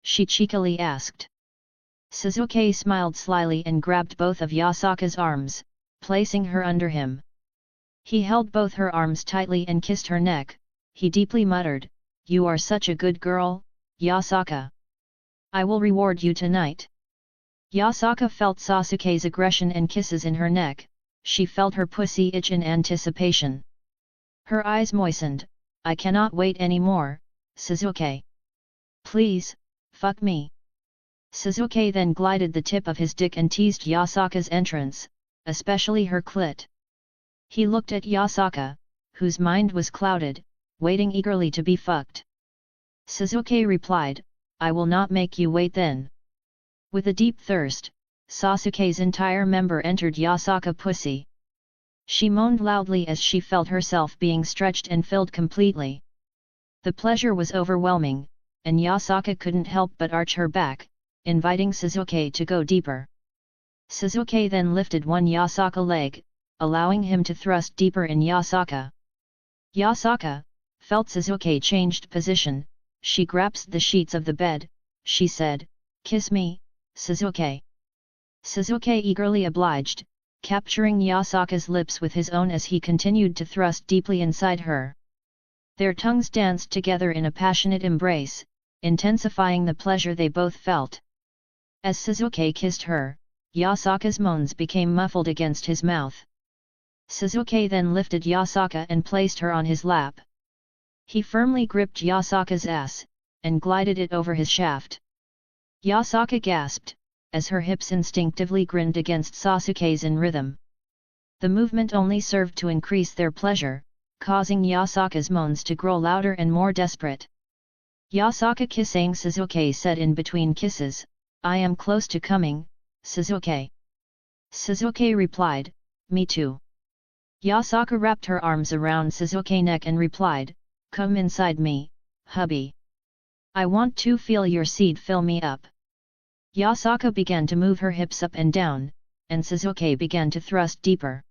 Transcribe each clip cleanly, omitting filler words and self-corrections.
she cheekily asked. Sasuke smiled slyly and grabbed both of Yasaka's arms, placing her under him. He held both her arms tightly and kissed her neck. He deeply muttered, "You are such a good girl, Yasaka. I will reward you tonight." Yasaka felt Sasuke's aggression and kisses in her neck. She felt her pussy itch in anticipation. Her eyes moistened. "I cannot wait anymore, Sasuke. Please, fuck me." Sasuke then glided the tip of his dick and teased Yasaka's entrance, especially her clit. He looked at Yasaka, whose mind was clouded, waiting eagerly to be fucked. Sasuke replied, "I will not make you wait then." With a deep thirst, Sasuke's entire member entered Yasaka pussy. She moaned loudly as she felt herself being stretched and filled completely. The pleasure was overwhelming, and Yasaka couldn't help but arch her back, inviting Sasuke to go deeper. Sasuke then lifted one Yasaka leg, allowing him to thrust deeper in Yasaka. Yasaka felt Sasuke changed position. She grasped the sheets of the bed. She said, "Kiss me, Sasuke." Sasuke eagerly obliged, capturing Yasaka's lips with his own as he continued to thrust deeply inside her. Their tongues danced together in a passionate embrace, intensifying the pleasure they both felt. As Sasuke kissed her, Yasaka's moans became muffled against his mouth. Sasuke then lifted Yasaka and placed her on his lap. He firmly gripped Yasaka's ass, and glided it over his shaft. Yasaka gasped, as her hips instinctively grinned against Sasuke's in rhythm. The movement only served to increase their pleasure, causing Yasaka's moans to grow louder and more desperate. Yasaka kissing Sasuke said in between kisses, "I am close to coming, Sasuke." Sasuke replied, "Me too." Yasaka wrapped her arms around Sasuke's neck and replied, "Come inside me, hubby. I want to feel your seed fill me up." Yasaka began to move her hips up and down, and Sasuke began to thrust deeper.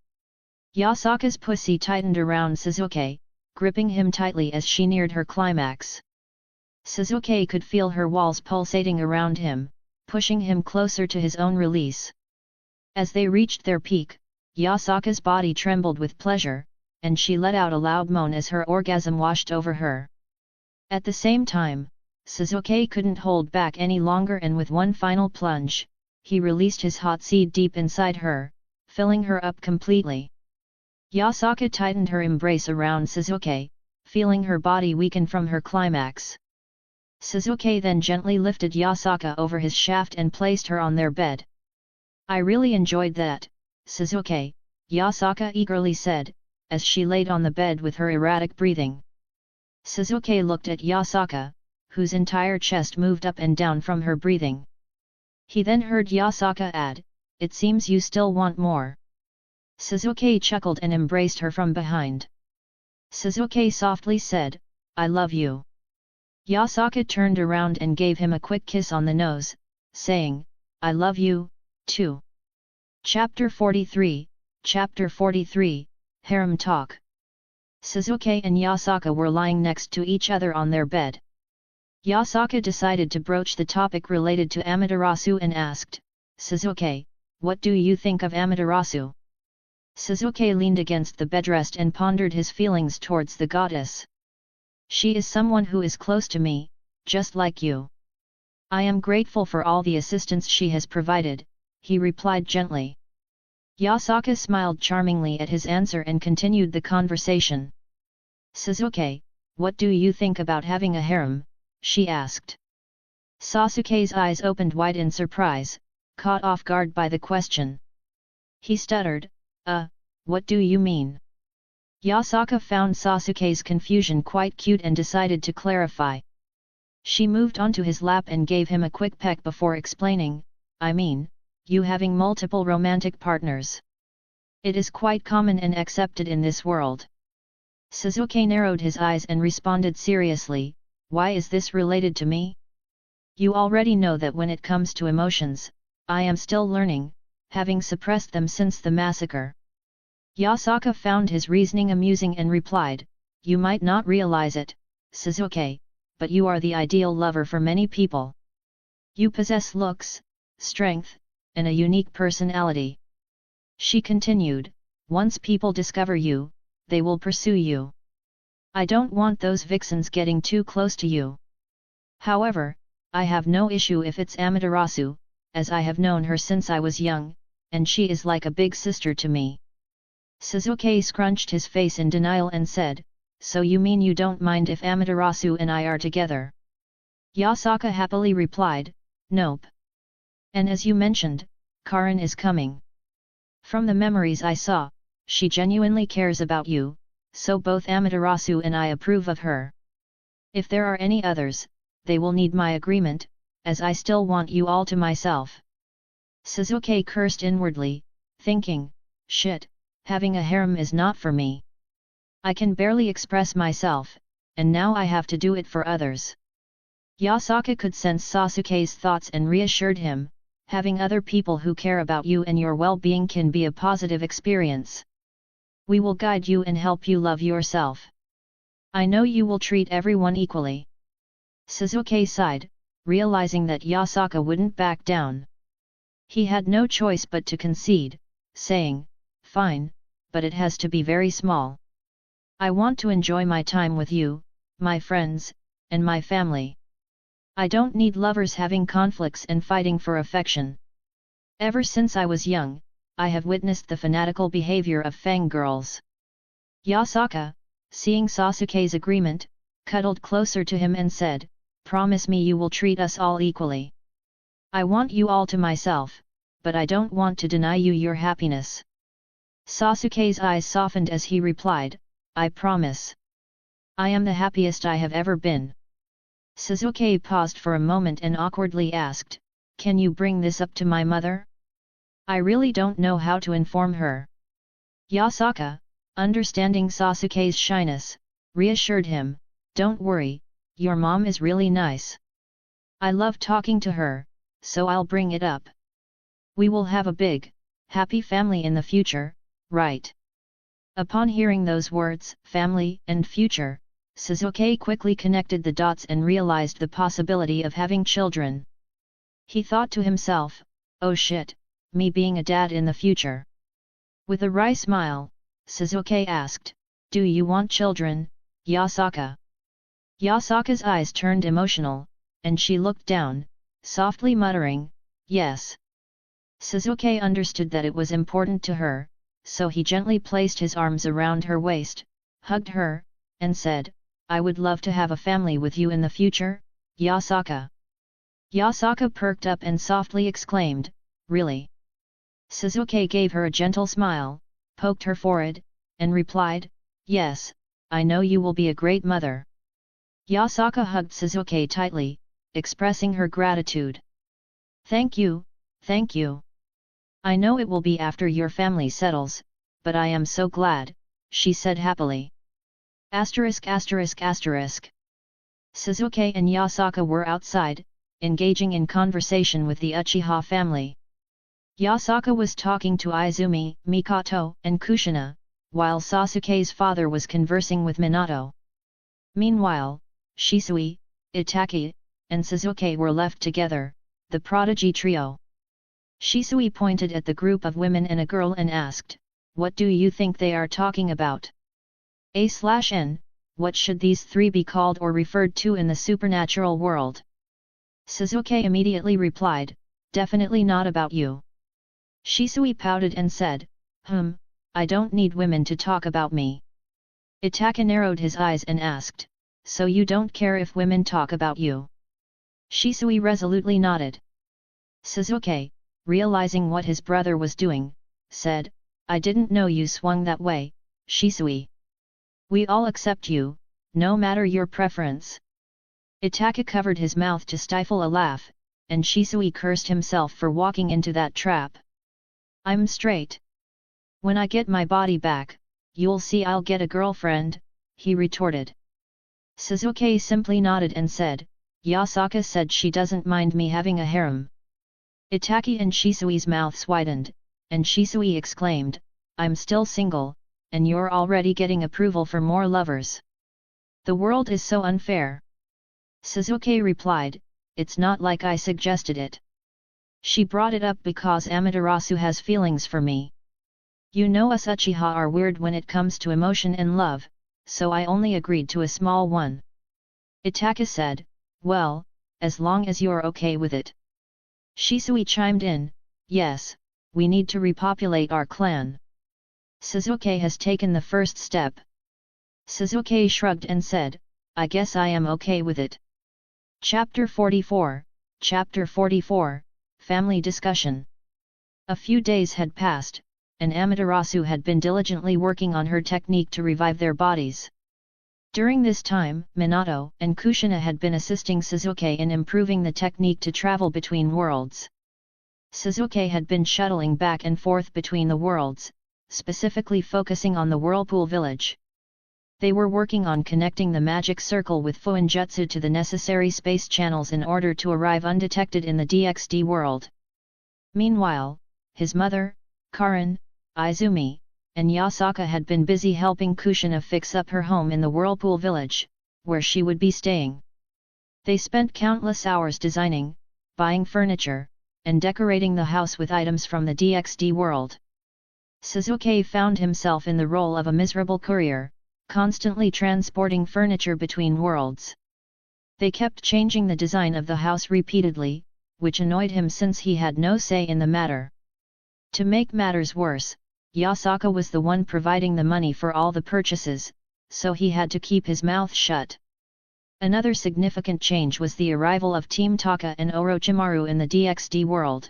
Yasaka's pussy tightened around Sasuke, gripping him tightly as she neared her climax. Sasuke could feel her walls pulsating around him, pushing him closer to his own release. As they reached their peak, Yasaka's body trembled with pleasure, and she let out a loud moan as her orgasm washed over her. At the same time, Sasuke couldn't hold back any longer, and with one final plunge, he released his hot seed deep inside her, filling her up completely. Yasaka tightened her embrace around Sasuke, feeling her body weaken from her climax. Sasuke then gently lifted Yasaka over his shaft and placed her on their bed. "I really enjoyed that, Sasuke," Yasaka eagerly said, as she laid on the bed with her erratic breathing. Sasuke looked at Yasaka, whose entire chest moved up and down from her breathing. He then heard Yasaka add, "It seems you still want more." Sasuke chuckled and embraced her from behind. Sasuke softly said, "I love you." Yasaka turned around and gave him a quick kiss on the nose, saying, "I love you, too." Chapter 43, Harem Talk. Sasuke and Yasaka were lying next to each other on their bed. Yasaka decided to broach the topic related to Amaterasu and asked, "Sasuke, what do you think of Amaterasu?" Sasuke leaned against the bedrest and pondered his feelings towards the goddess. "She is someone who is close to me, just like you. I am grateful for all the assistance she has provided," he replied gently. Yasaka smiled charmingly at his answer and continued the conversation. "Sasuke, what do you think about having a harem?" she asked. Sasuke's eyes opened wide in surprise, caught off guard by the question. He stuttered, What do you mean?" Yasaka found Sasuke's confusion quite cute and decided to clarify. She moved onto his lap and gave him a quick peck before explaining, "I mean, you having multiple romantic partners. It is quite common and accepted in this world." Sasuke narrowed his eyes and responded seriously, "Why is this related to me? You already know that when it comes to emotions, I am still learning, having suppressed them since the massacre." Yasaka found his reasoning amusing and replied, "You might not realize it, Sasuke, but you are the ideal lover for many people. You possess looks, strength, and a unique personality. She continued, once people discover you, they will pursue you. I don't want those vixens getting too close to you. However, I have no issue if it's Amaterasu, as I have known her since I was young, and she is like a big sister to me. Sasuke scrunched his face in denial and said, so you mean you don't mind if Amaterasu and I are together? Yasaka happily replied, nope. And as you mentioned, Karin is coming. From the memories I saw, she genuinely cares about you, so both Amaterasu and I approve of her. If there are any others, they will need my agreement, as I still want you all to myself. Sasuke cursed inwardly, thinking, shit, having a harem is not for me. I can barely express myself, and now I have to do it for others. Yasaka could sense Sasuke's thoughts and reassured him, having other people who care about you and your well-being can be a positive experience. We will guide you and help you love yourself. I know you will treat everyone equally. Sasuke sighed, realizing that Yasaka wouldn't back down. He had no choice but to concede, saying, fine, but it has to be very small. I want to enjoy my time with you, my friends, and my family. I don't need lovers having conflicts and fighting for affection. Ever since I was young, I have witnessed the fanatical behavior of fangirls. Yasaka, seeing Sasuke's agreement, cuddled closer to him and said, promise me you will treat us all equally. I want you all to myself, but I don't want to deny you your happiness. Sasuke's eyes softened as he replied, I promise. I am the happiest I have ever been. Sasuke paused for a moment and awkwardly asked, can you bring this up to my mother? I really don't know how to inform her. Yasaka, understanding Sasuke's shyness, reassured him, don't worry, your mom is really nice. I love talking to her, so I'll bring it up. We will have a big, happy family in the future, right? Upon hearing those words, family and future, Sasuke quickly connected the dots and realized the possibility of having children. He thought to himself, oh shit, me being a dad in the future. With a wry smile, Sasuke asked, do you want children, Yasaka? Yasaka's eyes turned emotional, and she looked down, softly muttering, yes. Sasuke understood that it was important to her, so he gently placed his arms around her waist, hugged her, and said, I would love to have a family with you in the future, Yasaka. Yasaka perked up and softly exclaimed, really? Sasuke gave her a gentle smile, poked her forehead, and replied, yes, I know you will be a great mother. Yasaka hugged Sasuke tightly, expressing her gratitude. Thank you, thank you. I know it will be after your family settles, but I am so glad, she said happily. Sasuke and Yasaka were outside, engaging in conversation with the Uchiha family. Yasaka was talking to Izumi, Mikoto, and Kushina, while Sasuke's father was conversing with Minato. Meanwhile, Shisui, Itachi, and Sasuke were left together, the prodigy trio. Shisui pointed at the group of women and a girl and asked, what do you think they are talking about? A/N, what should these three be called or referred to in the supernatural world? Sasuke immediately replied, definitely not about you. Shisui pouted and said, I don't need women to talk about me. Itachi narrowed his eyes and asked, so you don't care if women talk about you? Shisui resolutely nodded. Sasuke, realizing what his brother was doing, said, I didn't know you swung that way, Shisui. We all accept you, no matter your preference. Itachi covered his mouth to stifle a laugh, and Shisui cursed himself for walking into that trap. I'm straight. When I get my body back, you'll see I'll get a girlfriend, he retorted. Sasuke simply nodded and said, Yasaka said she doesn't mind me having a harem. Itachi and Shisui's mouths widened, and Shisui exclaimed, I'm still single, and you're already getting approval for more lovers. The world is so unfair. Sasuke replied, it's not like I suggested it. She brought it up because Amaterasu has feelings for me. You know us Uchiha are weird when it comes to emotion and love, so I only agreed to a small one. Itaka said, well, as long as you're okay with it. Shisui chimed in, yes, we need to repopulate our clan. Sasuke has taken the first step. Sasuke shrugged and said, I guess I am okay with it. Chapter 44, Family Discussion. A few days had passed, and Amaterasu had been diligently working on her technique to revive their bodies. During this time, Minato and Kushina had been assisting Sasuke in improving the technique to travel between worlds. Sasuke had been shuttling back and forth between the worlds, specifically focusing on the Whirlpool village. They were working on connecting the magic circle with Fuinjutsu to the necessary space channels in order to arrive undetected in the DxD world. Meanwhile, his mother, Karin, Izumi, and Yasaka had been busy helping Kushina fix up her home in the Whirlpool village, where she would be staying. They spent countless hours designing, buying furniture, and decorating the house with items from the DxD world. Sasuke found himself in the role of a miserable courier, constantly transporting furniture between worlds. They kept changing the design of the house repeatedly, which annoyed him since he had no say in the matter. To make matters worse, Yasaka was the one providing the money for all the purchases, so he had to keep his mouth shut. Another significant change was the arrival of Team Taka and Orochimaru in the DxD world.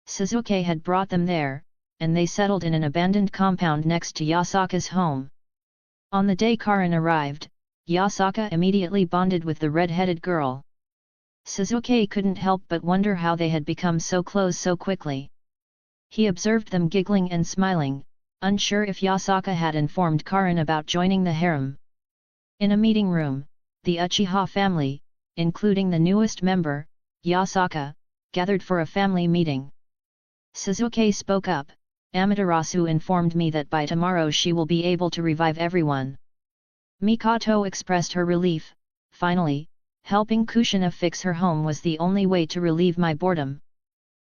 Sasuke had brought them there, and they settled in an abandoned compound next to Yasaka's home. On the day Karin arrived, Yasaka immediately bonded with the red-headed girl. Sasuke couldn't help but wonder how they had become so close so quickly. He observed them giggling and smiling, unsure if Yasaka had informed Karin about joining the harem. In a meeting room, the Uchiha family, including the newest member, Yasaka, gathered for a family meeting. Sasuke spoke up, Amaterasu informed me that by tomorrow she will be able to revive everyone. Mikoto expressed her relief, finally, helping Kushina fix her home was the only way to relieve my boredom.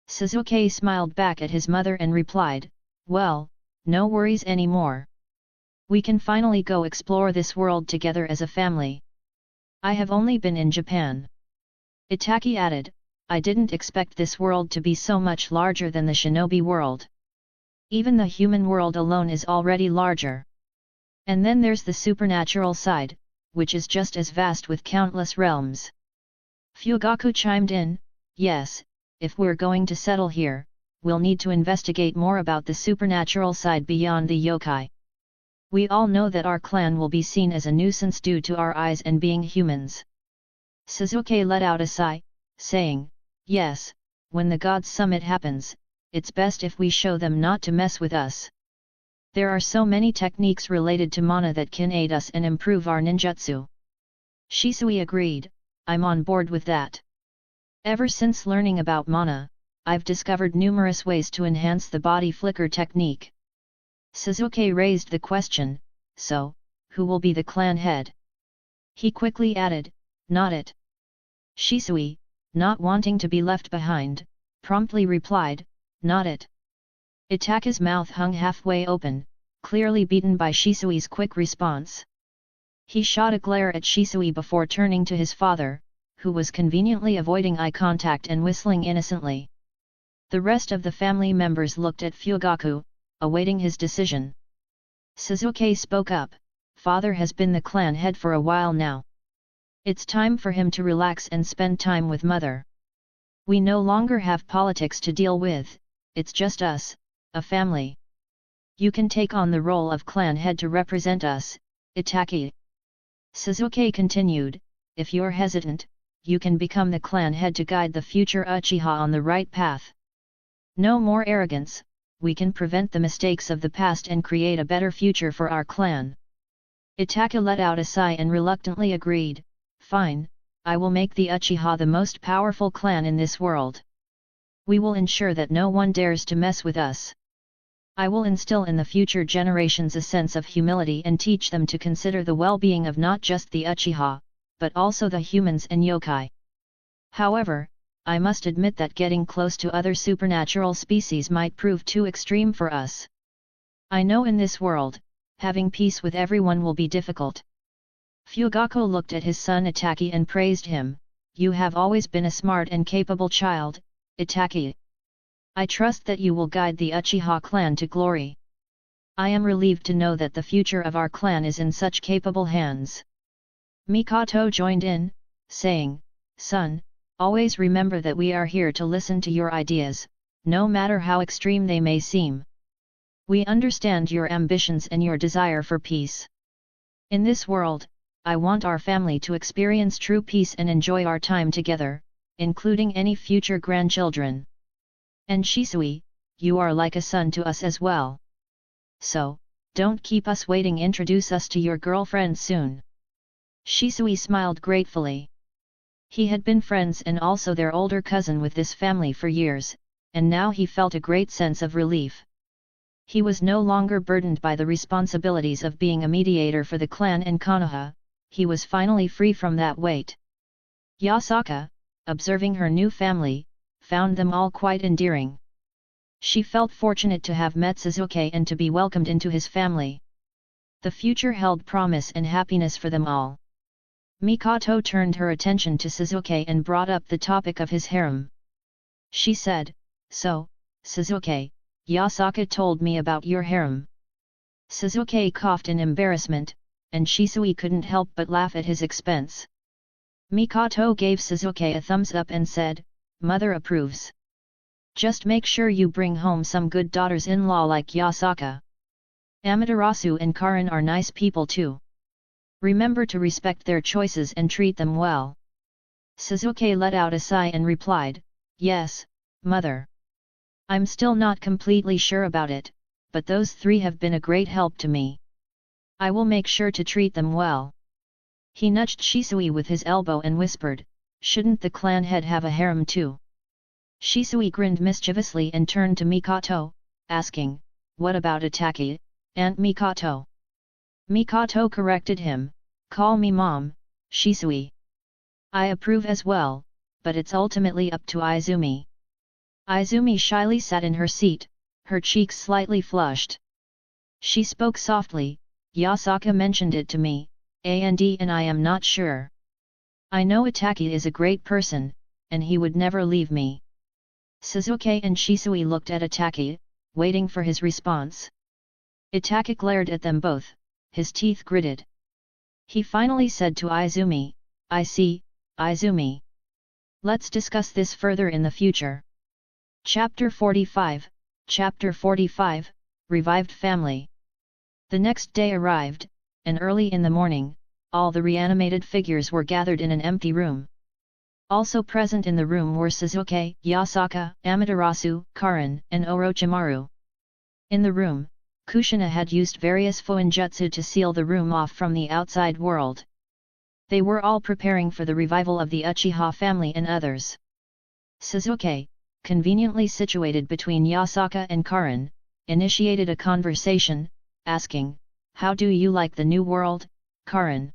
Sasuke smiled back at his mother and replied, well, no worries anymore. We can finally go explore this world together as a family. I have only been in Japan. Itaki added, I didn't expect this world to be so much larger than the Shinobi World. Even the human world alone is already larger. And then there's the supernatural side, which is just as vast with countless realms. Fugaku chimed in, yes, if we're going to settle here, we'll need to investigate more about the supernatural side beyond the yokai. We all know that our clan will be seen as a nuisance due to our eyes and being humans. Sasuke let out a sigh, saying, yes, when the Gods Summit happens, it's best if we show them not to mess with us. There are so many techniques related to mana that can aid us and improve our ninjutsu. Shisui agreed, I'm on board with that. Ever since learning about mana, I've discovered numerous ways to enhance the body flicker technique. Sasuke raised the question, so, who will be the clan head? He quickly added, not it. Shisui, not wanting to be left behind, promptly replied, not it. Itaka's mouth hung halfway open, clearly beaten by Shisui's quick response. He shot a glare at Shisui before turning to his father, who was conveniently avoiding eye contact and whistling innocently. The rest of the family members looked at Fugaku, awaiting his decision. Sasuke spoke up, father has been the clan head for a while now. It's time for him to relax and spend time with mother. We no longer have politics to deal with, it's just us, a family. You can take on the role of clan head to represent us, Itaki. Sasuke continued, if you're hesitant, you can become the clan head to guide the future Uchiha on the right path. No more arrogance, we can prevent the mistakes of the past and create a better future for our clan. Itaka let out a sigh and reluctantly agreed, fine, I will make the Uchiha the most powerful clan in this world. We will ensure that no one dares to mess with us. I will instill in the future generations a sense of humility and teach them to consider the well-being of not just the Uchiha, but also the humans and yokai. However, I must admit that getting close to other supernatural species might prove too extreme for us. I know in this world, having peace with everyone will be difficult. Fugako looked at his son Itaki and praised him. You have always been a smart and capable child, Itaki. I trust that you will guide the Uchiha clan to glory. I am relieved to know that the future of our clan is in such capable hands. Mikoto joined in, saying, Son, always remember that we are here to listen to your ideas, no matter how extreme they may seem. We understand your ambitions and your desire for peace. In this world, I want our family to experience true peace and enjoy our time together, including any future grandchildren. And Shisui, you are like a son to us as well. So, don't keep us waiting, introduce us to your girlfriend soon. Shisui smiled gratefully. He had been friends and also their older cousin with this family for years, and now he felt a great sense of relief. He was no longer burdened by the responsibilities of being a mediator for the clan and Konoha, he was finally free from that weight. Yasaka, observing her new family, found them all quite endearing. She felt fortunate to have met Sasuke and to be welcomed into his family. The future held promise and happiness for them all. Mikoto turned her attention to Sasuke and brought up the topic of his harem. She said, So, Sasuke, Yasaka told me about your harem. Sasuke coughed in embarrassment, and Shisui couldn't help but laugh at his expense. Mikoto gave Sasuke a thumbs up and said, Mother approves. Just make sure you bring home some good daughters-in-law like Yasaka. Amaterasu and Karin are nice people too. Remember to respect their choices and treat them well. Sasuke let out a sigh and replied, Yes, Mother. I'm still not completely sure about it, but those three have been a great help to me. I will make sure to treat them well. He nudged Shisui with his elbow and whispered, Shouldn't the clan head have a harem too? Shisui grinned mischievously and turned to Mikoto, asking, What about Itaki, Aunt Mikoto? Mikoto corrected him, Call me Mom, Shisui. I approve as well, but it's ultimately up to Izumi. Izumi shyly sat in her seat, her cheeks slightly flushed. She spoke softly, Yasaka mentioned it to me, and I am not sure. I know Itaki is a great person, and he would never leave me. Sasuke and Shisui looked at Itaki, waiting for his response. Itaki glared at them both, his teeth gritted. He finally said to Izumi, I see, Izumi. Let's discuss this further in the future. Chapter 45, Revived Family. The next day arrived, and early in the morning, all the reanimated figures were gathered in an empty room. Also present in the room were Sasuke, Yasaka, Amaterasu, Karin, and Orochimaru. In the room, Kushina had used various fuinjutsu to seal the room off from the outside world. They were all preparing for the revival of the Uchiha family and others. Sasuke, conveniently situated between Yasaka and Karin, initiated a conversation, asking, How do you like the new world, Karin?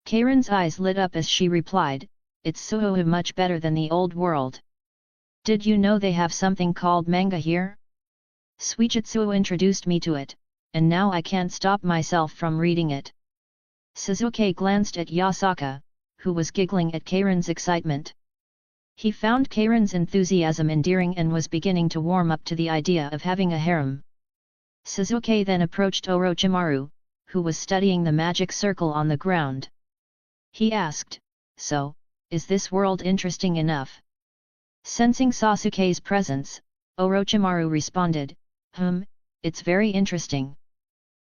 Karin's eyes lit up as she replied, It's so much better than the old world. Did you know they have something called manga here? Suijutsu introduced me to it, and now I can't stop myself from reading it. Sasuke glanced at Yasaka, who was giggling at Karin's excitement. He found Karin's enthusiasm endearing and was beginning to warm up to the idea of having a harem. Sasuke then approached Orochimaru, who was studying the magic circle on the ground. He asked, So, is this world interesting enough? Sensing Sasuke's presence, Orochimaru responded, It's very interesting.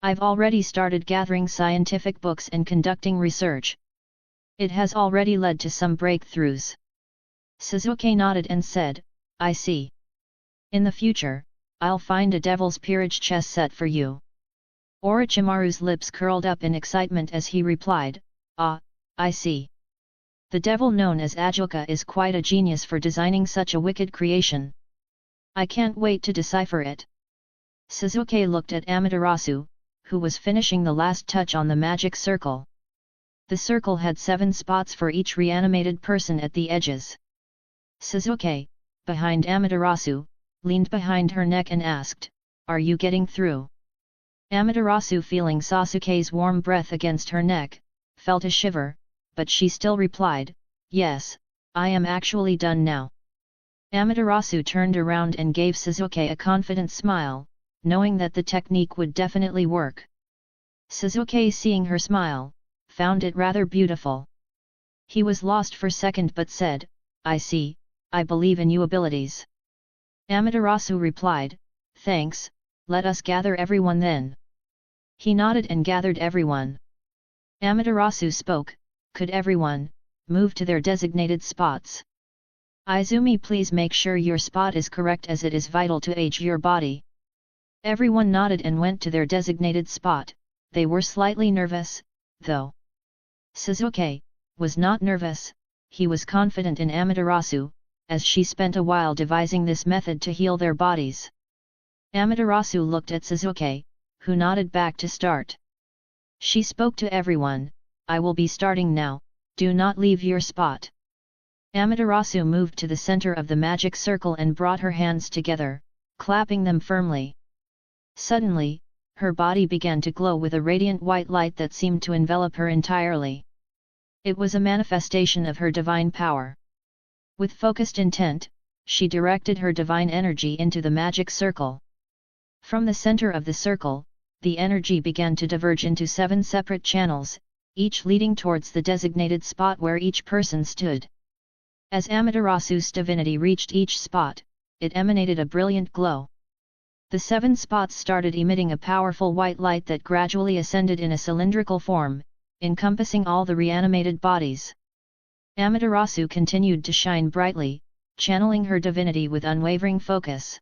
I've already started gathering scientific books and conducting research. It has already led to some breakthroughs. Sasuke nodded and said, I see. In the future, I'll find a Devil's Peerage chess set for you. Orochimaru's lips curled up in excitement as he replied, Ah, I see. The devil known as Ajoka is quite a genius for designing such a wicked creation. I can't wait to decipher it. Sasuke looked at Amaterasu, who was finishing the last touch on the magic circle. The circle had 7 spots for each reanimated person at the edges. Sasuke, behind Amaterasu, leaned behind her neck and asked, "Are you getting through?" Amaterasu, feeling Sasuke's warm breath against her neck, felt a shiver, but she still replied, "Yes, I am actually done now." Amaterasu turned around and gave Sasuke a confident smile, knowing that the technique would definitely work. Sasuke, seeing her smile, found it rather beautiful. He was lost for a second but said, "I see, I believe in you abilities." Amaterasu replied, "Thanks, let us gather everyone then." He nodded and gathered everyone. Amaterasu spoke, "Could everyone move to their designated spots? Izumi, please make sure your spot is correct as it is vital to age your body." Everyone nodded and went to their designated spot. They were slightly nervous, though. Sasuke was not nervous, he was confident in Amaterasu, as she spent a while devising this method to heal their bodies. Amaterasu looked at Sasuke, who nodded back to start. She spoke to everyone, "I will be starting now, do not leave your spot." Amaterasu moved to the center of the magic circle and brought her hands together, clapping them firmly. Suddenly, her body began to glow with a radiant white light that seemed to envelop her entirely. It was a manifestation of her divine power. With focused intent, she directed her divine energy into the magic circle. From the center of the circle, the energy began to diverge into 7 separate channels, each leading towards the designated spot where each person stood. As Amaterasu's divinity reached each spot, it emanated a brilliant glow. The 7 spots started emitting a powerful white light that gradually ascended in a cylindrical form, encompassing all the reanimated bodies. Amaterasu continued to shine brightly, channeling her divinity with unwavering focus.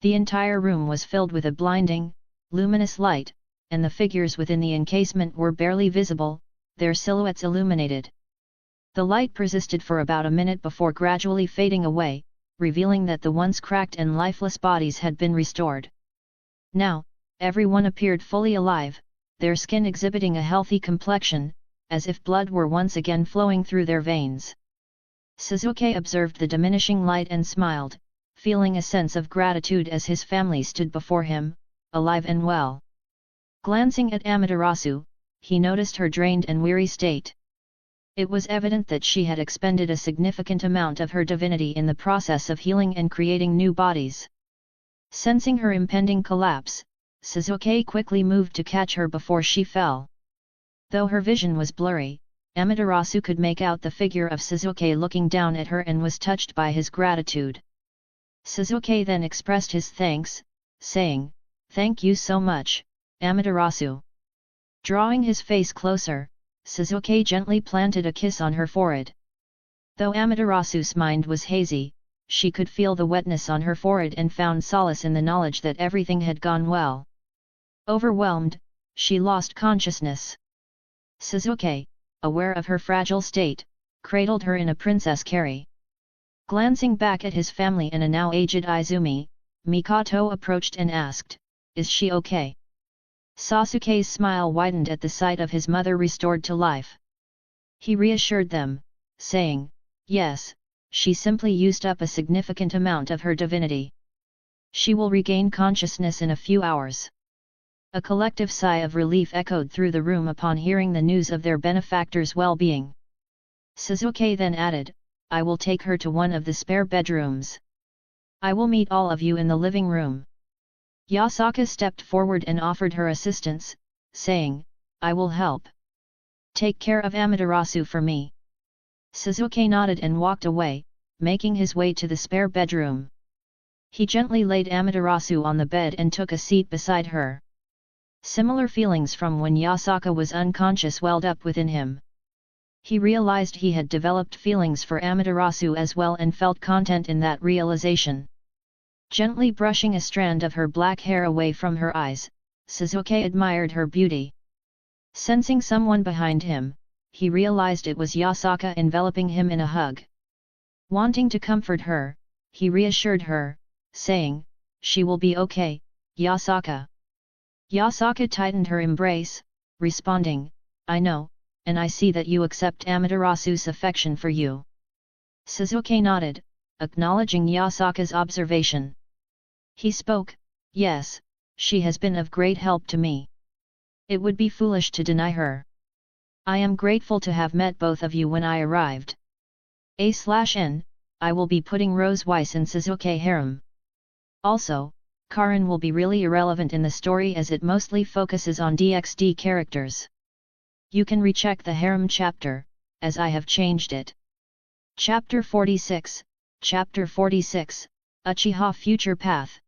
The entire room was filled with a blinding, luminous light, and the figures within the encasement were barely visible, their silhouettes illuminated. The light persisted for about a minute before gradually fading away, revealing that the once cracked and lifeless bodies had been restored. Now, everyone appeared fully alive, their skin exhibiting a healthy complexion, as if blood were once again flowing through their veins. Sasuke observed the diminishing light and smiled, feeling a sense of gratitude as his family stood before him, alive and well. Glancing at Amaterasu, he noticed her drained and weary state. It was evident that she had expended a significant amount of her divinity in the process of healing and creating new bodies. Sensing her impending collapse, Sasuke quickly moved to catch her before she fell. Though her vision was blurry, Amaterasu could make out the figure of Sasuke looking down at her and was touched by his gratitude. Sasuke then expressed his thanks, saying, "Thank you so much, Amaterasu." Drawing his face closer, Sasuke gently planted a kiss on her forehead. Though Amaterasu's mind was hazy, she could feel the wetness on her forehead and found solace in the knowledge that everything had gone well. Overwhelmed, she lost consciousness. Sasuke, aware of her fragile state, cradled her in a princess carry. Glancing back at his family and a now aged Izumi, Mikoto approached and asked, "Is she okay?" Sasuke's smile widened at the sight of his mother restored to life. He reassured them, saying, "Yes, she simply used up a significant amount of her divinity. She will regain consciousness in a few hours." A collective sigh of relief echoed through the room upon hearing the news of their benefactor's well-being. Sasuke then added, "I will take her to one of the spare bedrooms. I will meet all of you in the living room." Yasaka stepped forward and offered her assistance, saying, "I will help. Take care of Amaterasu for me." Sasuke nodded and walked away, making his way to the spare bedroom. He gently laid Amaterasu on the bed and took a seat beside her. Similar feelings from when Yasaka was unconscious welled up within him. He realized he had developed feelings for Amaterasu as well and felt content in that realization. Gently brushing a strand of her black hair away from her eyes, Sasuke admired her beauty. Sensing someone behind him, he realized it was Yasaka enveloping him in a hug. Wanting to comfort her, he reassured her, saying, "She will be okay, Yasaka." Yasaka tightened her embrace, responding, "I know, and I see that you accept Amaterasu's affection for you. Sasuke nodded, acknowledging Yasaka's observation. He spoke, yes, she has been of great help to me. It would be foolish to deny her. I am grateful to have met both of you when I arrived. A/N, I will be putting Rose Weiss in Sasuke harem. Also, Karin will be really irrelevant in the story as it mostly focuses on DxD characters. You can recheck the harem chapter, as I have changed it. Chapter 46, Uchiha Future Path.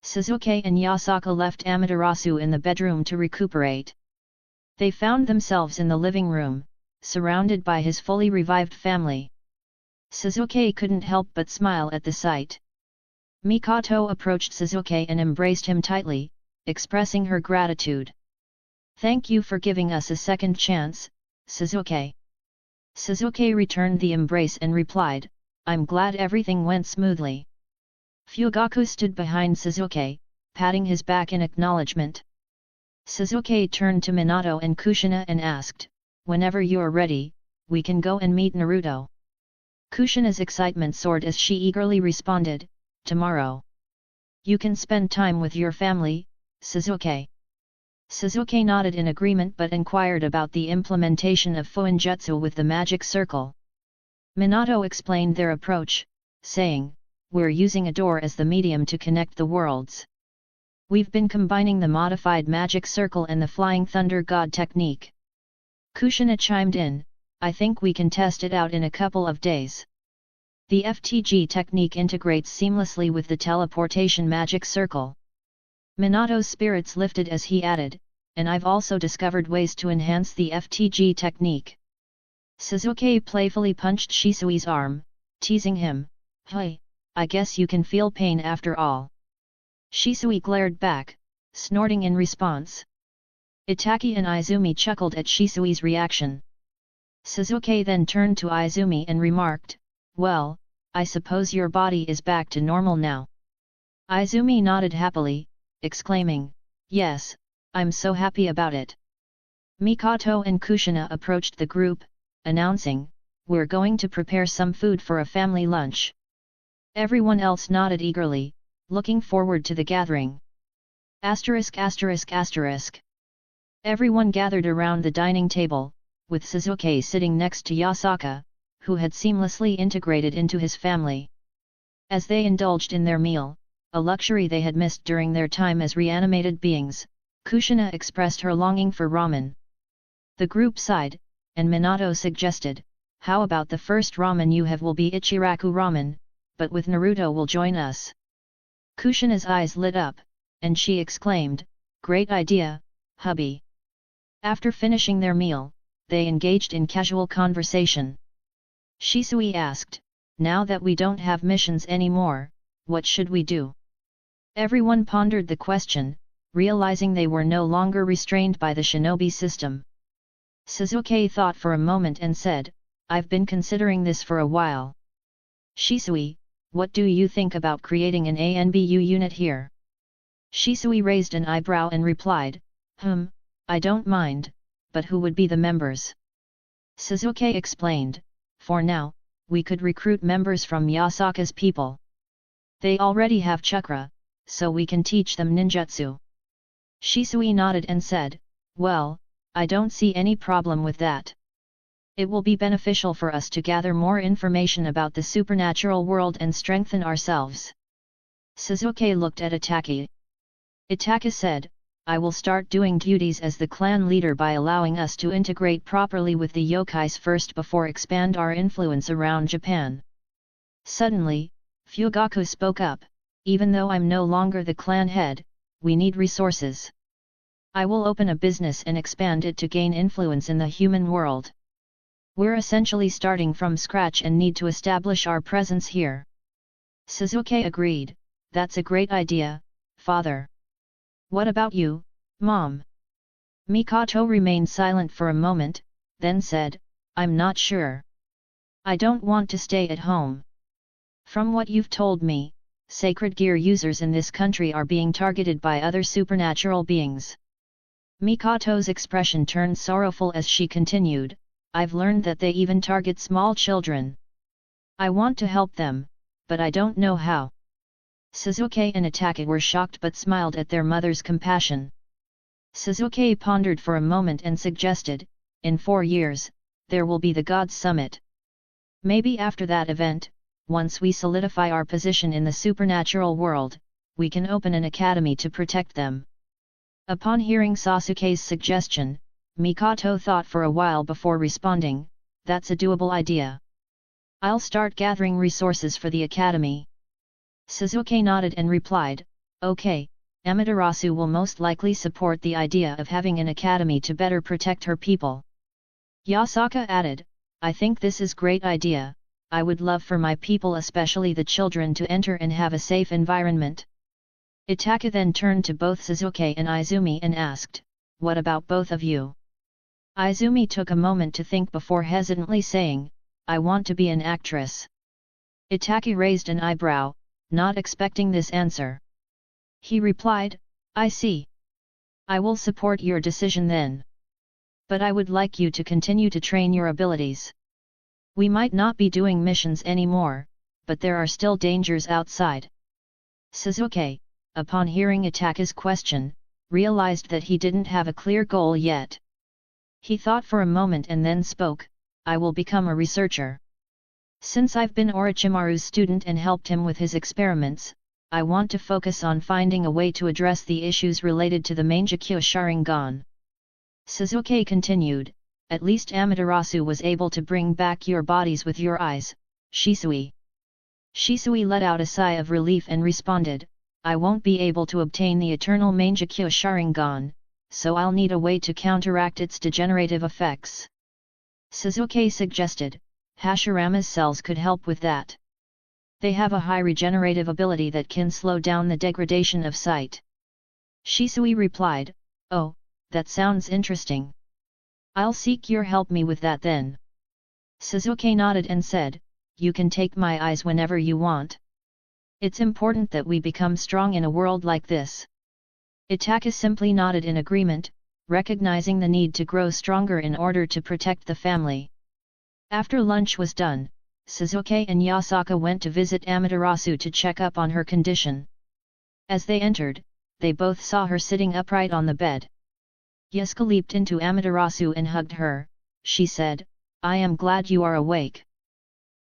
Sasuke and Yasaka left Amaterasu in the bedroom to recuperate. They found themselves in the living room, surrounded by his fully revived family. Sasuke couldn't help but smile at the sight. Mikoto approached Sasuke and embraced him tightly, expressing her gratitude. Thank you for giving us a second chance, Sasuke. Sasuke returned the embrace and replied, I'm glad everything went smoothly. Fugaku stood behind Sasuke, patting his back in acknowledgement. Sasuke turned to Minato and Kushina and asked, whenever you're ready, we can go and meet Naruto. Kushina's excitement soared as she eagerly responded, tomorrow. You can spend time with your family, Sasuke. Sasuke nodded in agreement but inquired about the implementation of Fuinjutsu with the magic circle. Minato explained their approach, saying, we're using a door as the medium to connect the worlds. We've been combining the modified magic circle and the flying thunder god technique. Kushina chimed in, I think we can test it out in a couple of days. The FTG technique integrates seamlessly with the teleportation magic circle. Minato's spirits lifted as he added, and I've also discovered ways to enhance the FTG technique. Sasuke playfully punched Shisui's arm, teasing him, hey, I guess you can feel pain after all. Shisui glared back, snorting in response. Itaki and Izumi chuckled at Shisui's reaction. Sasuke then turned to Izumi and remarked, well, I suppose your body is back to normal now. Izumi nodded happily, exclaiming, yes, I'm so happy about it. Mikoto and Kushina approached the group, announcing, we're going to prepare some food for a family lunch. Everyone else nodded eagerly, looking forward to the gathering. Asterisk. Everyone gathered around the dining table, with Sasuke sitting next to Yasaka, who had seamlessly integrated into his family. As they indulged in their meal, a luxury they had missed during their time as reanimated beings, Kushina expressed her longing for ramen. The group sighed, and Minato suggested, how about the first ramen you have will be Ichiraku ramen, but with Naruto will join us. Kushina's eyes lit up, and she exclaimed, great idea, hubby. After finishing their meal, they engaged in casual conversation. Shisui asked, now that we don't have missions anymore, what should we do? Everyone pondered the question, realizing they were no longer restrained by the shinobi system. Sasuke thought for a moment and said, I've been considering this for a while. Shisui, what do you think about creating an ANBU unit here? Shisui raised an eyebrow and replied, I don't mind, but who would be the members? Sasuke explained, for now, we could recruit members from Yasaka's people. They already have chakra, so we can teach them ninjutsu. Shisui nodded and said, well, I don't see any problem with that. It will be beneficial for us to gather more information about the supernatural world and strengthen ourselves. Sasuke looked at Itaki. Itaki said, I will start doing duties as the clan leader by allowing us to integrate properly with the yokais first before expand our influence around Japan. Suddenly, Fugaku spoke up, even though I'm no longer the clan head, we need resources. I will open a business and expand it to gain influence in the human world. We're essentially starting from scratch and need to establish our presence here. Sasuke agreed, that's a great idea, father. What about you, mom? Mikoto remained silent for a moment, then said, I'm not sure. I don't want to stay at home. From what you've told me, sacred gear users in this country are being targeted by other supernatural beings. Mikato's expression turned sorrowful as she continued, I've learned that they even target small children. I want to help them, but I don't know how. Sasuke and Itachi were shocked but smiled at their mother's compassion. Sasuke pondered for a moment and suggested, in 4 years, there will be the Gods Summit. Maybe after that event, once we solidify our position in the supernatural world, we can open an academy to protect them. Upon hearing Sasuke's suggestion, Mikoto thought for a while before responding, that's a doable idea. I'll start gathering resources for the academy. Sasuke nodded and replied, okay, Amaterasu will most likely support the idea of having an academy to better protect her people. Yasaka added, I think this is great idea, I would love for my people especially the children to enter and have a safe environment. Itachi then turned to both Sasuke and Izumi and asked, what about both of you? Izumi took a moment to think before hesitantly saying, I want to be an actress. Itachi raised an eyebrow, not expecting this answer. He replied, I see. I will support your decision then. But I would like you to continue to train your abilities. We might not be doing missions anymore, but there are still dangers outside. Sasuke, upon hearing Itachi's question, realized that he didn't have a clear goal yet. He thought for a moment and then spoke, I will become a researcher. Since I've been Orochimaru's student and helped him with his experiments, I want to focus on finding a way to address the issues related to the Mangekyo Sharingan. Sasuke continued, at least Amaterasu was able to bring back your bodies with your eyes, Shisui. Shisui let out a sigh of relief and responded, I won't be able to obtain the eternal Mangekyo Sharingan, so I'll need a way to counteract its degenerative effects. Sasuke suggested, Hashirama's cells could help with that. They have a high regenerative ability that can slow down the degradation of sight. Shisui replied, oh, that sounds interesting. I'll seek your help me with that then. Sasuke nodded and said, you can take my eyes whenever you want. It's important that we become strong in a world like this. Itachi simply nodded in agreement, recognizing the need to grow stronger in order to protect the family. After lunch was done, Sasuke and Yasaka went to visit Amaterasu to check up on her condition. As they entered, they both saw her sitting upright on the bed. Yasuka leaped into Amaterasu and hugged her. She said, I am glad you are awake.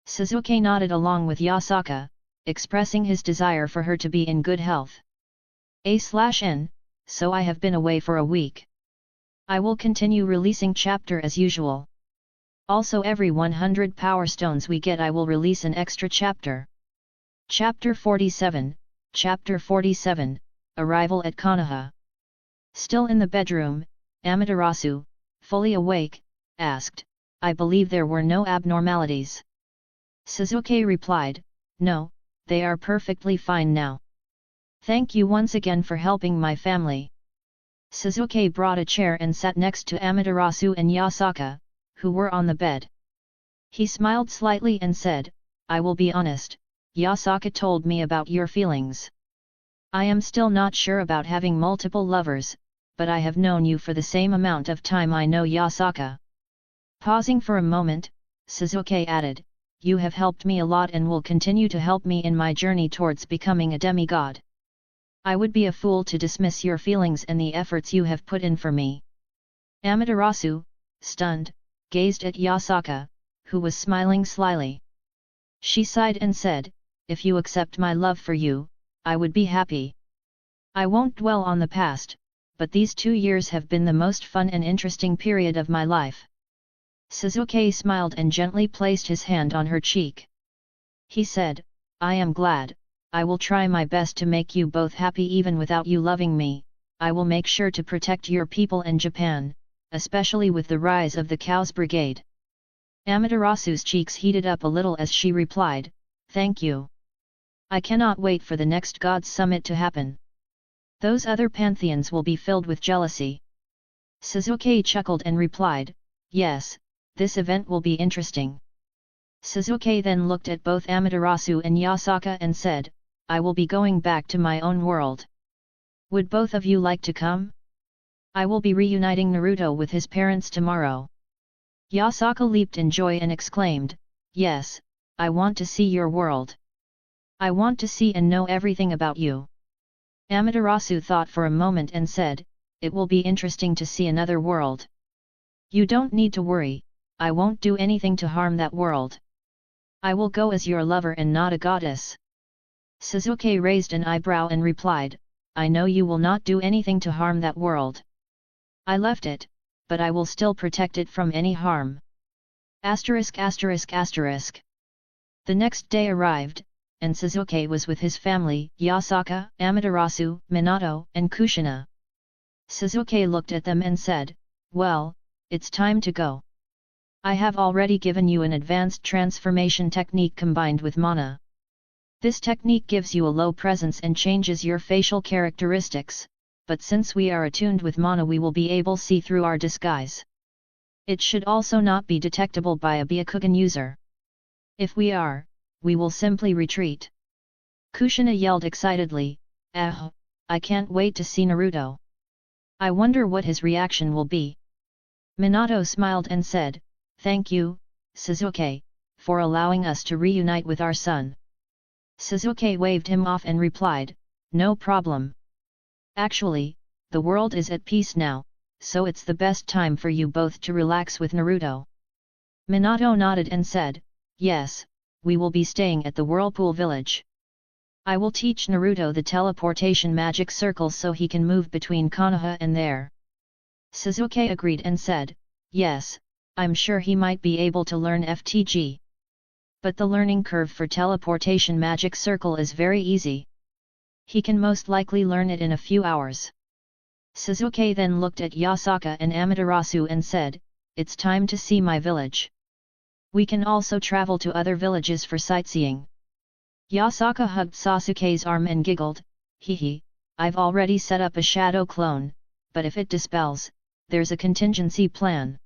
Sasuke nodded along with Yasaka, expressing his desire for her to be in good health. A/N, so I have been away for a week. I will continue releasing chapter as usual. Also every 100 power stones we get I will release an extra chapter. Chapter 47, Chapter 47, Arrival at Konoha. Still in the bedroom, Amaterasu, fully awake, asked, I believe there were no abnormalities. Sasuke replied, no, they are perfectly fine now. Thank you once again for helping my family. Sasuke brought a chair and sat next to Amaterasu and Yasaka, who were on the bed. He smiled slightly and said, I will be honest, Yasaka told me about your feelings. I am still not sure about having multiple lovers, but I have known you for the same amount of time I know Yasaka. Pausing for a moment, Sasuke added, you have helped me a lot and will continue to help me in my journey towards becoming a demigod. I would be a fool to dismiss your feelings and the efforts you have put in for me. Amaterasu, stunned, gazed at Yasaka, who was smiling slyly. She sighed and said, if you accept my love for you, I would be happy. I won't dwell on the past, but these 2 years have been the most fun and interesting period of my life. Sasuke smiled and gently placed his hand on her cheek. He said, I am glad, I will try my best to make you both happy even without you loving me, I will make sure to protect your people and Japan, especially with the rise of the Cows Brigade. Amaterasu's cheeks heated up a little as she replied, thank you. I cannot wait for the next God's Summit to happen. Those other pantheons will be filled with jealousy. Sasuke chuckled and replied, yes, this event will be interesting. Sasuke then looked at both Amaterasu and Yasaka and said, I will be going back to my own world. Would both of you like to come? I will be reuniting Naruto with his parents tomorrow. Yasaka leaped in joy and exclaimed, yes, I want to see your world. I want to see and know everything about you. Amaterasu thought for a moment and said, it will be interesting to see another world. You don't need to worry, I won't do anything to harm that world. I will go as your lover and not a goddess. Sasuke raised an eyebrow and replied, I know you will not do anything to harm that world. I left it, but I will still protect it from any harm. The next day arrived, and Sasuke was with his family, Yasaka, Amaterasu, Minato, and Kushina. Sasuke looked at them and said, well, it's time to go. I have already given you an advanced transformation technique combined with mana. This technique gives you a low presence and changes your facial characteristics, but since we are attuned with mana we will be able to see through our disguise. It should also not be detectable by a Byakugan user. If we are, we will simply retreat. Kushina yelled excitedly, I can't wait to see Naruto. I wonder what his reaction will be. Minato smiled and said, thank you, Sasuke, for allowing us to reunite with our son. Sasuke waved him off and replied, no problem. Actually, the world is at peace now, so it's the best time for you both to relax with Naruto. Minato nodded and said, yes, we will be staying at the Whirlpool village. I will teach Naruto the teleportation magic circle so he can move between Konoha and there. Sasuke agreed and said, yes, I'm sure he might be able to learn FTG. But the learning curve for teleportation magic circle is very easy. He can most likely learn it in a few hours. Sasuke then looked at Yasaka and Amaterasu and said, it's time to see my village. We can also travel to other villages for sightseeing. Yasaka hugged Sasuke's arm and giggled, hee, I've already set up a shadow clone, but if it dispels, there's a contingency plan.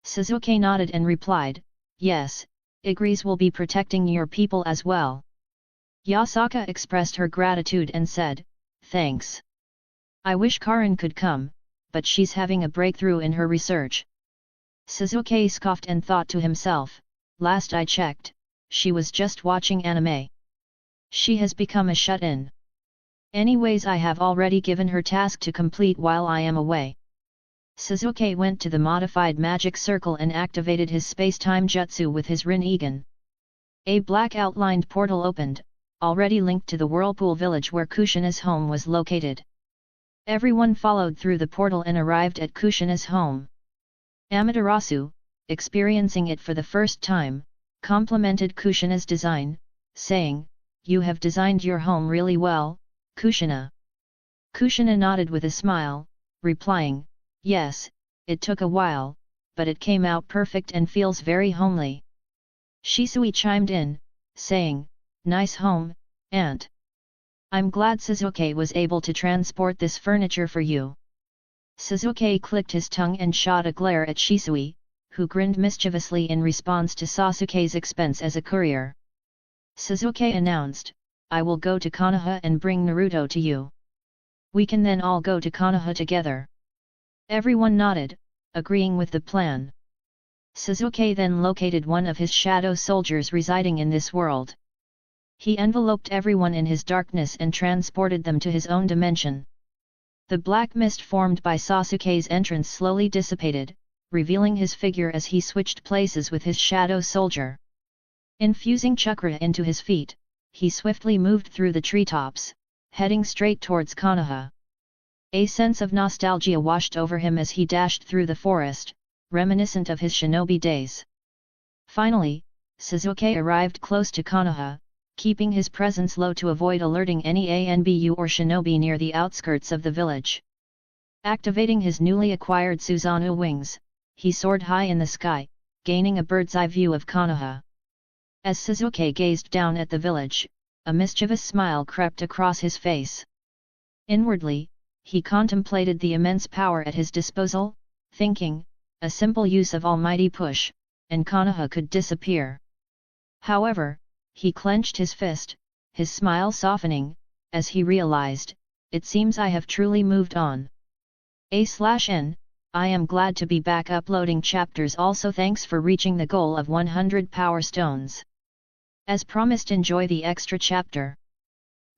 Sasuke nodded and replied, yes, Igris will be protecting your people as well. Yasaka expressed her gratitude and said, thanks. I wish Karin could come, but she's having a breakthrough in her research. Sasuke scoffed and thought to himself, last I checked, she was just watching anime. She has become a shut-in. Anyways, I have already given her task to complete while I am away. Sasuke went to the modified magic circle and activated his space-time jutsu with his Rinnegan. A black outlined portal opened, already linked to the Whirlpool village where Kushina's home was located. Everyone followed through the portal and arrived at Kushina's home. Amaterasu, experiencing it for the first time, complimented Kushina's design, saying, you have designed your home really well, Kushina. Kushina nodded with a smile, replying, yes, it took a while, but it came out perfect and feels very homely. Shisui chimed in, saying, nice home, Aunt. I'm glad Sasuke was able to transport this furniture for you. Sasuke clicked his tongue and shot a glare at Shisui, who grinned mischievously in response to Sasuke's expense as a courier. Sasuke announced, I will go to Konoha and bring Naruto to you. We can then all go to Konoha together. Everyone nodded, agreeing with the plan. Sasuke then located one of his shadow soldiers residing in this world. He enveloped everyone in his darkness and transported them to his own dimension. The black mist formed by Sasuke's entrance slowly dissipated, revealing his figure as he switched places with his shadow soldier. Infusing chakra into his feet, he swiftly moved through the treetops, heading straight towards Konoha. A sense of nostalgia washed over him as he dashed through the forest, reminiscent of his shinobi days. Finally, Sasuke arrived close to Konoha, keeping his presence low to avoid alerting any ANBU or shinobi near the outskirts of the village. Activating his newly acquired Susanoo wings, he soared high in the sky, gaining a bird's-eye view of Konoha. As Sasuke gazed down at the village, a mischievous smile crept across his face. Inwardly, he contemplated the immense power at his disposal, thinking, a simple use of almighty push, and Konoha could disappear. However, he clenched his fist, his smile softening, as he realized, it seems I have truly moved on. A/N, I am glad to be back uploading chapters. Also thanks for reaching the goal of 100 power stones. As promised, enjoy the extra chapter.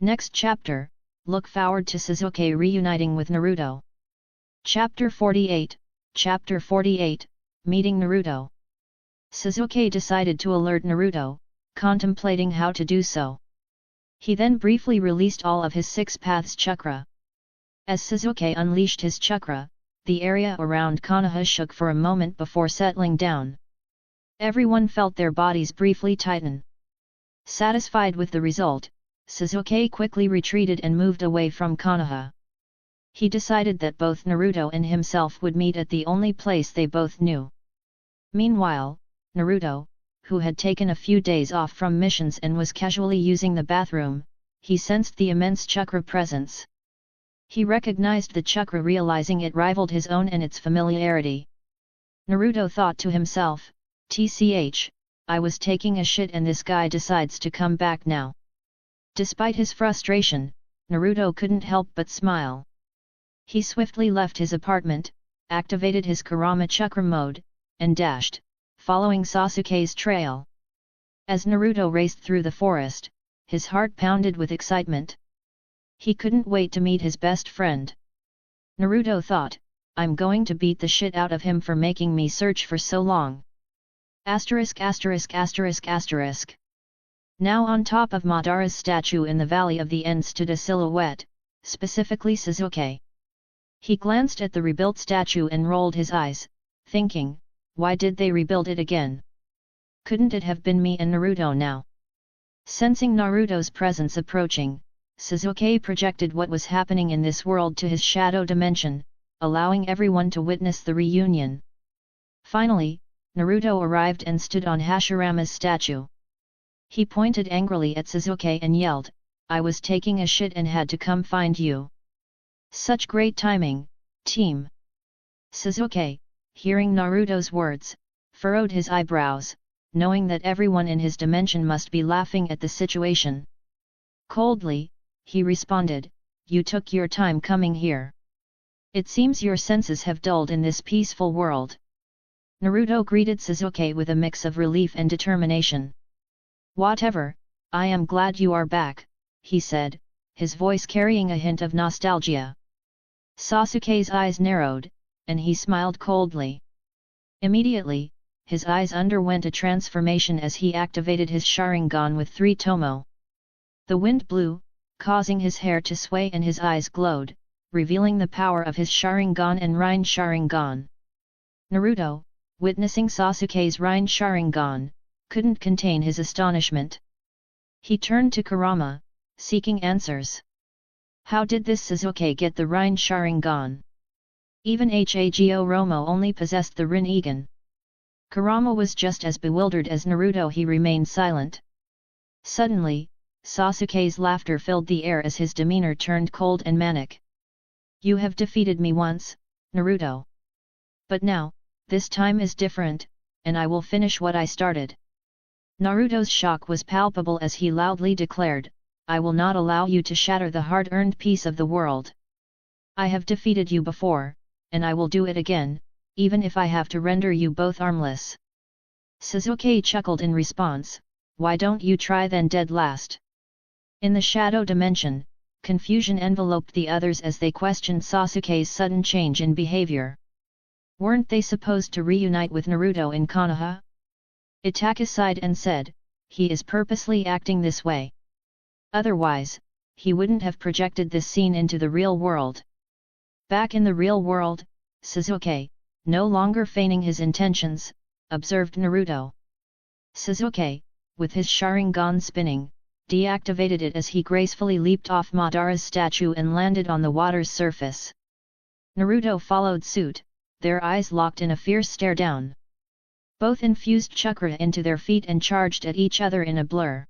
Next chapter, look forward to Sasuke reuniting with Naruto. Chapter 48, Chapter 48, Meeting Naruto. Sasuke decided to alert Naruto, contemplating how to do so. He then briefly released all of his 6 paths chakra. As Sasuke unleashed his chakra, the area around Konoha shook for a moment before settling down. Everyone felt their bodies briefly tighten. Satisfied with the result, Sasuke quickly retreated and moved away from Konoha. He decided that both Naruto and himself would meet at the only place they both knew. Meanwhile, Naruto, who had taken a few days off from missions and was casually using the bathroom, he sensed the immense chakra presence. He recognized the chakra, realizing it rivaled his own and its familiarity. Naruto thought to himself, "Tch, I was taking a shit and this guy decides to come back now." Despite his frustration, Naruto couldn't help but smile. He swiftly left his apartment, activated his Kurama chakra mode, and dashed, following Sasuke's trail. As Naruto raced through the forest, his heart pounded with excitement. He couldn't wait to meet his best friend. Naruto thought, "I'm going to beat the shit out of him for making me search for so long." *********. Now on top of Madara's statue in the Valley of the End stood a silhouette, specifically Sasuke. He glanced at the rebuilt statue and rolled his eyes, thinking, why did they rebuild it again? Couldn't it have been me and Naruto now? Sensing Naruto's presence approaching, Sasuke projected what was happening in this world to his shadow dimension, allowing everyone to witness the reunion. Finally, Naruto arrived and stood on Hashirama's statue. He pointed angrily at Sasuke and yelled, "I was taking a shit and had to come find you. Such great timing, team." Sasuke, hearing Naruto's words, furrowed his eyebrows, knowing that everyone in his dimension must be laughing at the situation. Coldly, he responded, "You took your time coming here. It seems your senses have dulled in this peaceful world." Naruto greeted Sasuke with a mix of relief and determination. "Whatever, I am glad you are back," he said, his voice carrying a hint of nostalgia. Sasuke's eyes narrowed, and he smiled coldly. Immediately, his eyes underwent a transformation as he activated his Sharingan with 3 tomo. The wind blew, causing his hair to sway and his eyes glowed, revealing the power of his Sharingan and Rain Sharingan. Naruto, witnessing Sasuke's Rain Sharingan, couldn't contain his astonishment. He turned to Kurama, seeking answers. How did this Sasuke get the Rain Sharingan? Even Hago Romo only possessed the Rinnegan. Kurama was just as bewildered as Naruto. He remained silent. Suddenly, Sasuke's laughter filled the air as his demeanor turned cold and manic. "You have defeated me once, Naruto. But now, this time is different, and I will finish what I started." Naruto's shock was palpable as he loudly declared, "I will not allow you to shatter the hard-earned peace of the world. I have defeated you before, and I will do it again, even if I have to render you both armless." Sasuke chuckled in response, "Why don't you try then, dead last?" In the shadow dimension, confusion enveloped the others as they questioned Sasuke's sudden change in behavior. Weren't they supposed to reunite with Naruto in Konoha? Itachi sighed and said, "He is purposely acting this way. Otherwise, he wouldn't have projected this scene into the real world." Back in the real world, Sasuke, no longer feigning his intentions, observed Naruto. Sasuke, with his Sharingan spinning, deactivated it as he gracefully leaped off Madara's statue and landed on the water's surface. Naruto followed suit, their eyes locked in a fierce stare down. Both infused chakra into their feet and charged at each other in a blur.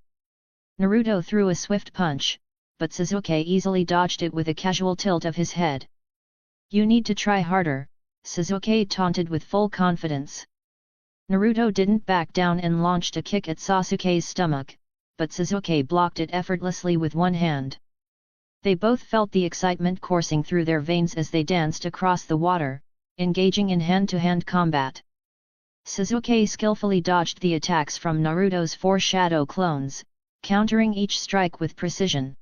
Naruto threw a swift punch, but Sasuke easily dodged it with a casual tilt of his head. "You need to try harder," Sasuke taunted with full confidence. Naruto didn't back down and launched a kick at Sasuke's stomach, but Sasuke blocked it effortlessly with one hand. They both felt the excitement coursing through their veins as they danced across the water, engaging in hand-to-hand combat. Sasuke skillfully dodged the attacks from Naruto's 4 shadow clones, countering each strike with precision.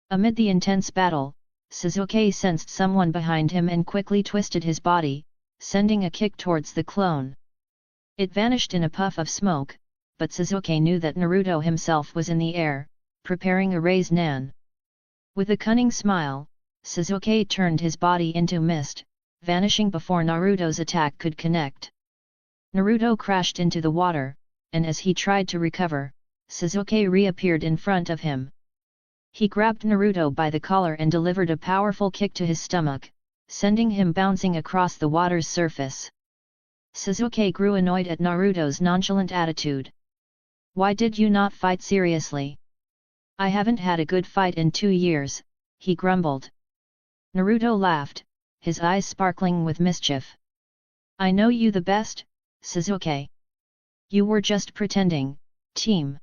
Amid the intense battle, Sasuke sensed someone behind him and quickly twisted his body, sending a kick towards the clone. It vanished in a puff of smoke, but Sasuke knew that Naruto himself was in the air, preparing a raise nan. With a cunning smile, Sasuke turned his body into mist, vanishing before Naruto's attack could connect. Naruto crashed into the water, and as he tried to recover, Sasuke reappeared in front of him. He grabbed Naruto by the collar and delivered a powerful kick to his stomach, sending him bouncing across the water's surface. Sasuke grew annoyed at Naruto's nonchalant attitude. "Why did you not fight seriously? I haven't had a good fight in 2 years," he grumbled. Naruto laughed, his eyes sparkling with mischief. "I know you the best, Sasuke. You were just pretending, team."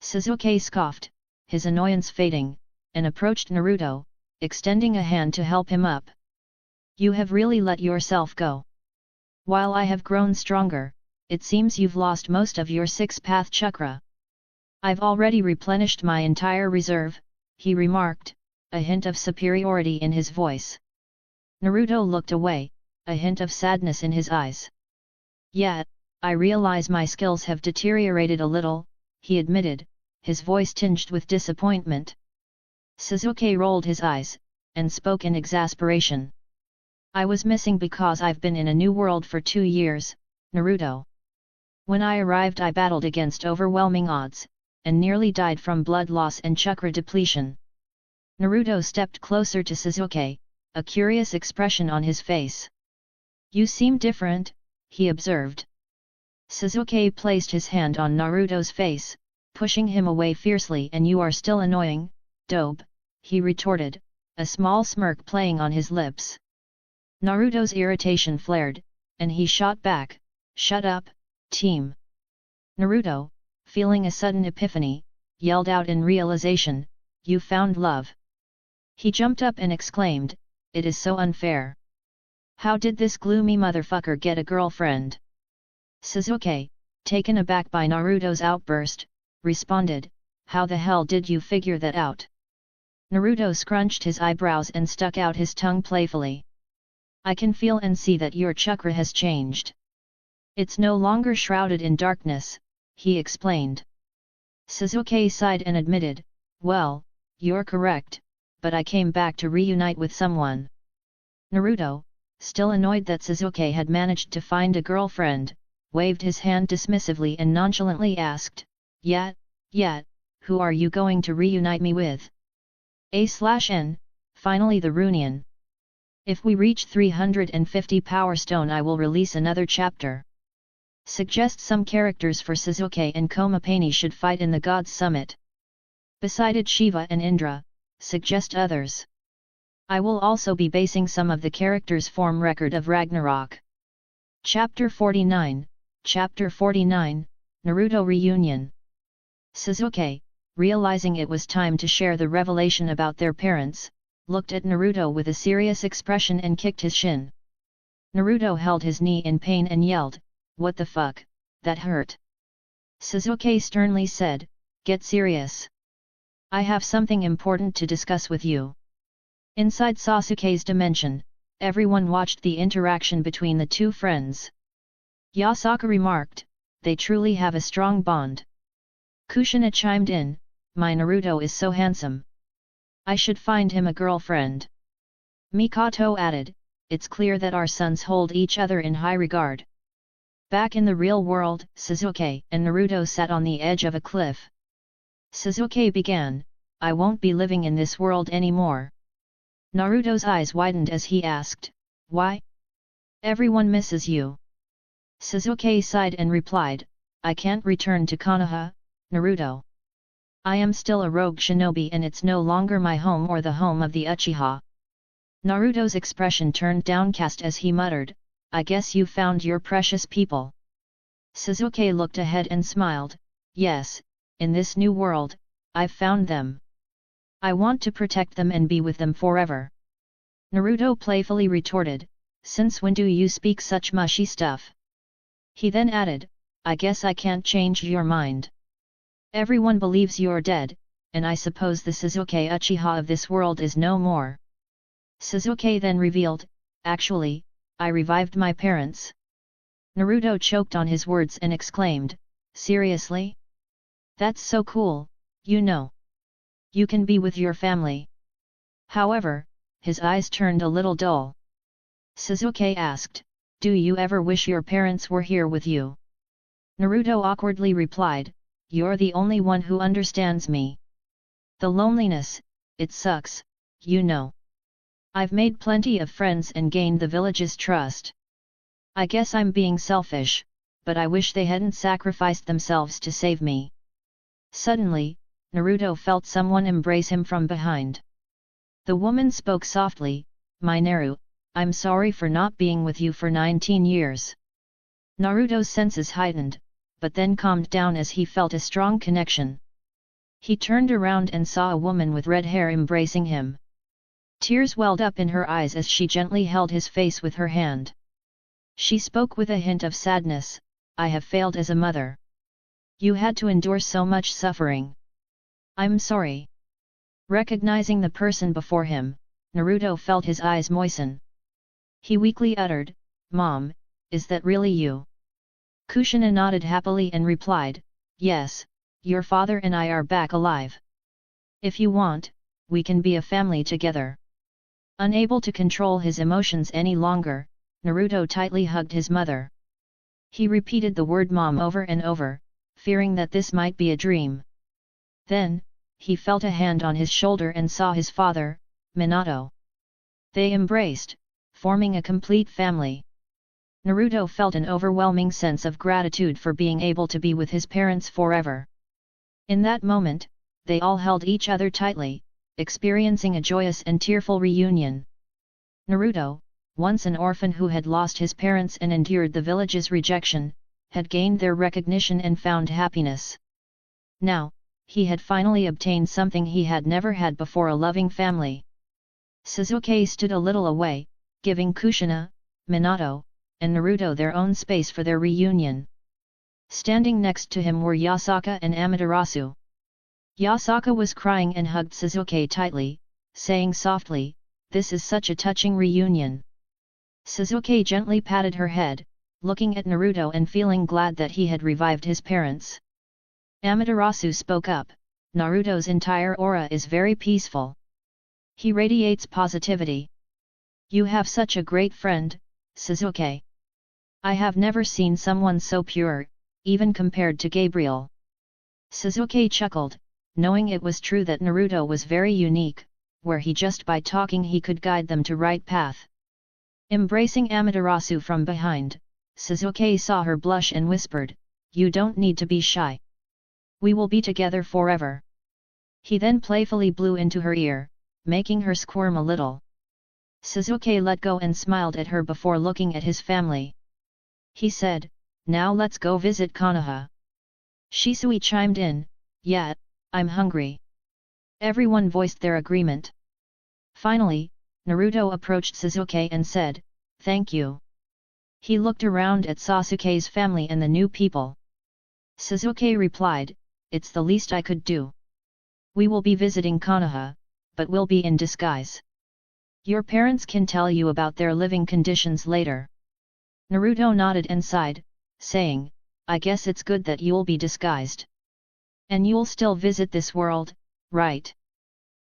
Sasuke scoffed, his annoyance fading, and approached Naruto, extending a hand to help him up. "You have really let yourself go. While I have grown stronger, it seems you've lost most of your 6-path chakra." "I've already replenished my entire reserve," he remarked, a hint of superiority in his voice. Naruto looked away, a hint of sadness in his eyes. "Yet, I realize my skills have deteriorated a little," he admitted, his voice tinged with disappointment. Sasuke rolled his eyes, and spoke in exasperation. "I was missing because I've been in a new world for 2 years, Naruto. When I arrived I battled against overwhelming odds, and nearly died from blood loss and chakra depletion." Naruto stepped closer to Sasuke, a curious expression on his face. "You seem different," he observed. Sasuke placed his hand on Naruto's face, pushing him away fiercely. "And you are still annoying, dope," he retorted, a small smirk playing on his lips. Naruto's irritation flared, and he shot back, "Shut up, team." Naruto, feeling a sudden epiphany, yelled out in realization, "You found love." He jumped up and exclaimed, "It is so unfair. How did this gloomy motherfucker get a girlfriend?" Sasuke, taken aback by Naruto's outburst, responded, "How the hell did you figure that out?" Naruto scrunched his eyebrows and stuck out his tongue playfully. "I can feel and see that your chakra has changed. It's no longer shrouded in darkness," he explained. Sasuke sighed and admitted, "Well, you're correct, but I came back to reunite with someone." Naruto, still annoyed that Sasuke had managed to find a girlfriend, waved his hand dismissively and nonchalantly asked, Yet, who are you going to reunite me with?" A/N, finally the Runion. "If we reach 350 Power Stone I will release another chapter. Suggest some characters for Sasuke and Komapani should fight in the Gods Summit. Besides Shiva and Indra, suggest others. I will also be basing some of the characters form record of Ragnarok." Chapter 49, Naruto Reunion. Sasuke, realizing it was time to share the revelation about their parents, looked at Naruto with a serious expression and kicked his shin. Naruto held his knee in pain and yelled, "What the fuck, that hurt." Sasuke sternly said, "Get serious. I have something important to discuss with you." Inside Sasuke's dimension, everyone watched the interaction between the two friends. Yasaka remarked, "They truly have a strong bond." Kushina chimed in, "My Naruto is so handsome. I should find him a girlfriend." Mikoto added, "It's clear that our sons hold each other in high regard." Back in the real world, Sasuke and Naruto sat on the edge of a cliff. Sasuke began, "I won't be living in this world anymore." Naruto's eyes widened as he asked, "Why?" "Everyone misses you." Sasuke sighed and replied, "I can't return to Konoha, Naruto. I am still a rogue shinobi and it's no longer my home or the home of the Uchiha." Naruto's expression turned downcast as he muttered, "I guess you found your precious people." Sasuke looked ahead and smiled, "Yes, in this new world, I've found them. I want to protect them and be with them forever. Naruto playfully retorted, since when do you speak such mushy stuff? He then added, I guess I can't change your mind. Everyone believes you're dead, and I suppose the Sasuke Uchiha of this world is no more. Sasuke then revealed, actually, I revived my parents. Naruto choked on his words and exclaimed, seriously? That's so cool, you know. You can be with your family. However, his eyes turned a little dull. Sasuke asked, do you ever wish your parents were here with you? Naruto awkwardly replied, you're the only one who understands me. The loneliness, it sucks, you know. I've made plenty of friends and gained the village's trust. I guess I'm being selfish, but I wish they hadn't sacrificed themselves to save me. Suddenly, Naruto felt someone embrace him from behind. The woman spoke softly, my Naru, I'm sorry for not being with you for 19 years. Naruto's senses heightened, but then calmed down as he felt a strong connection. He turned around and saw a woman with red hair embracing him. Tears welled up in her eyes as she gently held his face with her hand. She spoke with a hint of sadness, I have failed as a mother. You had to endure so much suffering. I'm sorry. Recognizing the person before him, Naruto felt his eyes moisten. He weakly uttered, Mom, is that really you? Kushina nodded happily and replied, yes, your father and I are back alive. If you want, we can be a family together. Unable to control his emotions any longer, Naruto tightly hugged his mother. He repeated the word mom over and over, fearing that this might be a dream. Then, he felt a hand on his shoulder and saw his father, Minato. They embraced, forming a complete family. Naruto felt an overwhelming sense of gratitude for being able to be with his parents forever. In that moment, they all held each other tightly, experiencing a joyous and tearful reunion. Naruto, once an orphan who had lost his parents and endured the village's rejection, had gained their recognition and found happiness. Now, he had finally obtained something he had never had before, a loving family. Sasuke stood a little away, giving Kushina, Minato, and Naruto their own space for their reunion. Standing next to him were Yasaka and Amaterasu. Yasaka was crying and hugged Sasuke tightly, saying softly, this is such a touching reunion. Sasuke gently patted her head, looking at Naruto and feeling glad that he had revived his parents. Amaterasu spoke up, Naruto's entire aura is very peaceful. He radiates positivity. You have such a great friend, Sasuke. I have never seen someone so pure, even compared to Gabriel. Sasuke chuckled, knowing it was true that Naruto was very unique, where he just by talking he could guide them to right path. Embracing Amaterasu from behind, Sasuke saw her blush and whispered, you don't need to be shy. We will be together forever. He then playfully blew into her ear, making her squirm a little. Sasuke let go and smiled at her before looking at his family. He said, now let's go visit Konoha. Shisui chimed in, yeah, I'm hungry. Everyone voiced their agreement. Finally, Naruto approached Sasuke and said, thank you. He looked around at Sasuke's family and the new people. Sasuke replied, it's the least I could do. We will be visiting Konoha, but we'll be in disguise. Your parents can tell you about their living conditions later. Naruto nodded and sighed, saying, I guess it's good that you'll be disguised. And you'll still visit this world, right?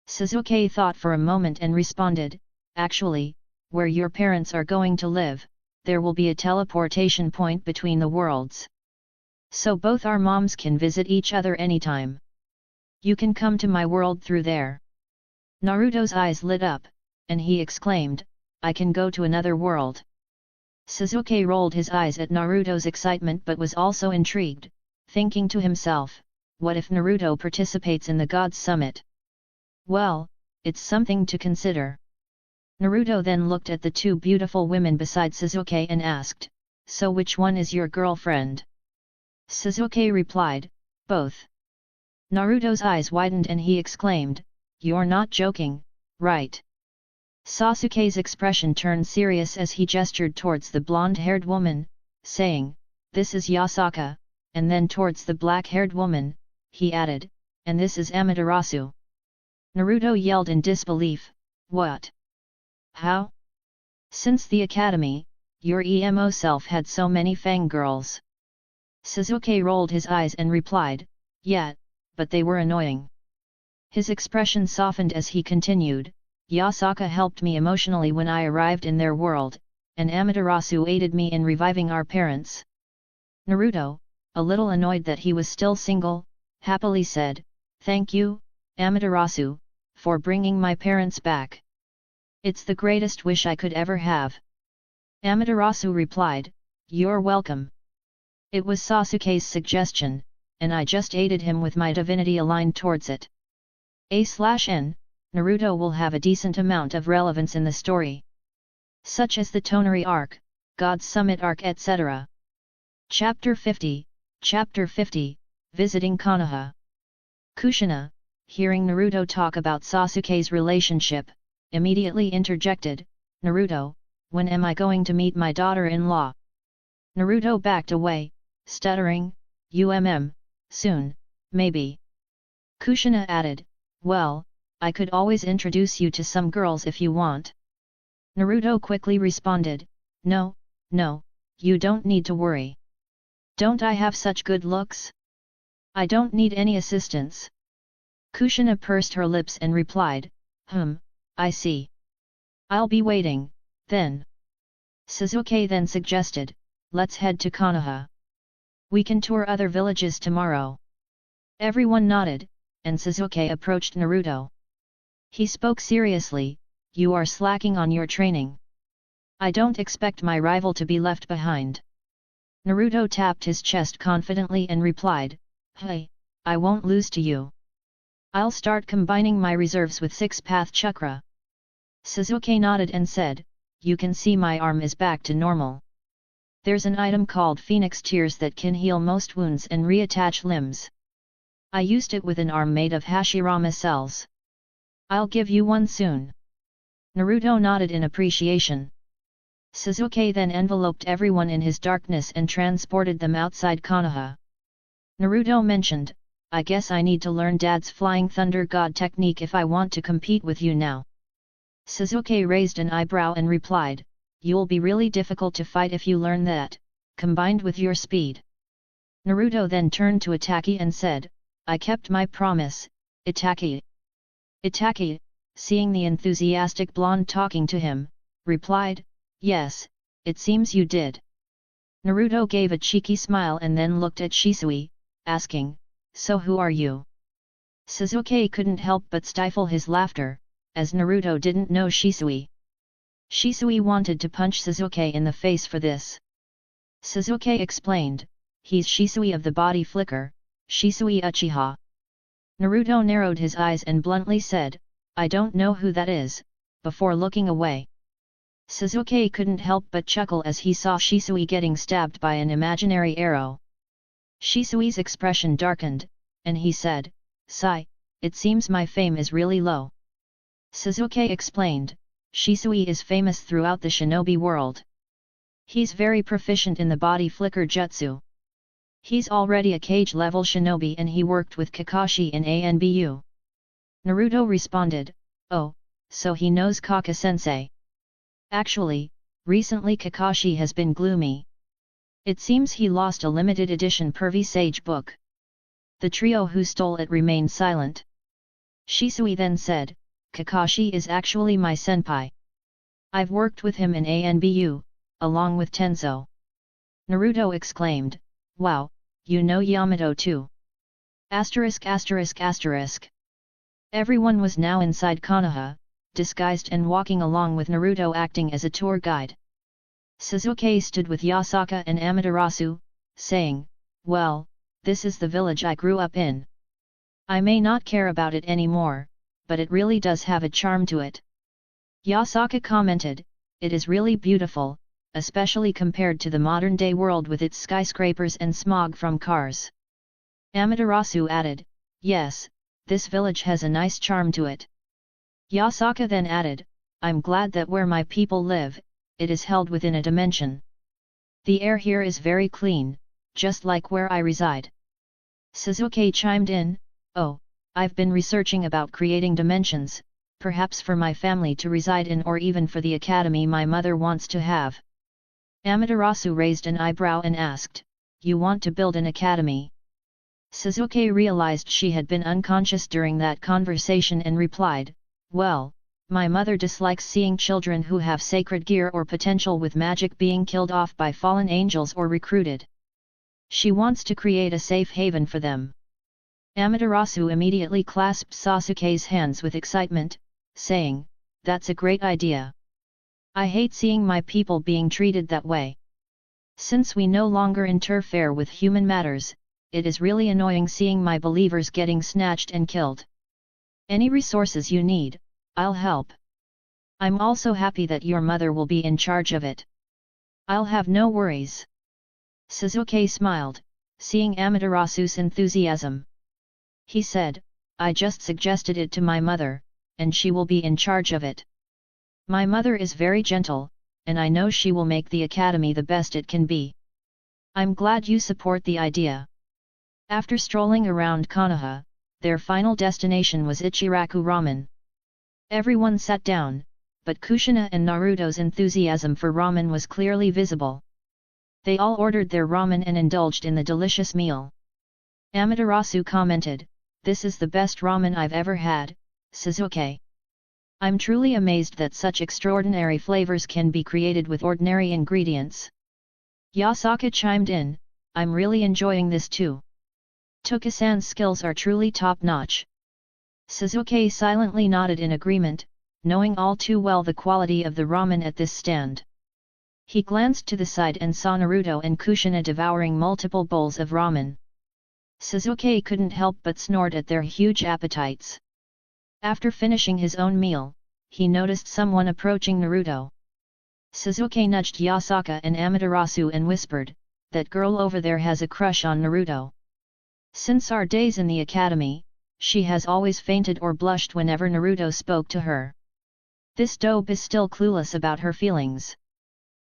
Sasuke thought for a moment and responded, actually, where your parents are going to live, there will be a teleportation point between the worlds. So both our moms can visit each other anytime. You can come to my world through there. Naruto's eyes lit up, and he exclaimed, I can go to another world. Sasuke rolled his eyes at Naruto's excitement but was also intrigued, thinking to himself, what if Naruto participates in the Gods Summit? Well, it's something to consider. Naruto then looked at the two beautiful women beside Sasuke and asked, so which one is your girlfriend? Sasuke replied, both. Naruto's eyes widened and he exclaimed, you're not joking, right? Sasuke's expression turned serious as he gestured towards the blonde-haired woman, saying, "This is Yasaka," and then towards the black-haired woman, he added, "And this is Amaterasu." Naruto yelled in disbelief, "What? How? Since the academy, your emo self had so many fangirls?" Sasuke rolled his eyes and replied, "Yeah, but they were annoying." His expression softened as he continued, "Yasaka helped me emotionally when I arrived in their world, and Amaterasu aided me in reviving our parents." Naruto, a little annoyed that he was still single, happily said, "Thank you, Amaterasu, for bringing my parents back. It's the greatest wish I could ever have." Amaterasu replied, "You're welcome. It was Sasuke's suggestion, and I just aided him with my divinity aligned towards it." A/N, Naruto will have a decent amount of relevance in the story, such as the Tonari arc, God's Summit arc etc. Chapter 50, Visiting Konoha. Kushina, hearing Naruto talk about Sasuke's relationship, immediately interjected, "Naruto, when am I going to meet my daughter-in-law?" Naruto backed away, stuttering, Soon, maybe." Kushina added, "Well, I could always introduce you to some girls if you want." Naruto quickly responded, No, you don't need to worry. Don't I have such good looks? I don't need any assistance." Kushina pursed her lips and replied, I see. I'll be waiting, then." Sasuke then suggested, "Let's head to Konoha. We can tour other villages tomorrow." Everyone nodded, and Sasuke approached Naruto. He spoke seriously, "You are slacking on your training. I don't expect my rival to be left behind." Naruto tapped his chest confidently and replied, "Hey, I won't lose to you. I'll start combining my reserves with six-path chakra." Sasuke nodded and said, "You can see my arm is back to normal. There's an item called Phoenix Tears that can heal most wounds and reattach limbs. I used it with an arm made of Hashirama cells. I'll give you one soon." Naruto nodded in appreciation. Sasuke then enveloped everyone in his darkness and transported them outside Konoha. Naruto mentioned, "I guess I need to learn Dad's Flying Thunder God technique if I want to compete with you now." Sasuke raised an eyebrow and replied, "You'll be really difficult to fight if you learn that, combined with your speed." Naruto then turned to Itachi and said, "I kept my promise, Itachi." Itachi, seeing the enthusiastic blonde talking to him, replied, "Yes, it seems you did." Naruto gave a cheeky smile and then looked at Shisui, asking, "So who are you?" Sasuke couldn't help but stifle his laughter, as Naruto didn't know Shisui. Shisui wanted to punch Sasuke in the face for this. Sasuke explained, "He's Shisui of the body flicker, Shisui Uchiha." Naruto narrowed his eyes and bluntly said, "I don't know who that is," before looking away. Sasuke couldn't help but chuckle as he saw Shisui getting stabbed by an imaginary arrow. Shisui's expression darkened, and he said, "Sigh, it seems my fame is really low." Sasuke explained, "Shisui is famous throughout the Shinobi world. He's very proficient in the body flicker jutsu. He's already a cage-level shinobi and he worked with Kakashi in ANBU." Naruto responded, "Oh, so he knows Kaka-sensei. Actually, recently Kakashi has been gloomy. It seems he lost a limited edition Pervy Sage book." The trio who stole it remained silent. Shisui then said, "Kakashi is actually my senpai. I've worked with him in ANBU, along with Tenzo." Naruto exclaimed, "Wow, you know Yamato too?" Everyone was now inside Konoha, disguised and walking along with Naruto acting as a tour guide. Sasuke stood with Yasaka and Amaterasu, saying, "Well, this is the village I grew up in. I may not care about it anymore, but it really does have a charm to it." Yasaka commented, "It is really beautiful, especially compared to the modern-day world with its skyscrapers and smog from cars." Amaterasu added, "Yes, this village has a nice charm to it. Yasaka then added, I'm glad that where my people live, it is held within a dimension. The air here is very clean, just like where I reside. Sasuke chimed in, oh, I've been researching about creating dimensions, perhaps for my family to reside in or even for the academy my mother wants to have. Amaterasu raised an eyebrow and asked, you want to build an academy? Sasuke realized she had been unconscious during that conversation and replied, well, my mother dislikes seeing children who have sacred gear or potential with magic being killed off by fallen angels or recruited. She wants to create a safe haven for them. Amaterasu immediately clasped Sasuke's hands with excitement, saying, that's a great idea. I hate seeing my people being treated that way. Since we no longer interfere with human matters, it is really annoying seeing my believers getting snatched and killed. Any resources you need, I'll help. I'm also happy that your mother will be in charge of it. I'll have no worries. Sasuke smiled, seeing Amaterasu's enthusiasm. He said, I just suggested it to my mother, and she will be in charge of it. My mother is very gentle, and I know she will make the academy the best it can be. I'm glad you support the idea. After strolling around Konoha, their final destination was Ichiraku Ramen. Everyone sat down, but Kushina and Naruto's enthusiasm for ramen was clearly visible. They all ordered their ramen and indulged in the delicious meal. Amaterasu commented, this is the best ramen I've ever had, Sasuke. I'm truly amazed that such extraordinary flavors can be created with ordinary ingredients. Yasaka chimed in, I'm really enjoying this too. Tokusan's skills are truly top-notch. Sasuke silently nodded in agreement, knowing all too well the quality of the ramen at this stand. He glanced to the side and saw Naruto and Kushina devouring multiple bowls of ramen. Sasuke couldn't help but snort at their huge appetites. After finishing his own meal, he noticed someone approaching Naruto. Sasuke nudged Yasaka and Amaterasu and whispered, that girl over there has a crush on Naruto. Since our days in the academy, she has always fainted or blushed whenever Naruto spoke to her. This dope is still clueless about her feelings.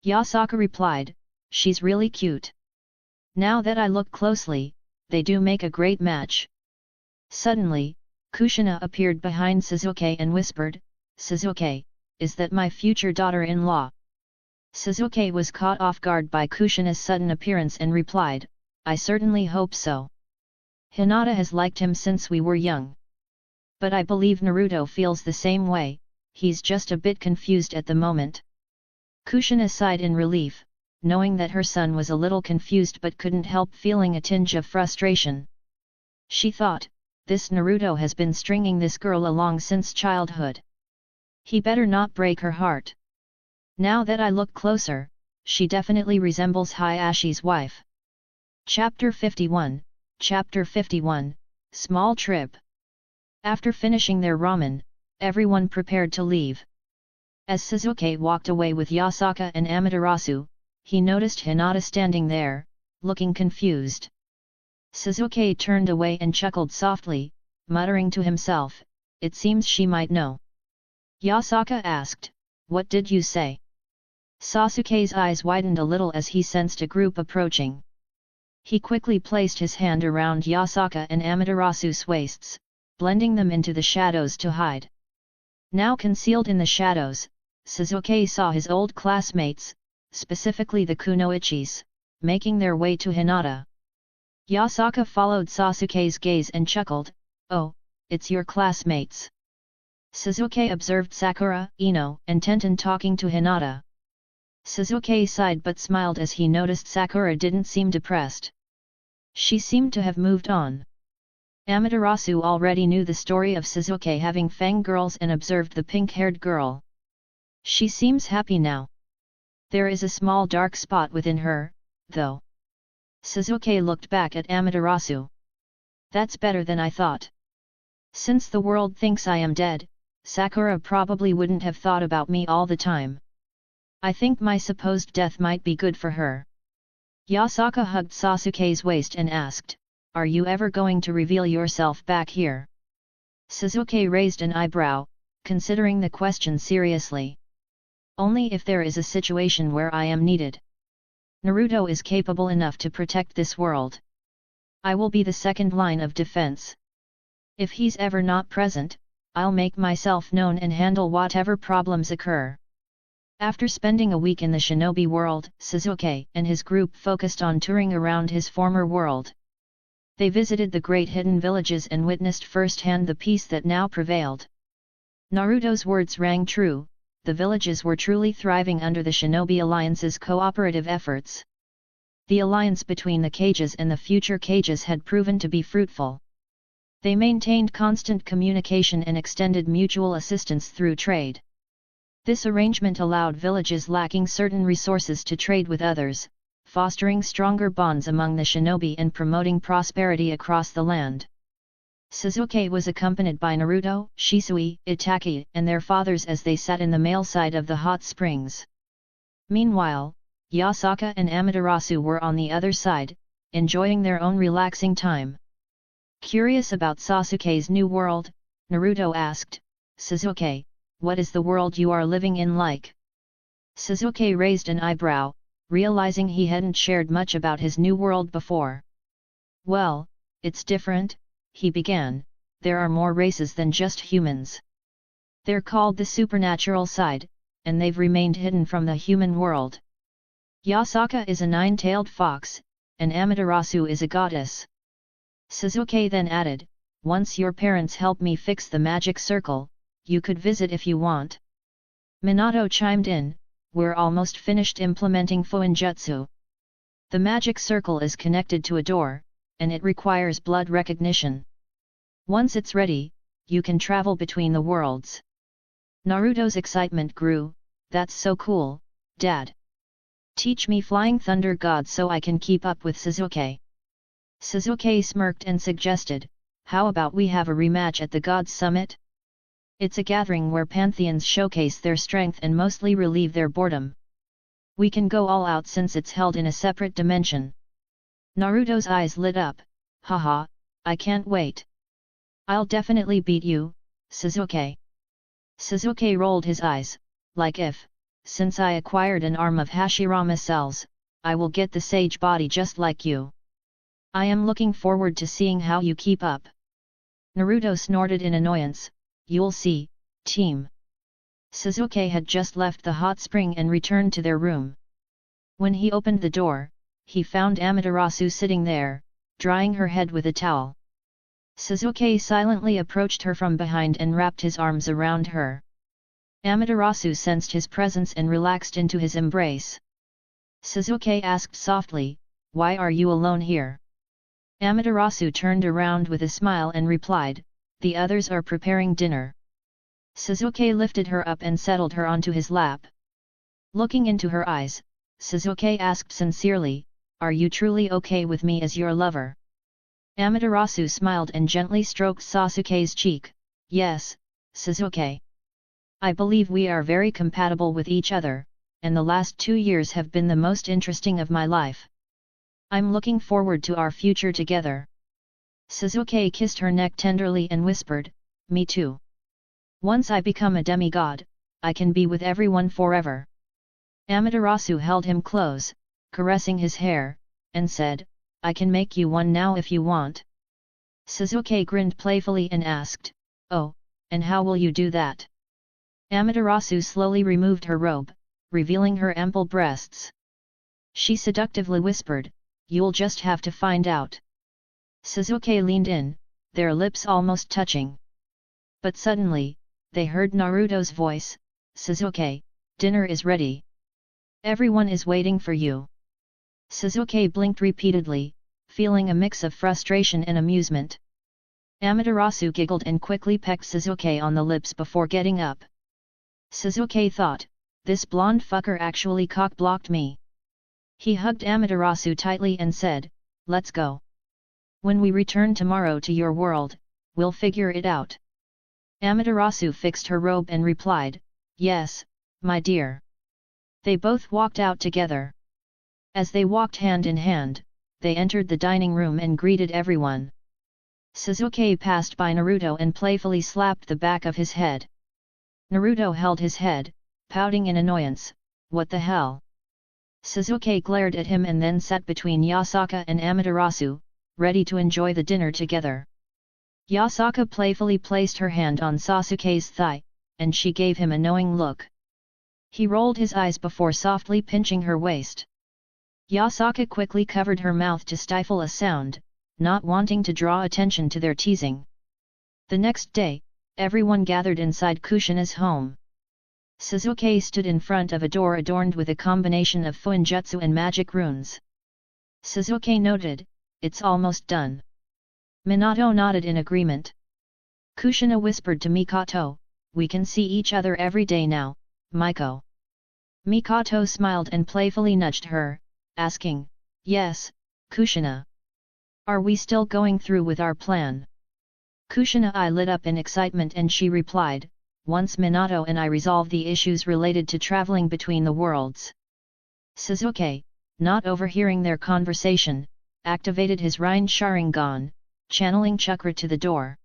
Yasaka replied, she's really cute. Now that I look closely, they do make a great match. Suddenly, Kushina appeared behind Sasuke and whispered, Sasuke, is that my future daughter-in-law? Sasuke was caught off guard by Kushina's sudden appearance and replied, I certainly hope so. Hinata has liked him since we were young. But I believe Naruto feels the same way, he's just a bit confused at the moment. Kushina sighed in relief, knowing that her son was a little confused but couldn't help feeling a tinge of frustration. She thought, this Naruto has been stringing this girl along since childhood. He better not break her heart. Now that I look closer, she definitely resembles Hayashi's wife. Chapter 51, Chapter 51, Small Trip. After finishing their ramen, everyone prepared to leave. As Sasuke walked away with Yasaka and Amaterasu, he noticed Hinata standing there, looking confused. Sasuke turned away and chuckled softly, muttering to himself, it seems she might know. Yasaka asked, what did you say? Sasuke's eyes widened a little as he sensed a group approaching. He quickly placed his hand around Yasaka and Amaterasu's waists, blending them into the shadows to hide. Now concealed in the shadows, Sasuke saw his old classmates, specifically the kunoichis, making their way to Hinata. Yasaka followed Sasuke's gaze and chuckled, oh, it's your classmates. Sasuke observed Sakura, Ino, and Tenten talking to Hinata. Sasuke sighed but smiled as he noticed Sakura didn't seem depressed. She seemed to have moved on. Amaterasu already knew the story of Sasuke having fangirls and observed the pink-haired girl. She seems happy now. There is a small dark spot within her, though. Sasuke looked back at Amaterasu. That's better than I thought. Since the world thinks I am dead, Sakura probably wouldn't have thought about me all the time. I think my supposed death might be good for her. Yasaka hugged Sasuke's waist and asked, are you ever going to reveal yourself back here? Sasuke raised an eyebrow, considering the question seriously. Only if there is a situation where I am needed. Naruto is capable enough to protect this world. I will be the second line of defense. If he's ever not present, I'll make myself known and handle whatever problems occur. After spending a week in the Shinobi World, Sasuke and his group focused on touring around his former world. They visited the great hidden villages and witnessed firsthand the peace that now prevailed. Naruto's words rang true, the villages were truly thriving under the Shinobi Alliance's cooperative efforts. The alliance between the cages and the future cages had proven to be fruitful. They maintained constant communication and extended mutual assistance through trade. This arrangement allowed villages lacking certain resources to trade with others, fostering stronger bonds among the shinobi and promoting prosperity across the land. Sasuke was accompanied by Naruto, Shisui, Itachi, and their fathers as they sat in the male side of the hot springs. Meanwhile, Yasaka and Amaterasu were on the other side, enjoying their own relaxing time. Curious about Sasuke's new world, Naruto asked, "Sasuke, what is the world you are living in like?" Sasuke raised an eyebrow, realizing he hadn't shared much about his new world before. "Well, it's different," he began, "there are more races than just humans. They're called the supernatural side, and they've remained hidden from the human world. Yasaka is a nine-tailed fox, and Amaterasu is a goddess." Sasuke then added, "Once your parents help me fix the magic circle, you could visit if you want." Minato chimed in, "We're almost finished implementing Fuinjutsu. The magic circle is connected to a door, and it requires blood recognition. Once it's ready, you can travel between the worlds." Naruto's excitement grew, "That's so cool, Dad. Teach me Flying Thunder God so I can keep up with Sasuke." Sasuke smirked and suggested, "How about we have a rematch at the Gods Summit? It's a gathering where pantheons showcase their strength and mostly relieve their boredom. We can go all out since it's held in a separate dimension." Naruto's eyes lit up, "Haha, I can't wait. I'll definitely beat you, Sasuke." Sasuke rolled his eyes, like if, since I acquired an arm of Hashirama cells, I will get the sage body just like you. I am looking forward to seeing how you keep up. Naruto snorted in annoyance, "You'll see, team." Sasuke had just left the hot spring and returned to their room. When he opened the door, he found Amaterasu sitting there, drying her head with a towel. Sasuke silently approached her from behind and wrapped his arms around her. Amaterasu sensed his presence and relaxed into his embrace. Sasuke asked softly, "Why are you alone here?" Amaterasu turned around with a smile and replied, "The others are preparing dinner." Sasuke lifted her up and settled her onto his lap. Looking into her eyes, Sasuke asked sincerely, "Are you truly okay with me as your lover?" Amaterasu smiled and gently stroked Sasuke's cheek, "Yes, Sasuke. I believe we are very compatible with each other, and the last 2 years have been the most interesting of my life. I'm looking forward to our future together." Sasuke kissed her neck tenderly and whispered, "Me too. Once I become a demigod, I can be with everyone forever." Amaterasu held him close, caressing his hair, and said, "I can make you one now if you want." Sasuke grinned playfully and asked, "Oh, and how will you do that?" Amaterasu slowly removed her robe, revealing her ample breasts. She seductively whispered, "You'll just have to find out." Sasuke leaned in, their lips almost touching. But suddenly, they heard Naruto's voice, "Sasuke, dinner is ready. Everyone is waiting for you." Sasuke blinked repeatedly, feeling a mix of frustration and amusement. Amaterasu giggled and quickly pecked Sasuke on the lips before getting up. Sasuke thought, "This blonde fucker actually cock-blocked me." He hugged Amaterasu tightly and said, "Let's go. When we return tomorrow to your world, we'll figure it out." Amaterasu fixed her robe and replied, "Yes, my dear." They both walked out together. As they walked hand in hand, they entered the dining room and greeted everyone. Sasuke passed by Naruto and playfully slapped the back of his head. Naruto held his head, pouting in annoyance. What the hell? Sasuke glared at him and then sat between Yasaka and Amaterasu, ready to enjoy the dinner together. Yasaka playfully placed her hand on Sasuke's thigh, and she gave him a knowing look. He rolled his eyes before softly pinching her waist. Yasaka quickly covered her mouth to stifle a sound, not wanting to draw attention to their teasing. The next day, everyone gathered inside Kushina's home. Sasuke stood in front of a door adorned with a combination of fuinjutsu and magic runes. Sasuke noted, "It's almost done." Minato nodded in agreement. Kushina whispered to Mikoto, "We can see each other every day now, Miko." Mikoto smiled and playfully nudged her, asking, "Yes, Kushina. Are we still going through with our plan?" Kushina eye lit up in excitement and she replied, "Once Minato and I resolve the issues related to traveling between the worlds." Sasuke, not overhearing their conversation, activated his Rain Sharingan, channeling chakra to the door.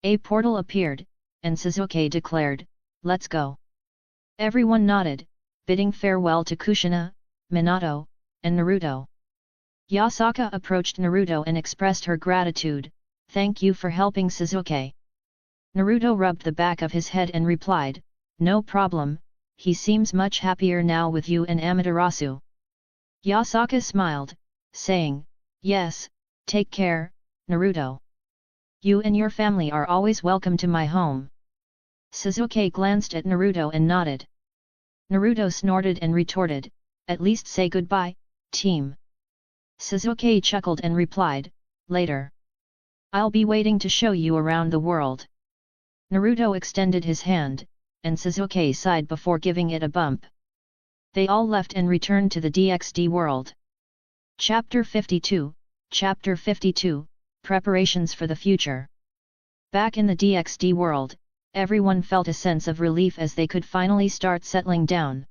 A portal appeared, and Sasuke declared, "Let's go." Everyone nodded, bidding farewell to Kushina, Minato, and Naruto. Yasaka approached Naruto and expressed her gratitude, "Thank you for helping Sasuke." Naruto rubbed the back of his head and replied, "No problem, he seems much happier now with you and Amaterasu." Yasaka smiled, saying, "Yes, take care, Naruto. You and your family are always welcome to my home." Sasuke glanced at Naruto and nodded. Naruto snorted and retorted, "At least say goodbye, team." Sasuke chuckled and replied, "Later. I'll be waiting to show you around the world." Naruto extended his hand, and Sasuke sighed before giving it a bump. They all left and returned to the DxD world. Chapter 52, Chapter 52, Preparations for the Future. Back in the DxD world, everyone felt a sense of relief as they could finally start settling down.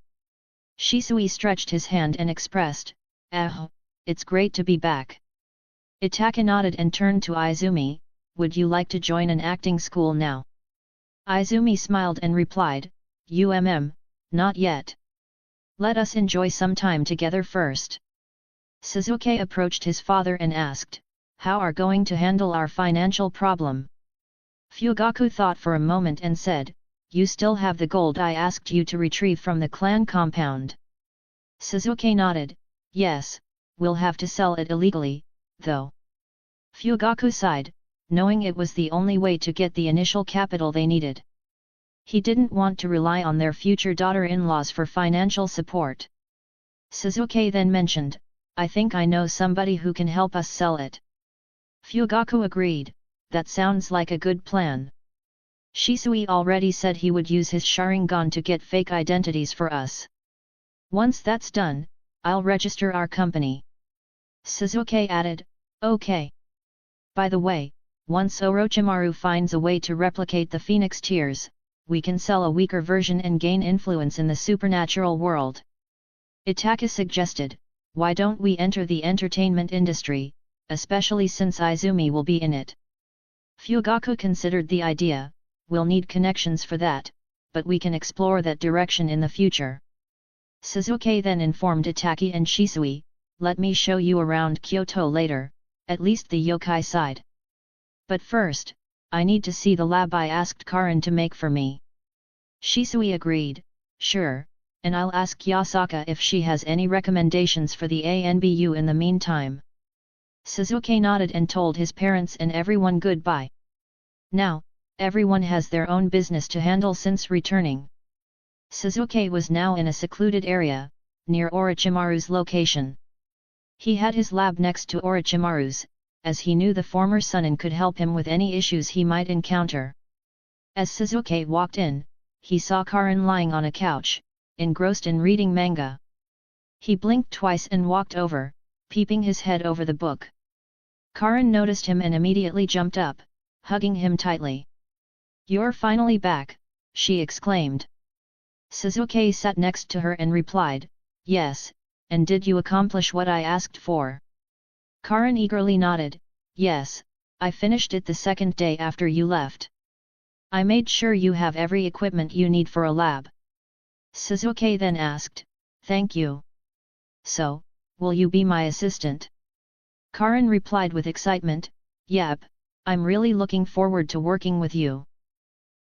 Shisui stretched his hand and expressed, "It's great to be back." Itaka nodded and turned to Izumi, "Would you like to join an acting school now?" Izumi smiled and replied, Not yet. Let us enjoy some time together first." Sasuke approached his father and asked, "How are going to handle our financial problem?" Fugaku thought for a moment and said, "You still have the gold I asked you to retrieve from the clan compound." Sasuke nodded, "Yes, we'll have to sell it illegally, though." Fugaku sighed, knowing it was the only way to get the initial capital they needed. He didn't want to rely on their future daughter-in-laws for financial support. Sasuke then mentioned, "I think I know somebody who can help us sell it." Fugaku agreed, "That sounds like a good plan. Shisui already said he would use his Sharingan to get fake identities for us. Once that's done, I'll register our company." Sasuke added, "Okay. By the way, once Orochimaru finds a way to replicate the Phoenix Tears, we can sell a weaker version and gain influence in the supernatural world." Itaka suggested, "Why don't we enter the entertainment industry, especially since Izumi will be in it?" Fugaku considered the idea, "We'll need connections for that, but we can explore that direction in the future." Sasuke then informed Itaki and Shisui, "Let me show you around Kyoto later, at least the yokai side. But first, I need to see the lab I asked Karin to make for me." Shisui agreed, "Sure, and I'll ask Yasaka if she has any recommendations for the ANBU in the meantime." Sasuke nodded and told his parents and everyone goodbye. Now, everyone has their own business to handle since returning. Sasuke was now in a secluded area, near Orochimaru's location. He had his lab next to Orochimaru's, as he knew the former Sunin could help him with any issues he might encounter. As Sasuke walked in, he saw Karin lying on a couch, engrossed in reading manga. He blinked twice and walked over, peeping his head over the book. Karin noticed him and immediately jumped up, hugging him tightly. "You're finally back," she exclaimed. Sasuke sat next to her and replied, "Yes, and did you accomplish what I asked for?" Karin eagerly nodded, "Yes, I finished it the second day after you left. I made sure you have every equipment you need for a lab. Sasuke then asked, thank you. So, will you be my assistant? Karin replied with excitement, yep, I'm really looking forward to working with you.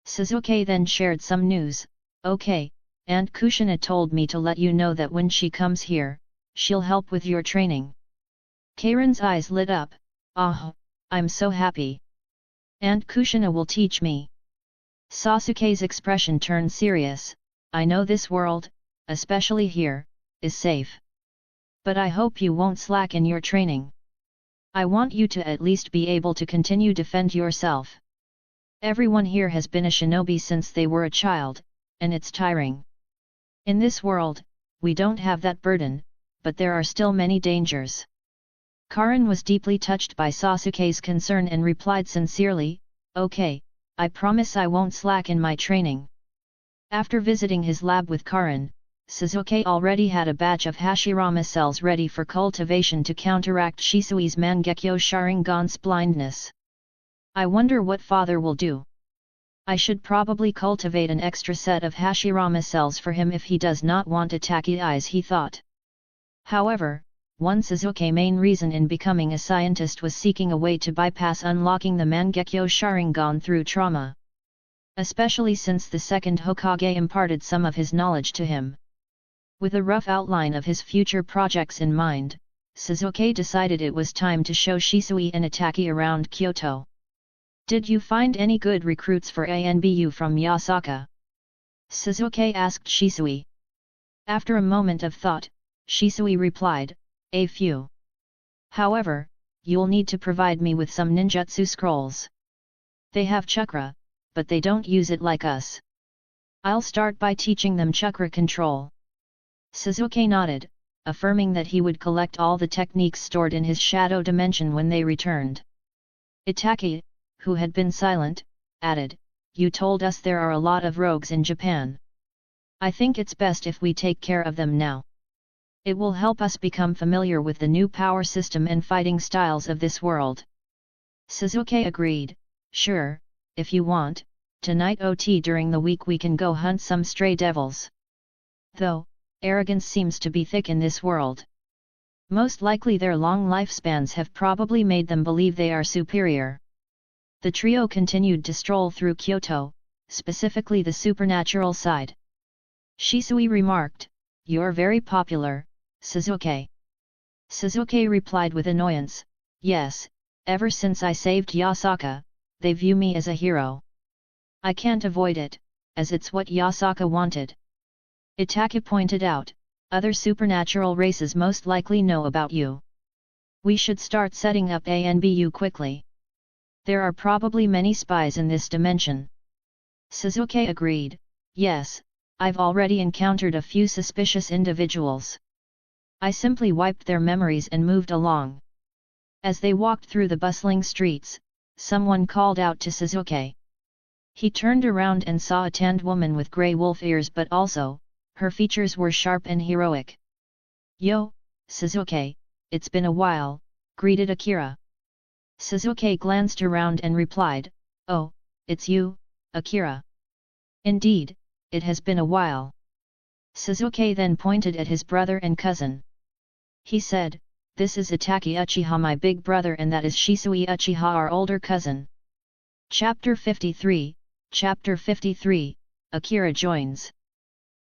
Sasuke then shared some news, okay, Aunt Kushina told me to let you know that when she comes here, she'll help with your training. Karen's eyes lit up, ah, I'm so happy. Aunt Kushina will teach me. Sasuke's expression turned serious, I know this world, especially here, is safe. But I hope you won't slack in your training. I want you to at least be able to continue defend yourself. Everyone here has been a shinobi since they were a child, and it's tiring. In this world, we don't have that burden, but there are still many dangers. Karin was deeply touched by Sasuke's concern and replied sincerely, okay, I promise I won't slack in my training. After visiting his lab with Karin, Sasuke already had a batch of Hashirama cells ready for cultivation to counteract Shisui's Mangekyo Sharingan's blindness. I wonder what father will do. I should probably cultivate an extra set of Hashirama cells for him if he does not want attacky eyes, he thought. However, one Sasuke's main reason in becoming a scientist was seeking a way to bypass unlocking the Mangekyo Sharingan through trauma. Especially since the second Hokage imparted some of his knowledge to him. With a rough outline of his future projects in mind, Sasuke decided it was time to show Shisui an attacky around Kyoto. Did you find any good recruits for ANBU from Yasaka? Sasuke asked Shisui. After a moment of thought, Shisui replied, a few. However, you'll need to provide me with some ninjutsu scrolls. They have chakra, but they don't use it like us. I'll start by teaching them chakra control. Sasuke nodded, affirming that he would collect all the techniques stored in his shadow dimension when they returned. Itaki, who had been silent, added, you told us there are a lot of rogues in Japan. I think it's best if we take care of them now. It will help us become familiar with the new power system and fighting styles of this world. Sasuke agreed, sure, if you want, tonight OT during the week we can go hunt some stray devils. Though, arrogance seems to be thick in this world. Most likely their long lifespans have probably made them believe they are superior. The trio continued to stroll through Kyoto, specifically the supernatural side. Shisui remarked, you're very popular, Sasuke. Sasuke replied with annoyance, yes, ever since I saved Yasaka, they view me as a hero. I can't avoid it, as it's what Yasaka wanted. Itaki pointed out, other supernatural races most likely know about you. We should start setting up ANBU quickly. There are probably many spies in this dimension. Sasuke agreed, yes, I've already encountered a few suspicious individuals. I simply wiped their memories and moved along. As they walked through the bustling streets, someone called out to Sasuke. He turned around and saw a tanned woman with grey wolf ears, but also, her features were sharp and heroic. Yo, Sasuke, it's been a while, greeted Akira. Sasuke glanced around and replied, oh, it's you, Akira. Indeed, it has been a while. Sasuke then pointed at his brother and cousin. He said, this is Itaki Uchiha, my big brother, and that is Shisui Uchiha, our older cousin. Chapter 53, Chapter 53, Akira joins.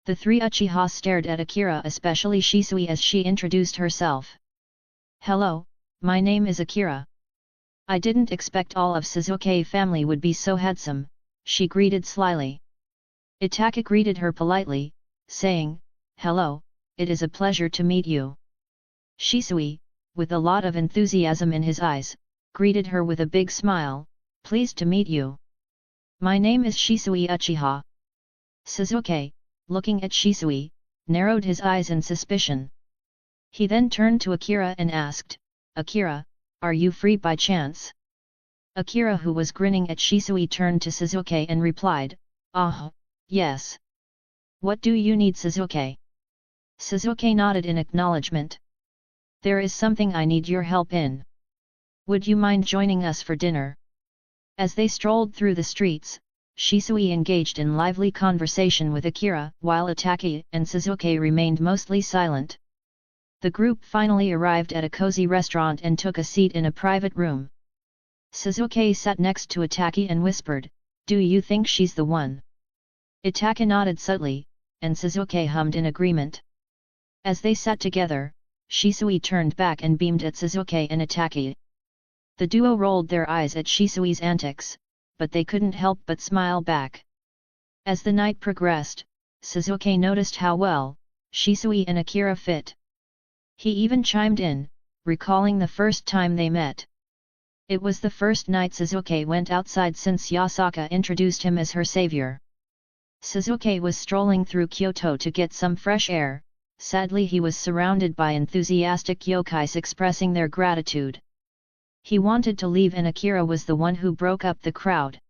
The three Uchiha stared at Akira, especially Shisui, as she introduced herself. Hello, my name is Akira. I didn't expect all of Sasuke family would be so handsome, she greeted slyly. Itaki greeted her politely, saying, hello, it is a pleasure to meet you. Shisui, with a lot of enthusiasm in his eyes, greeted her with a big smile, pleased to meet you. My name is Shisui Uchiha. Sasuke, looking at Shisui, narrowed his eyes in suspicion. He then turned to Akira and asked, Akira, are you free by chance? Akira, who was grinning at Shisui, turned to Sasuke and replied, yes. What do you need, Sasuke? Sasuke nodded in acknowledgement. There is something I need your help in. Would you mind joining us for dinner? As they strolled through the streets, Shisui engaged in lively conversation with Akira, while Itaki and Sasuke remained mostly silent. The group finally arrived at a cozy restaurant and took a seat in a private room. Sasuke sat next to Itaki and whispered, "Do you think she's the one?" Itaki nodded subtly, and Sasuke hummed in agreement. As they sat together, Shisui turned back and beamed at Sasuke and Itaki. The duo rolled their eyes at Shisui's antics, but they couldn't help but smile back. As the night progressed, Sasuke noticed how well Shisui and Akira fit. He even chimed in, recalling the first time they met. It was the first night Sasuke went outside since Yasaka introduced him as her savior. Sasuke was strolling through Kyoto to get some fresh air. Sadly, he was surrounded by enthusiastic yokais expressing their gratitude. He wanted to leave and Akira was the one who broke up the crowd.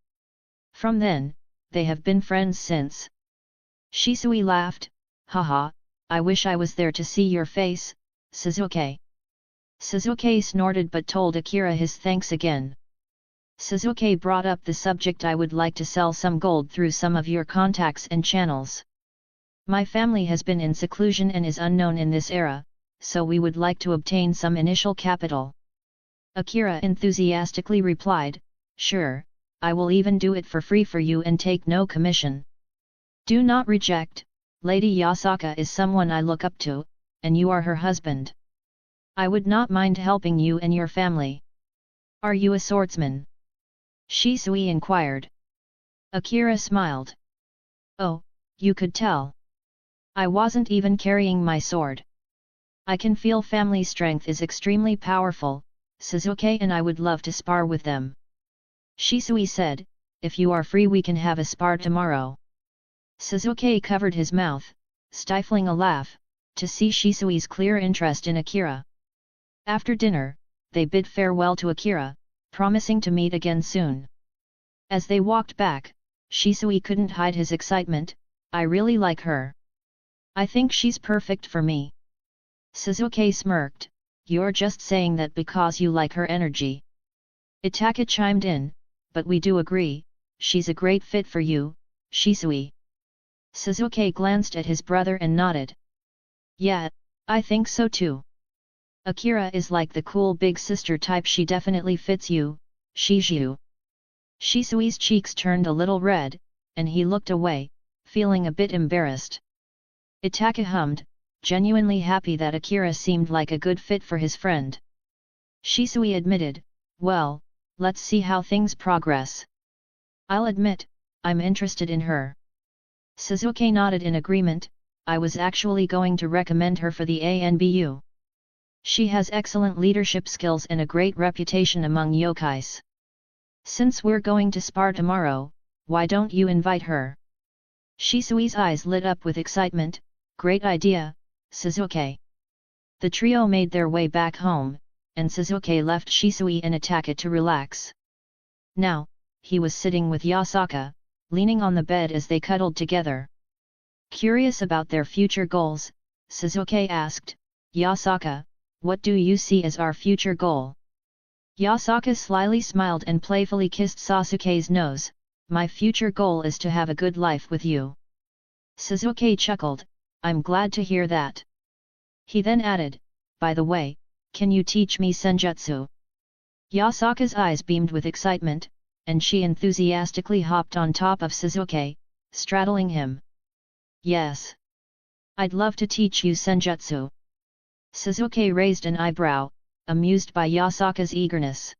From then, they have been friends since. Shisui laughed, "Haha, I wish I was there to see your face, Sasuke." Sasuke snorted but told Akira his thanks again. Sasuke brought up the subject, "I would like to sell some gold through some of your contacts and channels. My family has been in seclusion and is unknown in this era, so we would like to obtain some initial capital." Akira enthusiastically replied, "Sure, I will even do it for free for you and take no commission. Do not reject, Lady Yasaka is someone I look up to, and you are her husband. I would not mind helping you and your family." "Are you a swordsman?" Shisui inquired. Akira smiled. "Oh, you could tell. I wasn't even carrying my sword. I can feel family strength is extremely powerful, Sasuke and I would love to spar with them." Shisui said, "If you are free we can have a spar tomorrow." Sasuke covered his mouth, stifling a laugh, to see Shisui's clear interest in Akira. After dinner, they bid farewell to Akira, promising to meet again soon. As they walked back, Shisui couldn't hide his excitement, "I really like her. I think she's perfect for me." Sasuke smirked, "You're just saying that because you like her energy." Itaka chimed in, "But we do agree, she's a great fit for you, Shisui." Sasuke glanced at his brother and nodded. "Yeah, I think so too. Akira is like the cool big sister type, she definitely fits you, Shiju." Shisui's cheeks turned a little red, and he looked away, feeling a bit embarrassed. Itaka hummed, genuinely happy that Akira seemed like a good fit for his friend. Shisui admitted, "Well, let's see how things progress. I'll admit, I'm interested in her." Sasuke nodded in agreement, "I was actually going to recommend her for the ANBU. She has excellent leadership skills and a great reputation among yokais. Since we're going to spar tomorrow, why don't you invite her?" Shisui's eyes lit up with excitement, "Great idea, Sasuke." The trio made their way back home, and Sasuke left Shisui and Itaka to relax. Now, he was sitting with Yasaka, leaning on the bed as they cuddled together. Curious about their future goals, Sasuke asked, "Yasaka, what do you see as our future goal?" Yasaka slyly smiled and playfully kissed Sasuke's nose, "My future goal is to have a good life with you." Sasuke chuckled, "I'm glad to hear that." He then added, "By the way, can you teach me senjutsu?" Yasaka's eyes beamed with excitement, and she enthusiastically hopped on top of Sasuke, straddling him. "Yes. I'd love to teach you senjutsu." Sasuke raised an eyebrow, amused by Yasaka's eagerness.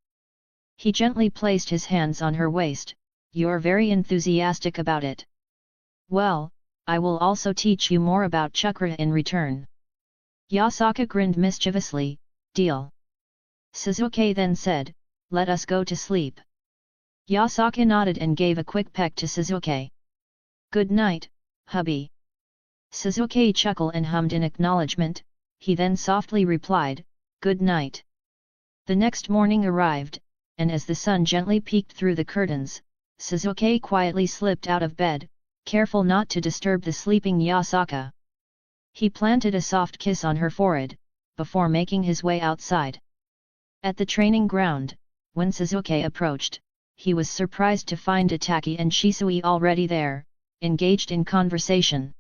He gently placed his hands on her waist, "You're very enthusiastic about it. Well, I will also teach you more about chakra in return." Yasaka grinned mischievously, "Deal." Sasuke then said, "Let us go to sleep." Yasaka nodded and gave a quick peck to Sasuke. "Good night, hubby." Sasuke chuckled and hummed in acknowledgement, he then softly replied, "Good night." The next morning arrived, and as the sun gently peeked through the curtains, Sasuke quietly slipped out of bed, careful not to disturb the sleeping Yasaka. He planted a soft kiss on her forehead, before making his way outside. At the training ground, when Sasuke approached, he was surprised to find Itachi and Shisui already there, engaged in conversation.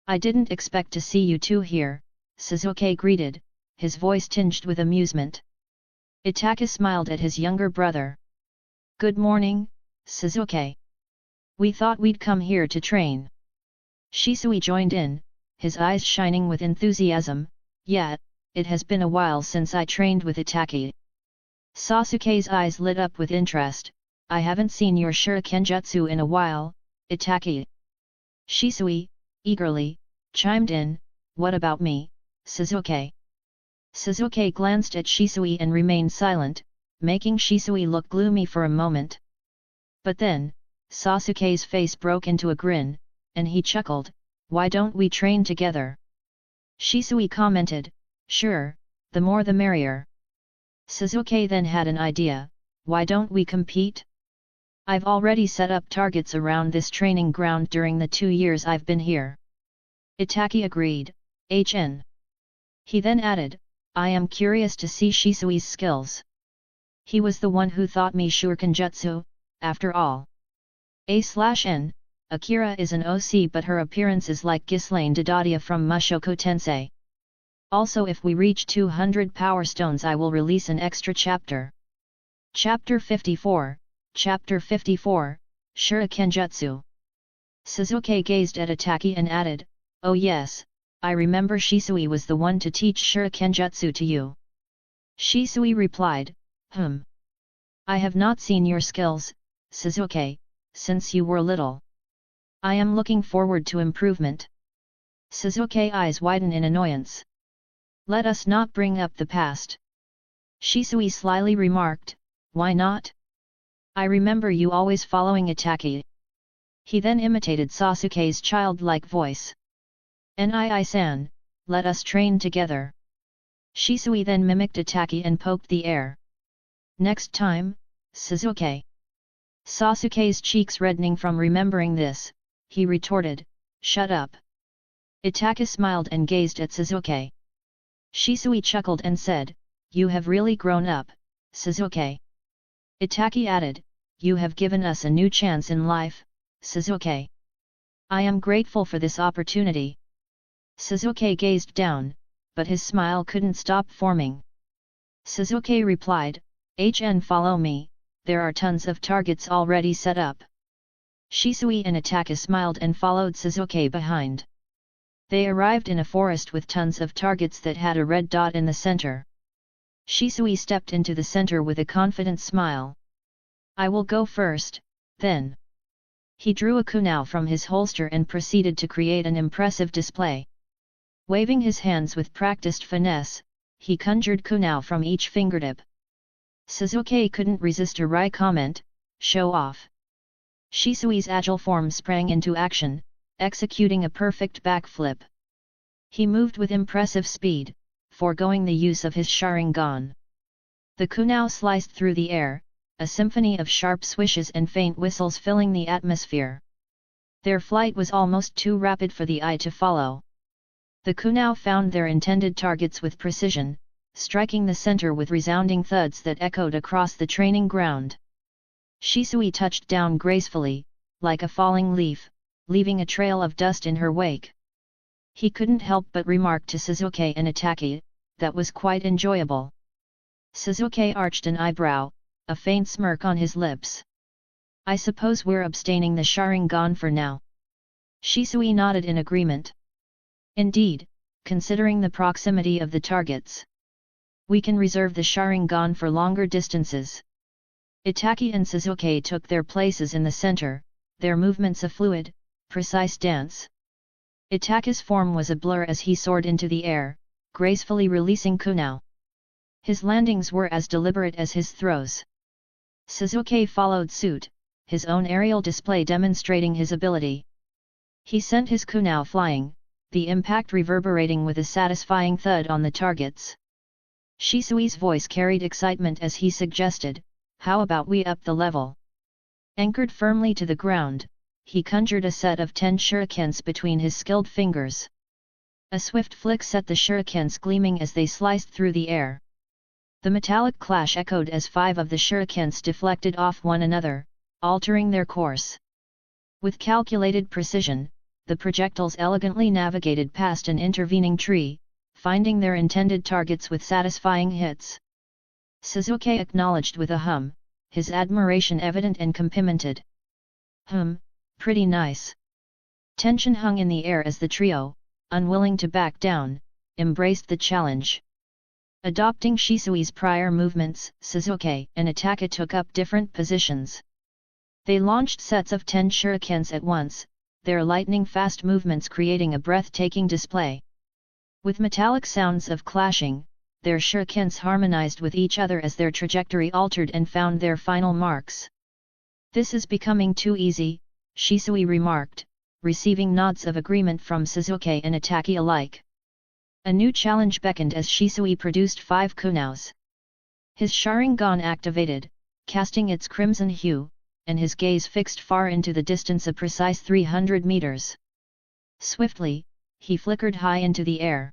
"I didn't expect to see you two here," Sasuke greeted, his voice tinged with amusement. Itachi smiled at his younger brother. "Good morning, Sasuke. We thought we'd come here to train." Shisui joined in, his eyes shining with enthusiasm. "Yeah, it has been a while since I trained with Itachi." Sasuke's eyes lit up with interest. "I haven't seen your shurikenjutsu in a while, Itachi." Shisui, eagerly, chimed in, "What about me, Sasuke?" Sasuke glanced at Shisui and remained silent, making Shisui look gloomy for a moment. But then, Sasuke's face broke into a grin, and he chuckled, "Why don't we train together?" Shisui commented, "Sure, the more the merrier." Sasuke then had an idea, "Why don't we compete? I've already set up targets around this training ground during the 2 years I've been here." Itachi agreed, "HN." He then added, "I am curious to see Shisui's skills. He was the one who taught me shurikenjutsu, after all." A/N, Akira is an OC but her appearance is like Ghislaine Dadadia from Mushoku Tensei. Also, if we reach 200 power stones I will release an extra chapter. Chapter 54, Shurikenjutsu. Sasuke gazed at Itachi and added, "Oh yes, I remember Shisui was the one to teach shurikenjutsu to you." Shisui replied, I have not seen your skills, Sasuke, since you were little. I am looking forward to improvement." Sasuke's eyes widen in annoyance. "Let us not bring up the past." Shisui slyly remarked, "Why not? I remember you always following Itachi." He then imitated Sasuke's childlike voice. "Nii-san, let us train together." Shisui then mimicked Itachi and poked the air. "Next time, Sasuke." Sasuke's cheeks reddening from remembering this, he retorted, "Shut up." Itachi smiled and gazed at Sasuke. Shisui chuckled and said, "You have really grown up, Sasuke." Itachi added, "You have given us a new chance in life, Sasuke. I am grateful for this opportunity." Sasuke gazed down, but his smile couldn't stop forming. Sasuke replied, "HN, follow me, there are tons of targets already set up." Shisui and Itachi smiled and followed Sasuke behind. They arrived in a forest with tons of targets that had a red dot in the center. Shisui stepped into the center with a confident smile. "I will go first, then." He drew a kunai from his holster and proceeded to create an impressive display. Waving his hands with practiced finesse, he conjured kunai from each fingertip. Sasuke couldn't resist a wry comment, "Show off." Shisui's agile form sprang into action, executing a perfect backflip. He moved with impressive speed, foregoing the use of his Sharingan. The kunai sliced through the air, a symphony of sharp swishes and faint whistles filling the atmosphere. Their flight was almost too rapid for the eye to follow. The kunai found their intended targets with precision, striking the center with resounding thuds that echoed across the training ground. Shisui touched down gracefully, like a falling leaf, leaving a trail of dust in her wake. He couldn't help but remark to Sasuke and Itachi, "That was quite enjoyable." Sasuke arched an eyebrow, a faint smirk on his lips. "I suppose we're abstaining the Sharingan for now." Shisui nodded in agreement. "Indeed, considering the proximity of the targets. We can reserve the Sharingan for longer distances." Itachi and Sasuke took their places in the center, their movements a fluid, precise dance. Itachi's form was a blur as he soared into the air, gracefully releasing kunai. His landings were as deliberate as his throws. Sasuke followed suit, his own aerial display demonstrating his ability. He sent his kunai flying, the impact reverberating with a satisfying thud on the targets. Shisui's voice carried excitement as he suggested, "How about we up the level?" Anchored firmly to the ground, he conjured a set of 10 shurikens between his skilled fingers. A swift flick set the shurikens gleaming as they sliced through the air. The metallic clash echoed as 5 of the shurikens deflected off one another, altering their course. With calculated precision, the projectiles elegantly navigated past an intervening tree, finding their intended targets with satisfying hits. Sasuke acknowledged with a hum, his admiration evident and complimented. Pretty nice. Tension hung in the air as the trio, unwilling to back down, embraced the challenge. Adopting Shisui's prior movements, Sasuke and Itachi took up different positions. They launched sets of 10 shurikens at once, their lightning-fast movements creating a breathtaking display. With metallic sounds of clashing, their shurikens harmonized with each other as their trajectory altered and found their final marks. "This is becoming too easy," Shisui remarked, receiving nods of agreement from Sasuke and Itachi alike. A new challenge beckoned as Shisui produced 5 kunaus. His Sharingan activated, casting its crimson hue, and his gaze fixed far into the distance a precise 300 meters. Swiftly, he flickered high into the air.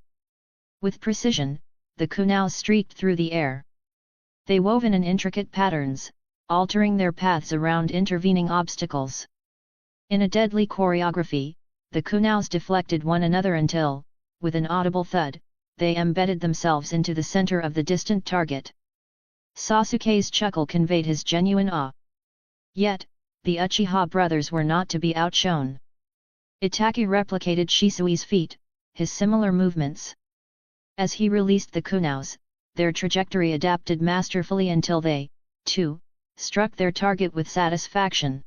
With precision, the kunaus streaked through the air. They wove in intricate patterns, altering their paths around intervening obstacles. In a deadly choreography, the kunaus deflected one another until, with an audible thud, they embedded themselves into the center of the distant target. Sasuke's chuckle conveyed his genuine awe. Yet, the Uchiha brothers were not to be outshone. Itachi replicated Shisui's feat, his similar movements. As he released the kunaus, their trajectory adapted masterfully until they, too, struck their target with satisfaction.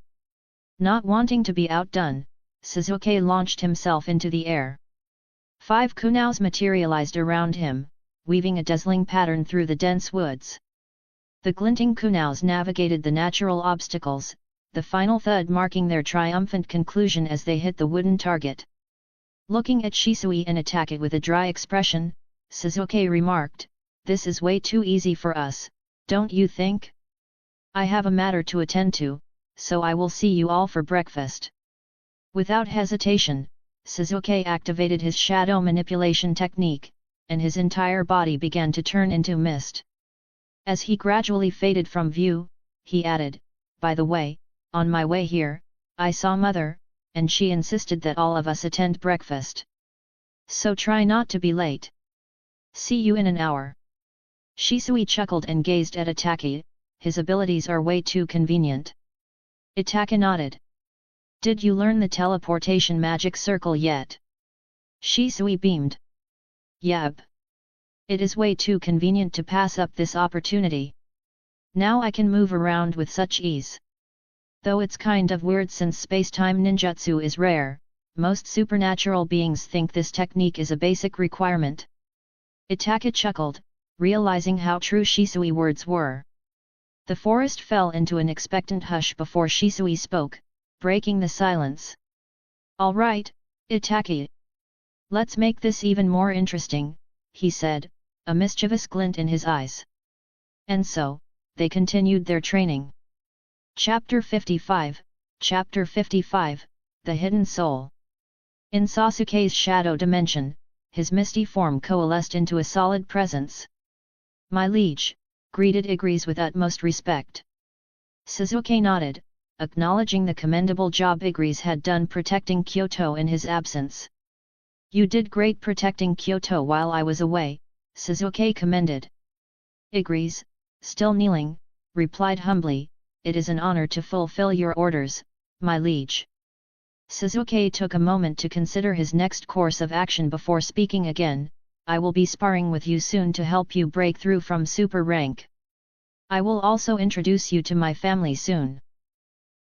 Not wanting to be outdone, Sasuke launched himself into the air. 5 kunaus materialized around him, weaving a dazzling pattern through the dense woods. The glinting kunaus navigated the natural obstacles, the final thud marking their triumphant conclusion as they hit the wooden target. Looking at Shisui and Itachi with a dry expression, Sasuke remarked, "This is way too easy for us, don't you think? I have a matter to attend to, so I will see you all for breakfast." Without hesitation, Sasuke activated his shadow manipulation technique, and his entire body began to turn into mist. As he gradually faded from view, he added, "By the way, on my way here, I saw Mother, and she insisted that all of us attend breakfast. So try not to be late. See you in an hour." Shisui chuckled and gazed at Itachi, "His abilities are way too convenient." Itachi nodded. "Did you learn the teleportation magic circle yet?" Shisui beamed. "Yep. It is way too convenient to pass up this opportunity. Now I can move around with such ease. Though it's kind of weird since space-time ninjutsu is rare, most supernatural beings think this technique is a basic requirement." Itachi chuckled, realizing how true Shisui's words were. The forest fell into an expectant hush before Shisui spoke, breaking the silence. "All right, Itachi. Let's make this even more interesting," he said, a mischievous glint in his eyes. And so, they continued their training. Chapter 55, Chapter 55, The Hidden Soul. In Sasuke's shadow dimension, his misty form coalesced into a solid presence. "My liege," greeted Igris with utmost respect. Sasuke nodded, acknowledging the commendable job Igris had done protecting Kyoto in his absence. "You did great protecting Kyoto while I was away," Sasuke commended. Igris, still kneeling, replied humbly, "It is an honor to fulfill your orders, my liege." Sasuke took a moment to consider his next course of action before speaking again. "I will be sparring with you soon to help you break through from super rank. I will also introduce you to my family soon."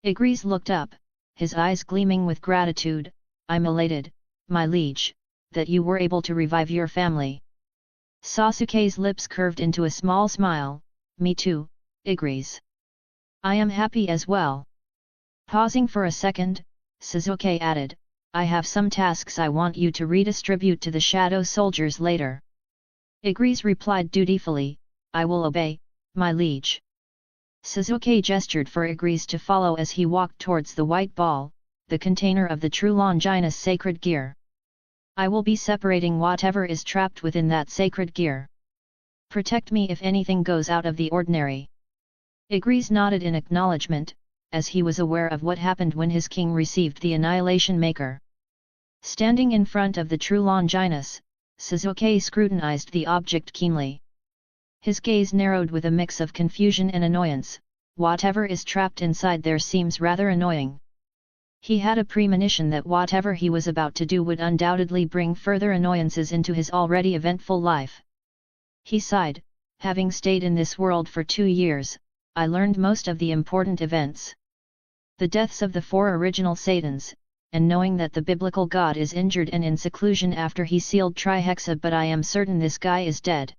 Igris looked up, his eyes gleaming with gratitude. "I'm elated, my liege, that you were able to revive your family." Sasuke's lips curved into a small smile. "Me too, Igris. I am happy as well." Pausing for a second, Sasuke added, "I have some tasks I want you to redistribute to the shadow soldiers later." Igris replied dutifully, "I will obey, my liege." Sasuke gestured for Igris to follow as he walked towards the white ball, the container of the true Longinus sacred gear. "I will be separating whatever is trapped within that sacred gear. Protect me if anything goes out of the ordinary. Igris nodded in acknowledgement, as he was aware of what happened when his king received the Annihilation Maker. Standing in front of the true Longinus, Sasuke scrutinized the object keenly. His gaze narrowed with a mix of confusion and annoyance. Whatever is trapped inside there seems rather annoying. He had a premonition that whatever he was about to do would undoubtedly bring further annoyances into his already eventful life. He sighed, having stayed in this world for 2 years, I learned most of the important events. The deaths of the 4 original Satans, and knowing that the biblical god is injured and in seclusion after he sealed Trihexa, but I am certain this guy is dead.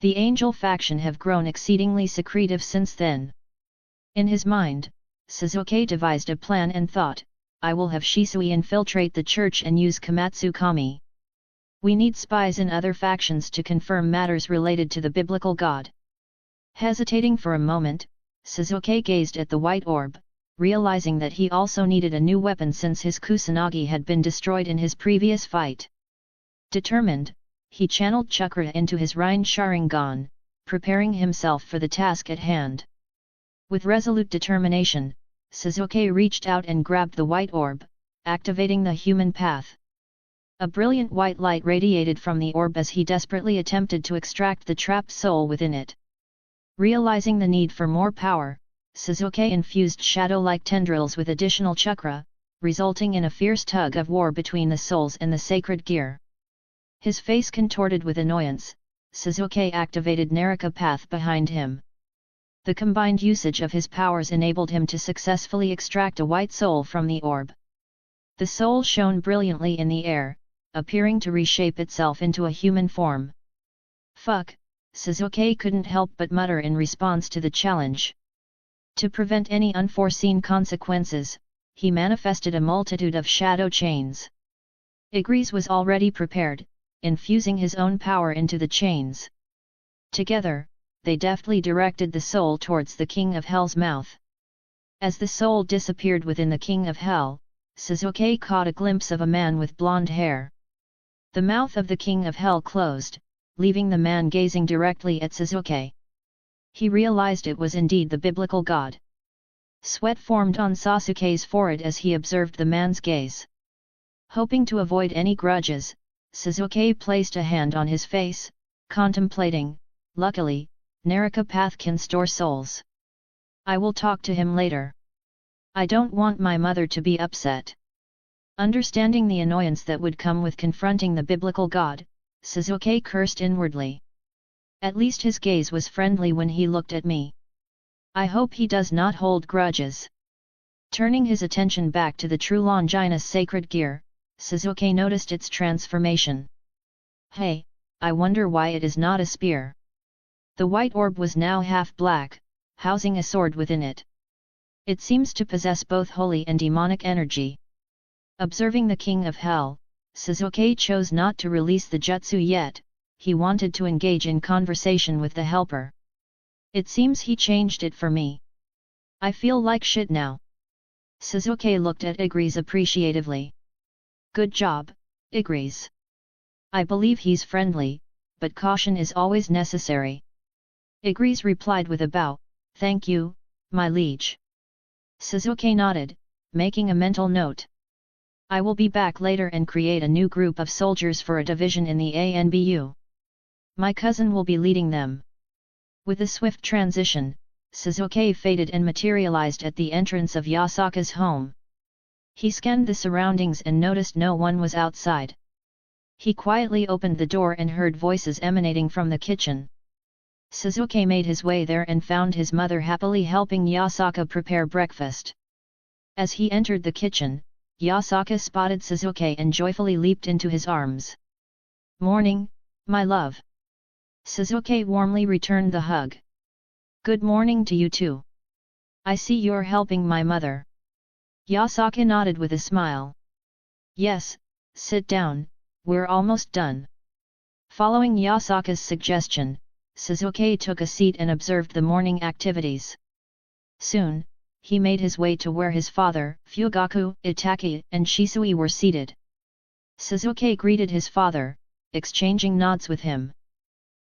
The angel faction have grown exceedingly secretive since then. In his mind, Sasuke devised a plan and thought, I will have Shisui infiltrate the church and use Komatsu Kami. We need spies in other factions to confirm matters related to the biblical god. Hesitating for a moment, Sasuke gazed at the white orb, realizing that he also needed a new weapon since his Kusanagi had been destroyed in his previous fight. Determined, he channeled chakra into his Rain Sharingan, preparing himself for the task at hand. With resolute determination, Sasuke reached out and grabbed the white orb, activating the human path. A brilliant white light radiated from the orb as he desperately attempted to extract the trapped soul within it. Realizing the need for more power, Sasuke infused shadow-like tendrils with additional chakra, resulting in a fierce tug of war between the souls and the sacred gear. His face contorted with annoyance, Sasuke activated Naraka Path behind him. The combined usage of his powers enabled him to successfully extract a white soul from the orb. The soul shone brilliantly in the air, appearing to reshape itself into a human form. Fuck, Sasuke couldn't help but mutter in response to the challenge. To prevent any unforeseen consequences, he manifested a multitude of shadow chains. Igris was already prepared, infusing his own power into the chains. Together, they deftly directed the soul towards the King of Hell's mouth. As the soul disappeared within the King of Hell, Sasuke caught a glimpse of a man with blonde hair. The mouth of the King of Hell closed, leaving the man gazing directly at Sasuke. He realized it was indeed the biblical god. Sweat formed on Sasuke's forehead as he observed the man's gaze. Hoping to avoid any grudges, Sasuke placed a hand on his face, contemplating, luckily, Naraka Path can store souls. I will talk to him later. I don't want my mother to be upset. Understanding the annoyance that would come with confronting the biblical god, Sasuke cursed inwardly. At least his gaze was friendly when he looked at me. I hope he does not hold grudges. Turning his attention back to the true Longinus sacred gear, Sasuke noticed its transformation. Hey, I wonder why it is not a spear. The white orb was now half black, housing a sword within it. It seems to possess both holy and demonic energy. Observing the King of Hell, Sasuke chose not to release the jutsu yet. He wanted to engage in conversation with the helper. It seems he changed it for me. I feel like shit now. Sasuke looked at Igris appreciatively. Good job, Igris. I believe he's friendly, but caution is always necessary. Igris replied with a bow, thank you, my liege. Sasuke nodded, making a mental note. I will be back later and create a new group of soldiers for a division in the ANBU. My cousin will be leading them. With a swift transition, Sasuke faded and materialized at the entrance of Yasuka's home. He scanned the surroundings and noticed no one was outside. He quietly opened the door and heard voices emanating from the kitchen. Sasuke made his way there and found his mother happily helping Yasuka prepare breakfast. As he entered the kitchen, Yasuka spotted Sasuke and joyfully leaped into his arms. Morning, my love. Sasuke warmly returned the hug. Good morning to you too. I see you're helping my mother. Yasuka nodded with a smile. Yes, sit down, we're almost done. Following Yasuka's suggestion, Sasuke took a seat and observed the morning activities. Soon, he made his way to where his father, Fugaku, Itaki, and Shisui were seated. Sasuke greeted his father, exchanging nods with him.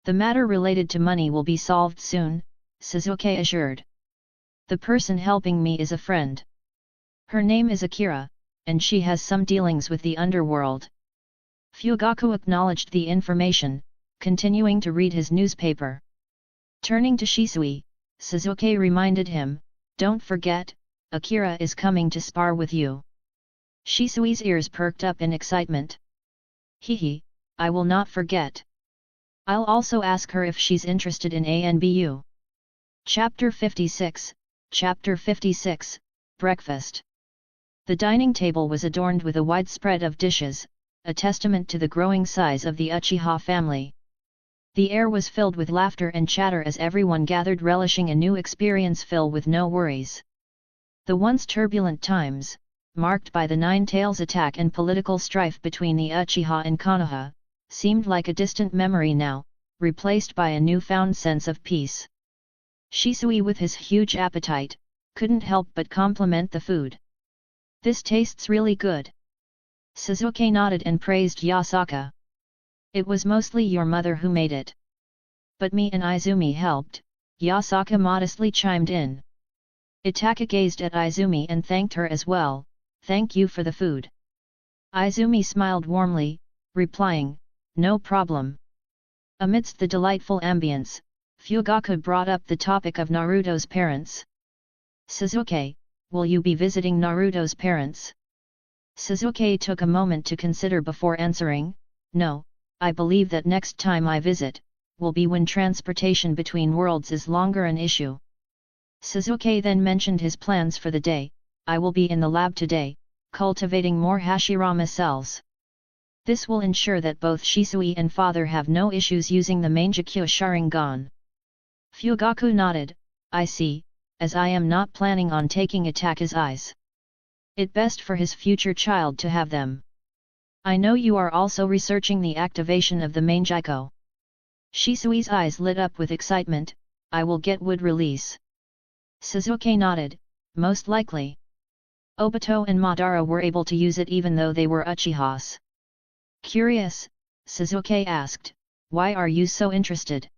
The matter related to money will be solved soon, Sasuke assured. The person helping me is a friend. Her name is Akira, and she has some dealings with the underworld. Fugaku acknowledged the information, continuing to read his newspaper. Turning to Shisui, Sasuke reminded him, "Don't forget, Akira is coming to spar with you." Shisui's ears perked up in excitement. "Hehe, I will not forget. I'll also ask her if she's interested in ANBU." Chapter 56, Chapter 56, Breakfast. The dining table was adorned with a wide spread of dishes, a testament to the growing size of the Uchiha family. The air was filled with laughter and chatter as everyone gathered, relishing a new experience filled with no worries. The once turbulent times, marked by the Nine Tails attack and political strife between the Uchiha and Konoha, seemed like a distant memory now, replaced by a newfound sense of peace. Shisui, with his huge appetite, couldn't help but compliment the food. "This tastes really good." Sasuke nodded and praised Yasaka. "It was mostly your mother who made it. But me and Izumi helped," Yasaka modestly chimed in. Itaka gazed at Izumi and thanked her as well. "Thank you for the food." Izumi smiled warmly, replying, "No problem." Amidst the delightful ambience, Fugaku brought up the topic of Naruto's parents. "Sasuke, will you be visiting Naruto's parents?" Sasuke took a moment to consider before answering, "No, I believe that next time I visit, will be when transportation between worlds is longer an issue." Sasuke then mentioned his plans for the day. "I will be in the lab today, cultivating more Hashirama cells. This will ensure that both Shisui and father have no issues using the Mangekyo Sharingan." Fugaku nodded, "I see, as I am not planning on taking Itaka's eyes. It best for his future child to have them. I know you are also researching the activation of the Mangekyo." Shisui's eyes lit up with excitement. "I will get wood release." Sasuke nodded, "Most likely. Obito and Madara were able to use it even though they were Uchihas." Curious, Sasuke asked, "Why are you so interested?"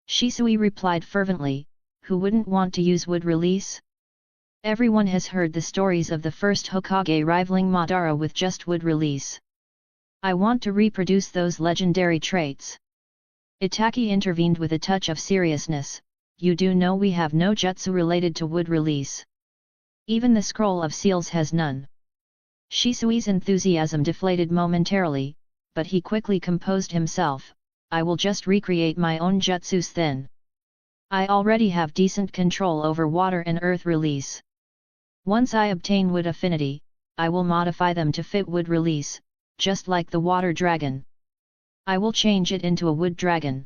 Shisui replied fervently, "Who wouldn't want to use wood release? Everyone has heard the stories of the first Hokage rivaling Madara with just wood release. I want to reproduce those legendary traits." Itaki intervened with a touch of seriousness, "You do know we have no jutsu related to wood release. Even the scroll of seals has none." Shisui's enthusiasm deflated momentarily, but he quickly composed himself. "I will just recreate my own jutsus then. I already have decent control over water and earth release. Once I obtain wood affinity, I will modify them to fit wood release, just like the water dragon. I will change it into a wood dragon."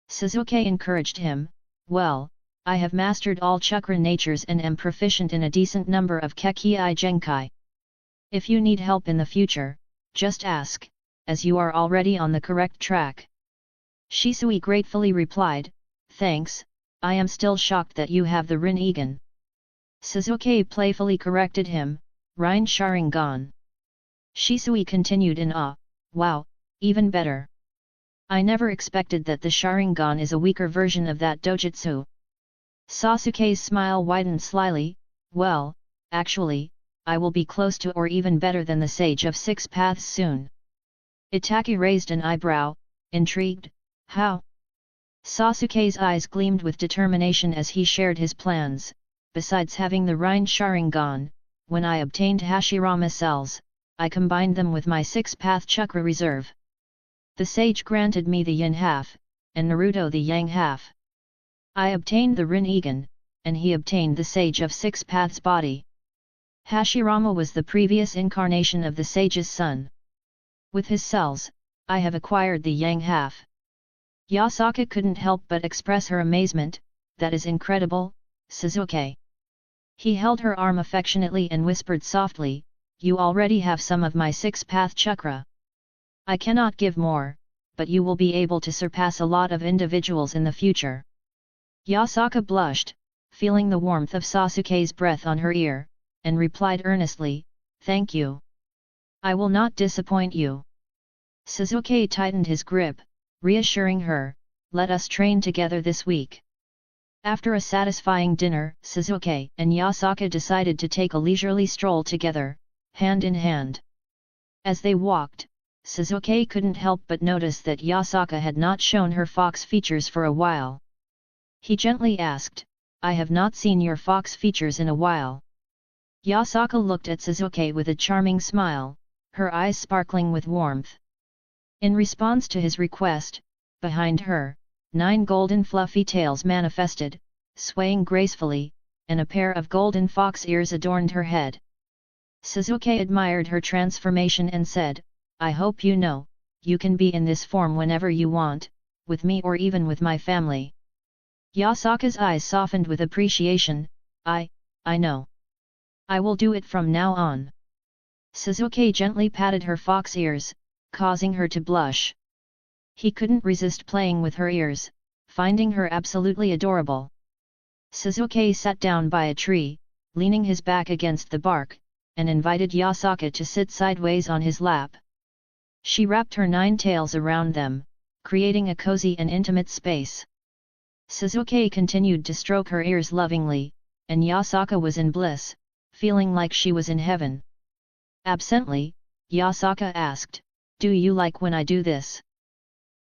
Sasuke encouraged him, "Well, I have mastered all chakra natures and am proficient in a decent number of Kekii Genkai. If you need help in the future, just ask, as you are already on the correct track." Shisui gratefully replied, "Thanks, I am still shocked that you have the Rinnegan." Sasuke playfully corrected him, "Rin Sharingan." Shisui continued in awe, "Wow, even better. I never expected that the Sharingan is a weaker version of that dojutsu." Sasuke's smile widened slyly, "Well, actually, I will be close to or even better than the Sage of Six Paths soon." Itaki raised an eyebrow, intrigued, "How?" Sasuke's eyes gleamed with determination as he shared his plans. "Besides having the Rin Sharingan, when I obtained Hashirama cells, I combined them with my six-path chakra reserve. The sage granted me the yin half, and Naruto the yang half. I obtained the Rinnegan, and he obtained the Sage of Six Paths body. Hashirama was the previous incarnation of the sage's son. With his cells, I have acquired the yang half." Yasaka couldn't help but express her amazement. "That is incredible, Sasuke." He held her arm affectionately and whispered softly, "You already have some of my six-path chakra. I cannot give more, but you will be able to surpass a lot of individuals in the future." Yasaka blushed, feeling the warmth of Sasuke's breath on her ear, and replied earnestly, "Thank you. I will not disappoint you." Sasuke tightened his grip, reassuring her, let us train together this week. After a satisfying dinner, Sasuke and Yasaka decided to take a leisurely stroll together, hand in hand. As they walked, Sasuke couldn't help but notice that Yasaka had not shown her fox features for a while. He gently asked, "I have not seen your fox features in a while." Yasaka looked at Sasuke with a charming smile, her eyes sparkling with warmth. In response to his request, behind her, 9 golden fluffy tails manifested, swaying gracefully, and a pair of golden fox ears adorned her head. Sasuke admired her transformation and said, "I hope you know, you can be in this form whenever you want, with me or even with my family." Yasaka's eyes softened with appreciation. I know. I will do it from now on." Sasuke gently patted her fox ears, causing her to blush. He couldn't resist playing with her ears, finding her absolutely adorable. Sasuke sat down by a tree, leaning his back against the bark, and invited Yasaka to sit sideways on his lap. She wrapped her 9 tails around them, creating a cozy and intimate space. Sasuke continued to stroke her ears lovingly, and Yasaka was in bliss, feeling like she was in heaven. Absently, Yasaka asked, "Do you like when I do this?"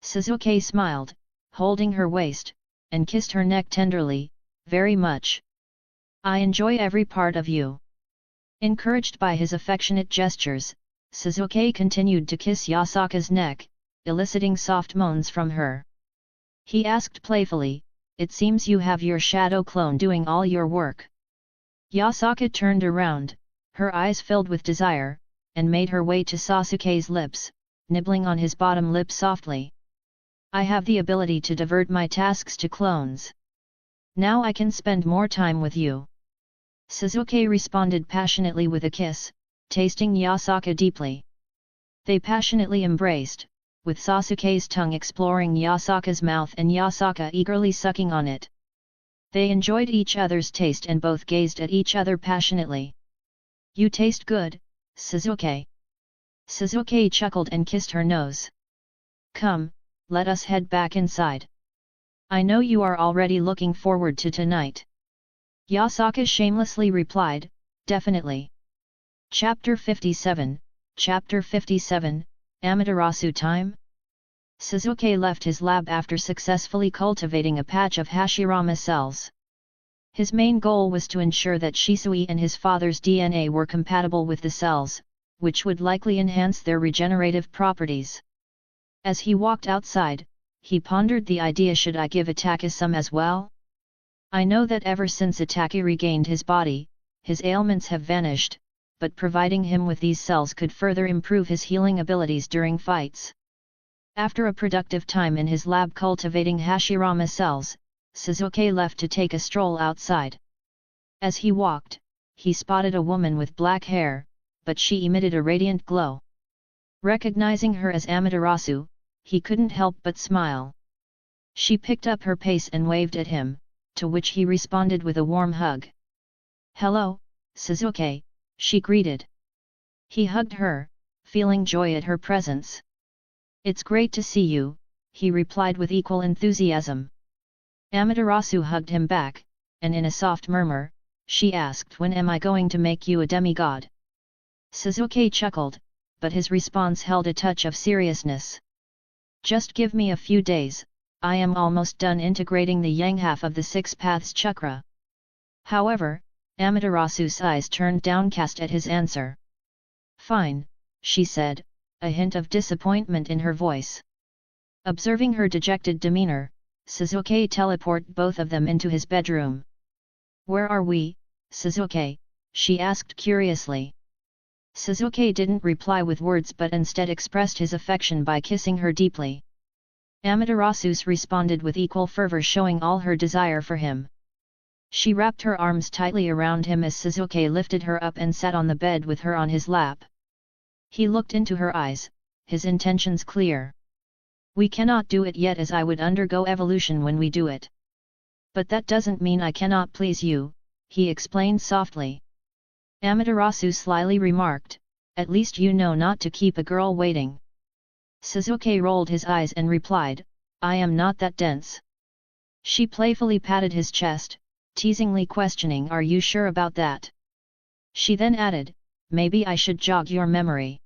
Sasuke smiled, holding her waist, and kissed her neck tenderly, "Very much. I enjoy every part of you." Encouraged by his affectionate gestures, Sasuke continued to kiss Yasaka's neck, eliciting soft moans from her. He asked playfully, "It seems you have your shadow clone doing all your work." Yasaka turned around, her eyes filled with desire, and made her way to Sasuke's lips, nibbling on his bottom lip softly. "I have the ability to divert my tasks to clones. Now I can spend more time with you." Sasuke responded passionately with a kiss, tasting Yasaka deeply. They passionately embraced, with Sasuke's tongue exploring Yasaka's mouth and Yasaka eagerly sucking on it. They enjoyed each other's taste and both gazed at each other passionately. "You taste good, Sasuke." Sasuke chuckled and kissed her nose. "Come, let us head back inside. I know you are already looking forward to tonight." Yasaka shamelessly replied, "Definitely." Chapter 57, Chapter 57, Amaterasu time? Sasuke left his lab after successfully cultivating a patch of Hashirama cells. His main goal was to ensure that Shisui and his father's DNA were compatible with the cells, which would likely enhance their regenerative properties. As he walked outside, he pondered the idea, should I give Itachi some as well? I know that ever since Itachi regained his body, his ailments have vanished, but providing him with these cells could further improve his healing abilities during fights. After a productive time in his lab cultivating Hashirama cells, Sasuke left to take a stroll outside. As he walked, he spotted a woman with black hair, but she emitted a radiant glow. Recognizing her as Amaterasu, he couldn't help but smile. She picked up her pace and waved at him, to which he responded with a warm hug. "Hello, Sasuke," she greeted. He hugged her, feeling joy at her presence. "It's great to see you," he replied with equal enthusiasm. Amaterasu hugged him back, and in a soft murmur, she asked, "When am I going to make you a demigod?" Sasuke chuckled, but his response held a touch of seriousness. "Just give me a few days, I am almost done integrating the yang half of the 6 paths chakra." However, Amaterasu's eyes turned downcast at his answer. "Fine," she said, a hint of disappointment in her voice. Observing her dejected demeanor, Sasuke teleported both of them into his bedroom. "Where are we, Sasuke?" she asked curiously. Sasuke didn't reply with words but instead expressed his affection by kissing her deeply. Amaterasu responded with equal fervor, showing all her desire for him. She wrapped her arms tightly around him as Sasuke lifted her up and sat on the bed with her on his lap. He looked into her eyes, his intentions clear. "We cannot do it yet, as I would undergo evolution when we do it. But that doesn't mean I cannot please you," he explained softly. Amaterasu slyly remarked, "At least you know not to keep a girl waiting." Sasuke rolled his eyes and replied, I am not that dense. She playfully patted his chest, teasingly questioning, are you sure about that? She then added, maybe I should jog your memory.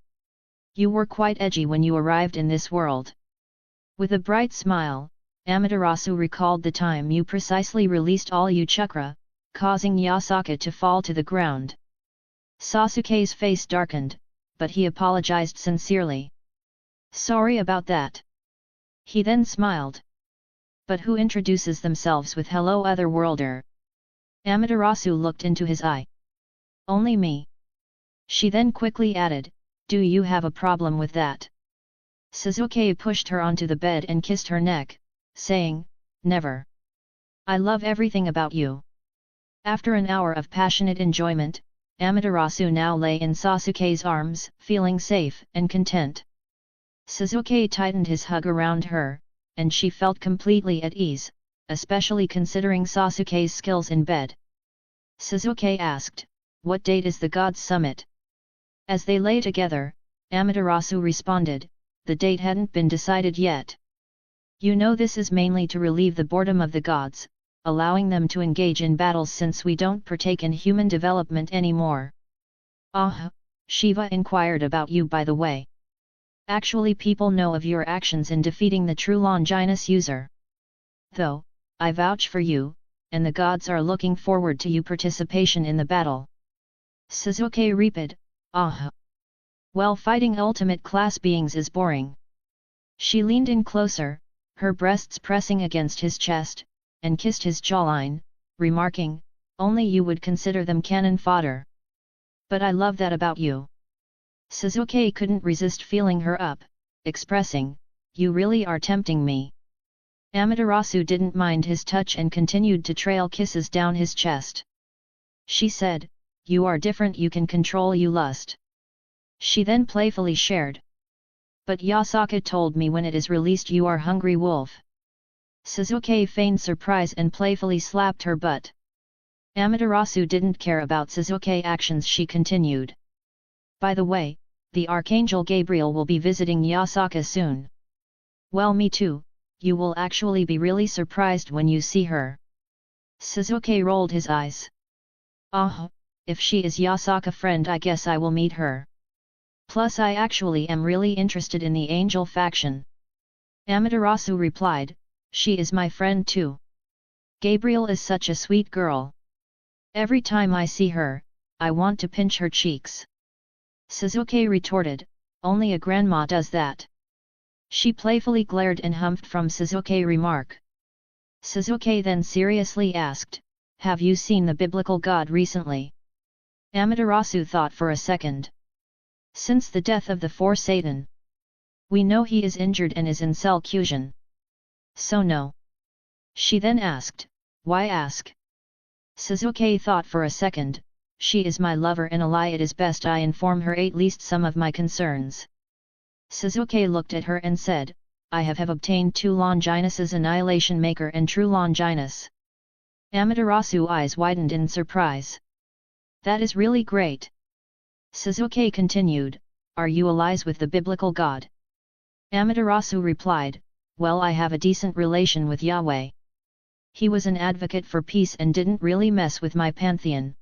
You were quite edgy when you arrived in this world. With a bright smile, Amaterasu recalled the time you precisely released all Uchiha, causing Yasaka to fall to the ground. Sasuke's face darkened, but he apologized sincerely. Sorry about that. He then smiled. But who introduces themselves with hello otherworlder? Amaterasu looked into his eye. Only me. She then quickly added, do you have a problem with that? Sasuke pushed her onto the bed and kissed her neck, saying, never. I love everything about you. After an hour of passionate enjoyment, Amaterasu now lay in Sasuke's arms, feeling safe and content. Sasuke tightened his hug around her, and she felt completely at ease, especially considering Sasuke's skills in bed. Sasuke asked, what date is the Gods' Summit? As they lay together, Amaterasu responded, the date hadn't been decided yet. You know, this is mainly to relieve the boredom of the gods, allowing them to engage in battles since we don't partake in human development anymore. Ah, Shiva inquired about you by the way. Actually, people know of your actions in defeating the true Longinus user. Though, I vouch for you, and the gods are looking forward to your participation in the battle. Sasuke repeated, ah. Well, fighting ultimate class beings is boring. She leaned in closer, her breasts pressing against his chest, and kissed his jawline, remarking, only you would consider them cannon fodder. But I love that about you. Sasuke couldn't resist feeling her up, expressing, you really are tempting me. Amaterasu didn't mind his touch and continued to trail kisses down his chest. She said, you are different, you can control your lust. She then playfully shared. But Yasaka told me when it is released you are hungry wolf. Sasuke feigned surprise and playfully slapped her butt. Amaterasu didn't care about Sasuke's actions. She continued. By the way, the Archangel Gabriel will be visiting Yasaka soon. Well, me too, you will actually be really surprised when you see her. Sasuke rolled his eyes. Ah, if she is Yasaka friend, I guess I will meet her. Plus I actually am really interested in the angel faction. Amaterasu replied, she is my friend too. Gabriel is such a sweet girl. Every time I see her, I want to pinch her cheeks. Sasuke retorted, only a grandma does that. She playfully glared and humphed from Sasuke's remark. Sasuke then seriously asked, have you seen the biblical god recently? Amaterasu thought for a second. Since the death of the four Satan. We know he is injured and is in cell-cusion. So no. She then asked, why ask? Sasuke thought for a second, she is my lover and a lie, it is best I inform her at least some of my concerns. Sasuke looked at her and said, I have obtained 2 Longinus's Annihilation Maker and True Longinus. Amaterasu eyes widened in surprise. That is really great. Sasuke continued, are you allies with the biblical god? Amaterasu replied, well, I have a decent relation with Yahweh. He was an advocate for peace and didn't really mess with my pantheon.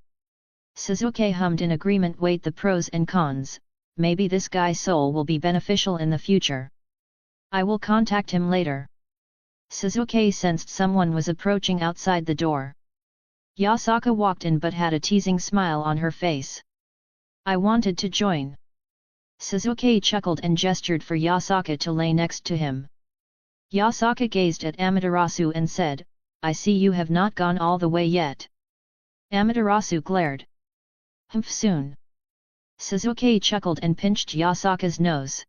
Sasuke hummed in agreement. Weighed the pros and cons, maybe this guy's soul will be beneficial in the future. I will contact him later. Sasuke sensed someone was approaching outside the door. Yasaka walked in but had a teasing smile on her face. I wanted to join. Sasuke chuckled and gestured for Yasaka to lay next to him. Yasaka gazed at Amaterasu and said, I see you have not gone all the way yet. Amaterasu glared. Humph, soon. Sasuke chuckled and pinched Yasaka's nose.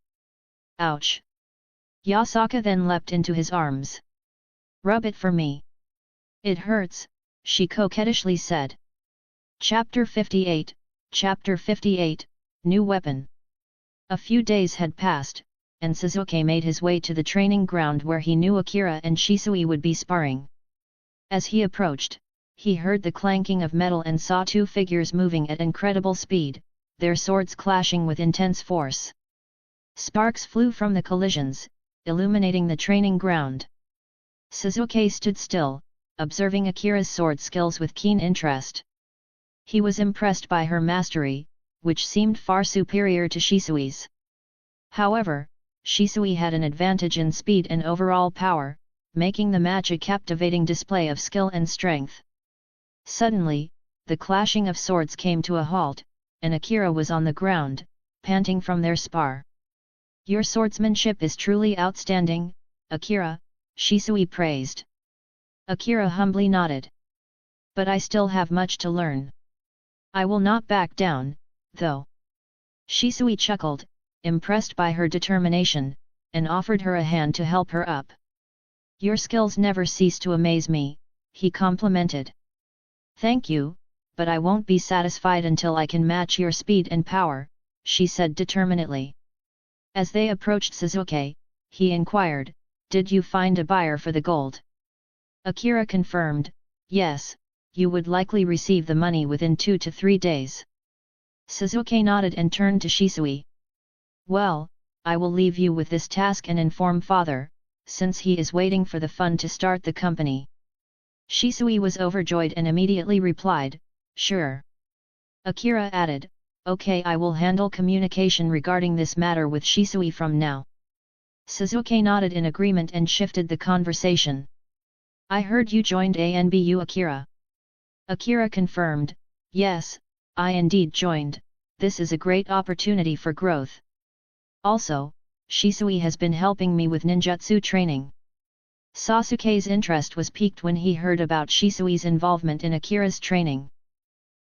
Ouch. Yasaka then leapt into his arms. Rub it for me. It hurts, she coquettishly said. Chapter 58, Chapter 58, New Weapon. A few days had passed, and Sasuke made his way to the training ground where he knew Akira and Shisui would be sparring. As he approached, he heard the clanking of metal and saw 2 figures moving at incredible speed, their swords clashing with intense force. Sparks flew from the collisions, illuminating the training ground. Sasuke stood still, observing Akira's sword skills with keen interest. He was impressed by her mastery, which seemed far superior to Shisui's. However, Shisui had an advantage in speed and overall power, making the match a captivating display of skill and strength. Suddenly, the clashing of swords came to a halt, and Akira was on the ground, panting from their spar. "Your swordsmanship is truly outstanding, Akira," Shisui praised. Akira humbly nodded. "But I still have much to learn. I will not back down, though." Shisui chuckled, impressed by her determination, and offered her a hand to help her up. "Your skills never cease to amaze me," he complimented. "Thank you, but I won't be satisfied until I can match your speed and power," she said determinedly. As they approached Sasuke, he inquired, "Did you find a buyer for the gold?" Akira confirmed, "Yes, you would likely receive the money within 2 to 3 days." Sasuke nodded and turned to Shisui. "Well, I will leave you with this task and inform father, since he is waiting for the fund to start the company." Shisui was overjoyed and immediately replied, "Sure." Akira added, "Okay, I will handle communication regarding this matter with Shisui from now." Sasuke nodded in agreement and shifted the conversation. "I heard you joined ANBU Akira." Akira confirmed, "Yes, I indeed joined, this is a great opportunity for growth. Also, Shisui has been helping me with ninjutsu training." Sasuke's interest was piqued when he heard about Shisui's involvement in Akira's training.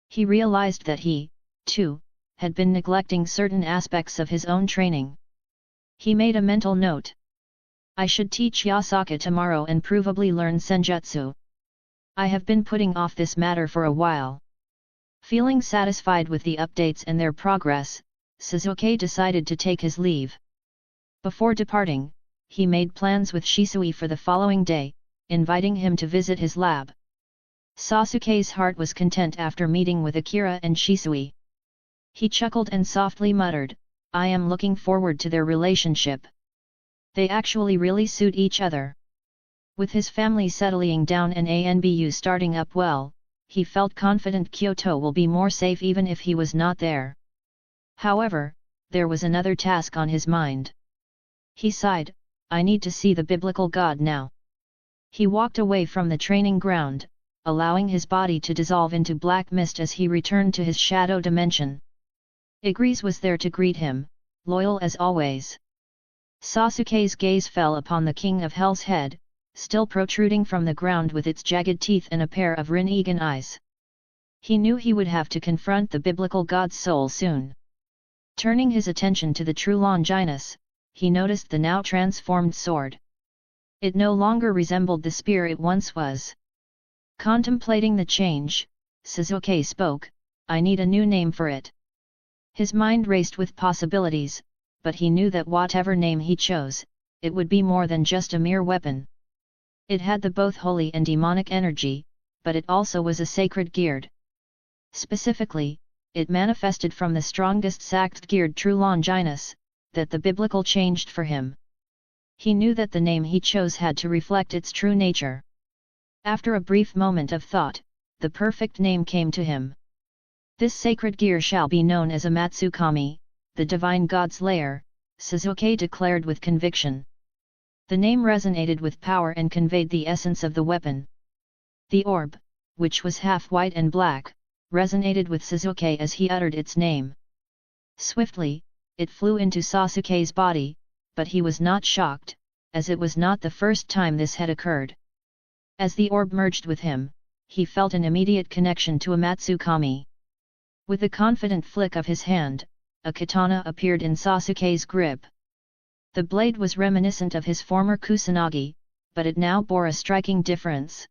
He realized that he, too, had been neglecting certain aspects of his own training. He made a mental note. "I should teach Yasaka tomorrow and provably learn senjutsu. I have been putting off this matter for a while." Feeling satisfied with the updates and their progress, Sasuke decided to take his leave. Before departing, he made plans with Shisui for the following day, inviting him to visit his lab. Sasuke's heart was content after meeting with Akira and Shisui. He chuckled and softly muttered, "I am looking forward to their relationship. They actually really suit each other." With his family settling down and ANBU starting up well, he felt confident Kyoto will be more safe even if he was not there. However, there was another task on his mind. He sighed, "I need to see the biblical god now." He walked away from the training ground, allowing his body to dissolve into black mist as he returned to his shadow dimension. Igris was there to greet him, loyal as always. Sasuke's gaze fell upon the King of Hell's head, still protruding from the ground with its jagged teeth and a pair of Rinnegan eyes. He knew he would have to confront the biblical god's soul soon. Turning his attention to the true Longinus, he noticed the now transformed sword. It no longer resembled the spear it once was. Contemplating the change, Sasuke spoke, "I need a new name for it." His mind raced with possibilities, but he knew that whatever name he chose, it would be more than just a mere weapon. It had the both holy and demonic energy, but it also was a sacred geared. Specifically, it manifested from the strongest sact-geared true Longinus, that the biblical changed for him. He knew that the name he chose had to reflect its true nature. After a brief moment of thought, the perfect name came to him. "This sacred gear shall be known as a Matsukami, the divine god's lair," Sasuke declared with conviction. The name resonated with power and conveyed the essence of the weapon. The orb, which was half white and black, resonated with Sasuke as he uttered its name. Swiftly, it flew into Sasuke's body, but he was not shocked, as it was not the first time this had occurred. As the orb merged with him, he felt an immediate connection to a Matsukami. With a confident flick of his hand, a katana appeared in Sasuke's grip. The blade was reminiscent of his former kusanagi, but it now bore a striking difference.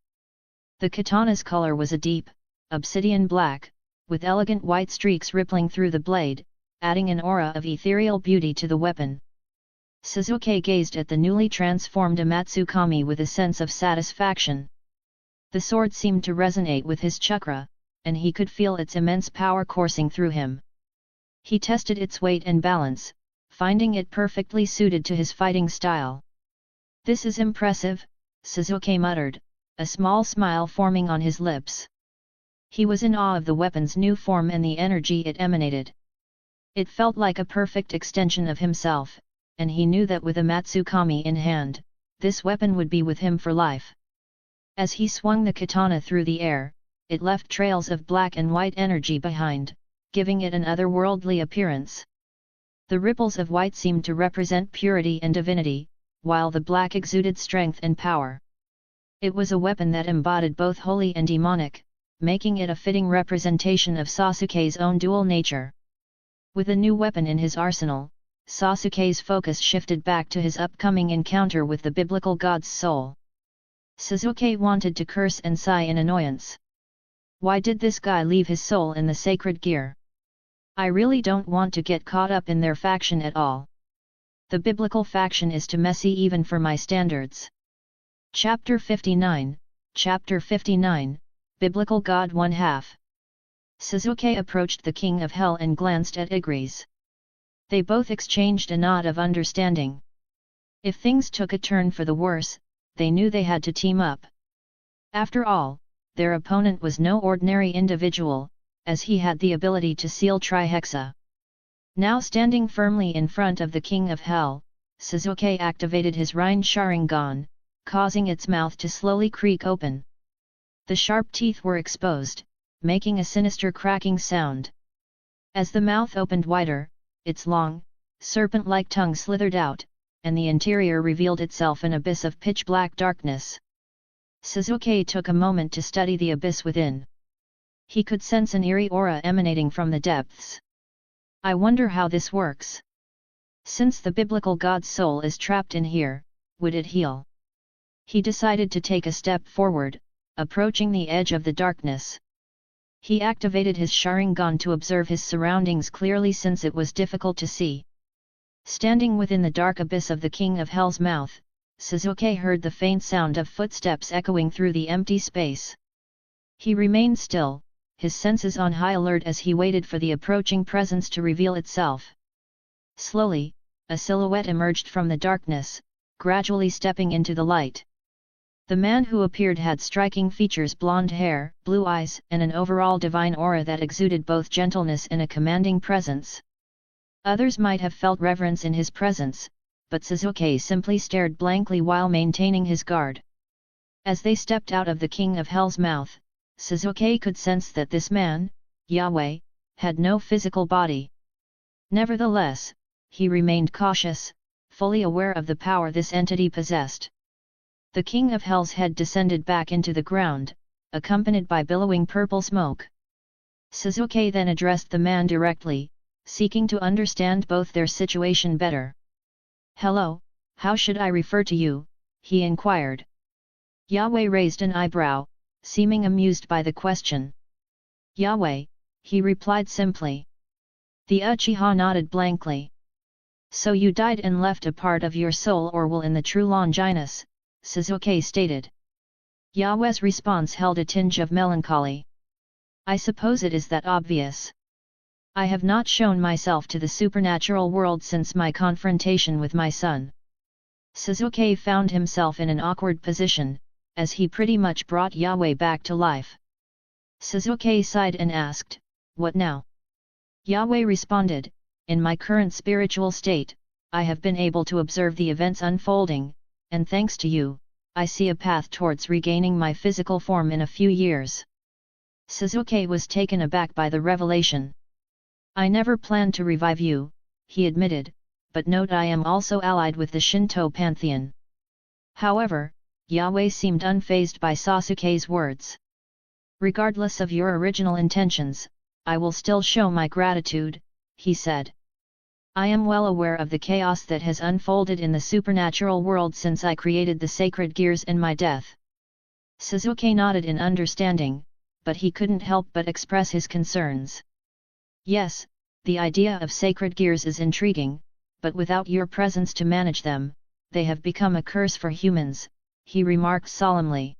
The katana's color was a deep, obsidian black, with elegant white streaks rippling through the blade, adding an aura of ethereal beauty to the weapon. Sasuke gazed at the newly transformed Matsukami with a sense of satisfaction. The sword seemed to resonate with his chakra, and he could feel its immense power coursing through him. He tested its weight and balance, finding it perfectly suited to his fighting style. "This is impressive," Sasuke muttered, a small smile forming on his lips. He was in awe of the weapon's new form and the energy it emanated. It felt like a perfect extension of himself, and he knew that with a Matsukami in hand, this weapon would be with him for life. As he swung the katana through the air, it left trails of black and white energy behind, giving it an otherworldly appearance. The ripples of white seemed to represent purity and divinity, while the black exuded strength and power. It was a weapon that embodied both holy and demonic, making it a fitting representation of Sasuke's own dual nature. With a new weapon in his arsenal, Sasuke's focus shifted back to his upcoming encounter with the biblical god's soul. Sasuke wanted to curse and sigh in annoyance. Why did this guy leave his soul in the sacred gear? I really don't want to get caught up in their faction at all. The biblical faction is too messy even for my standards. Chapter 59, Chapter 59, Biblical God 1/2. Sasuke approached the King of Hell and glanced at Igris. They both exchanged a nod of understanding. If things took a turn for the worse, they knew they had to team up. After all, their opponent was no ordinary individual, as he had the ability to seal Trihexa. Now standing firmly in front of the King of Hell, Sasuke activated his Rain Sharingan, causing its mouth to slowly creak open. The sharp teeth were exposed, making a sinister cracking sound. As the mouth opened wider, its long, serpent-like tongue slithered out, and the interior revealed itself an abyss of pitch-black darkness. Sasuke took a moment to study the abyss within. He could sense an eerie aura emanating from the depths. I wonder how this works. Since the biblical god's soul is trapped in here, would it heal? He decided to take a step forward, approaching the edge of the darkness. He activated his Sharingan to observe his surroundings clearly since it was difficult to see. Standing within the dark abyss of the King of Hell's mouth, Sasuke heard the faint sound of footsteps echoing through the empty space. He remained still, his senses on high alert as he waited for the approaching presence to reveal itself. Slowly, a silhouette emerged from the darkness, gradually stepping into the light. The man who appeared had striking features: blonde hair, blue eyes, and an overall divine aura that exuded both gentleness and a commanding presence. Others might have felt reverence in his presence, but Sasuke simply stared blankly while maintaining his guard. As they stepped out of the King of Hell's mouth, Sasuke could sense that this man, Yahweh, had no physical body. Nevertheless, he remained cautious, fully aware of the power this entity possessed. The King of Hell's head descended back into the ground, accompanied by billowing purple smoke. Sasuke then addressed the man directly, seeking to understand both their situation better. "Hello, how should I refer to you?" he inquired. Yahweh raised an eyebrow, seeming amused by the question. "Yahweh," he replied simply. The Uchiha nodded blankly. "So you died and left a part of your soul or will in the true Longinus," Sasuke stated. Yahweh's response held a tinge of melancholy. "I suppose it is that obvious. I have not shown myself to the supernatural world since my confrontation with my son." Sasuke found himself in an awkward position, as he pretty much brought Yahweh back to life. Sasuke sighed and asked, "What now?" Yahweh responded, "In my current spiritual state, I have been able to observe the events unfolding, and thanks to you, I see a path towards regaining my physical form in a few years." Sasuke was taken aback by the revelation. "I never planned to revive you," he admitted, "but note I am also allied with the Shinto pantheon." However, Yahweh seemed unfazed by Sasuke's words. "Regardless of your original intentions, I will still show my gratitude," he said. "I am well aware of the chaos that has unfolded in the supernatural world since I created the sacred gears and my death." Sasuke nodded in understanding, but he couldn't help but express his concerns. "Yes, the idea of sacred gears is intriguing, but without your presence to manage them, they have become a curse for humans," he remarked solemnly.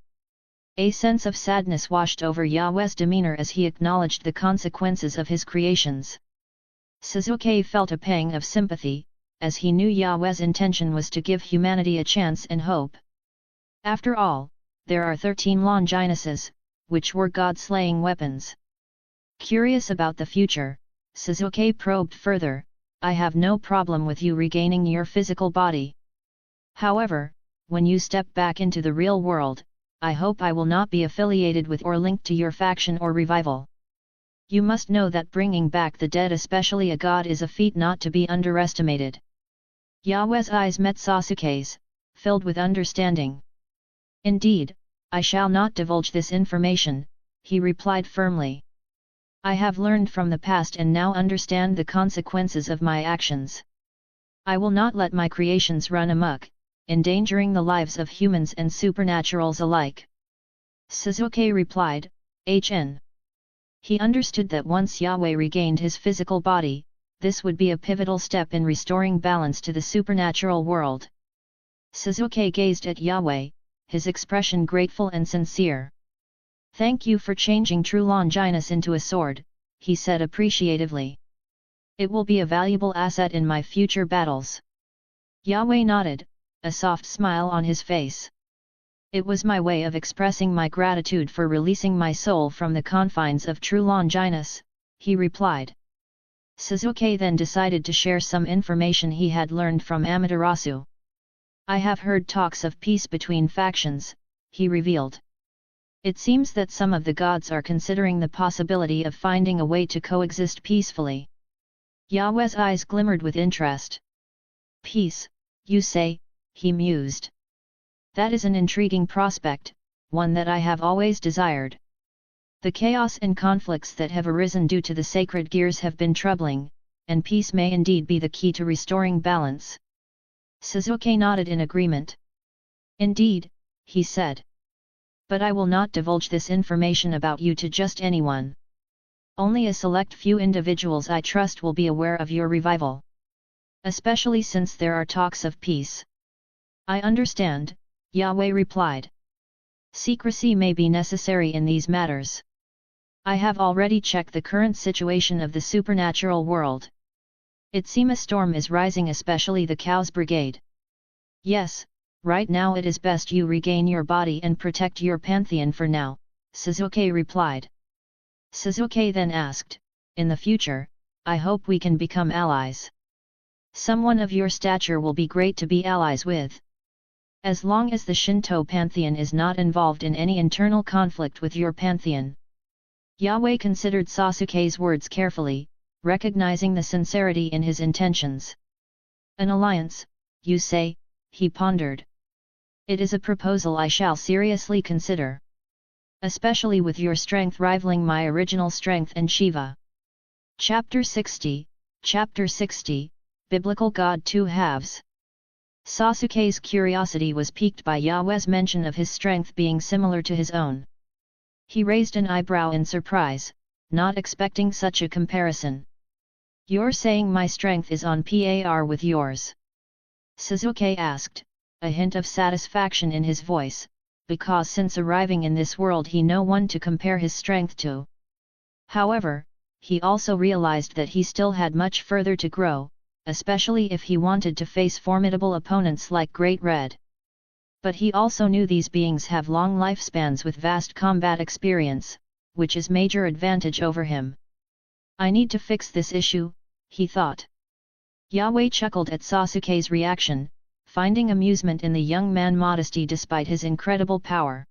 A sense of sadness washed over Yahweh's demeanor as he acknowledged the consequences of his creations. Sasuke felt a pang of sympathy, as he knew Yahweh's intention was to give humanity a chance and hope. After all, there are 13 Longinuses, which were god-slaying weapons. Curious about the future, Sasuke probed further, I have no problem with you regaining your physical body. However, when you step back into the real world, I hope I will not be affiliated with or linked to your faction or revival. You must know that bringing back the dead, especially a god, is a feat not to be underestimated. Yawe's eyes met Sasuke's, filled with understanding. Indeed, I shall not divulge this information, he replied firmly. I have learned from the past and now understand the consequences of my actions. I will not let my creations run amok, endangering the lives of humans and supernaturals alike. Sasuke replied, HN. He understood that once Yawe regained his physical body, this would be a pivotal step in restoring balance to the supernatural world. Sasuke gazed at Yawe, his expression grateful and sincere. Thank you for changing true Longinus into a sword, he said appreciatively. It will be a valuable asset in my future battles. Yawe nodded, a soft smile on his face. It was my way of expressing my gratitude for releasing my soul from the confines of true Longinus, he replied. Sasuke then decided to share some information he had learned from Amaterasu. I have heard talks of peace between factions, he revealed. It seems that some of the gods are considering the possibility of finding a way to coexist peacefully. Yawe's eyes glimmered with interest. Peace, you say, he mused. That is an intriguing prospect, one that I have always desired. The chaos and conflicts that have arisen due to the sacred gears have been troubling, and peace may indeed be the key to restoring balance. Sasuke nodded in agreement. Indeed, he said. But I will not divulge this information about you to just anyone. Only a select few individuals I trust will be aware of your revival. Especially since there are talks of peace. I understand, Yawe replied. Secrecy may be necessary in these matters. I have already checked the current situation of the supernatural world. It seems a storm is rising, especially the Chaos Brigade. Yes, right now it is best you regain your body and protect your pantheon for now, Sasuke replied. Sasuke then asked, in the future, I hope we can become allies. Someone of your stature will be great to be allies with. As long as the Shinto pantheon is not involved in any internal conflict with your pantheon. Yawe considered Sasuke's words carefully, recognizing the sincerity in his intentions. An alliance, you say, he pondered. It is a proposal I shall seriously consider. Especially with your strength rivaling my original strength and Shiva. Chapter 60, Biblical God Two Halves. Sasuke's curiosity was piqued by Yawe's mention of his strength being similar to his own. He raised an eyebrow in surprise, not expecting such a comparison. You're saying my strength is on par with yours? Sasuke asked, a hint of satisfaction in his voice, because since arriving in this world he no one to compare his strength to. However, he also realized that he still had much further to grow, especially if he wanted to face formidable opponents like Great Red. But he also knew these beings have long lifespans with vast combat experience, which is major advantage over him. I need to fix this issue, he thought. Yawe chuckled at Sasuke's reaction, finding amusement in the young man's modesty despite his incredible power.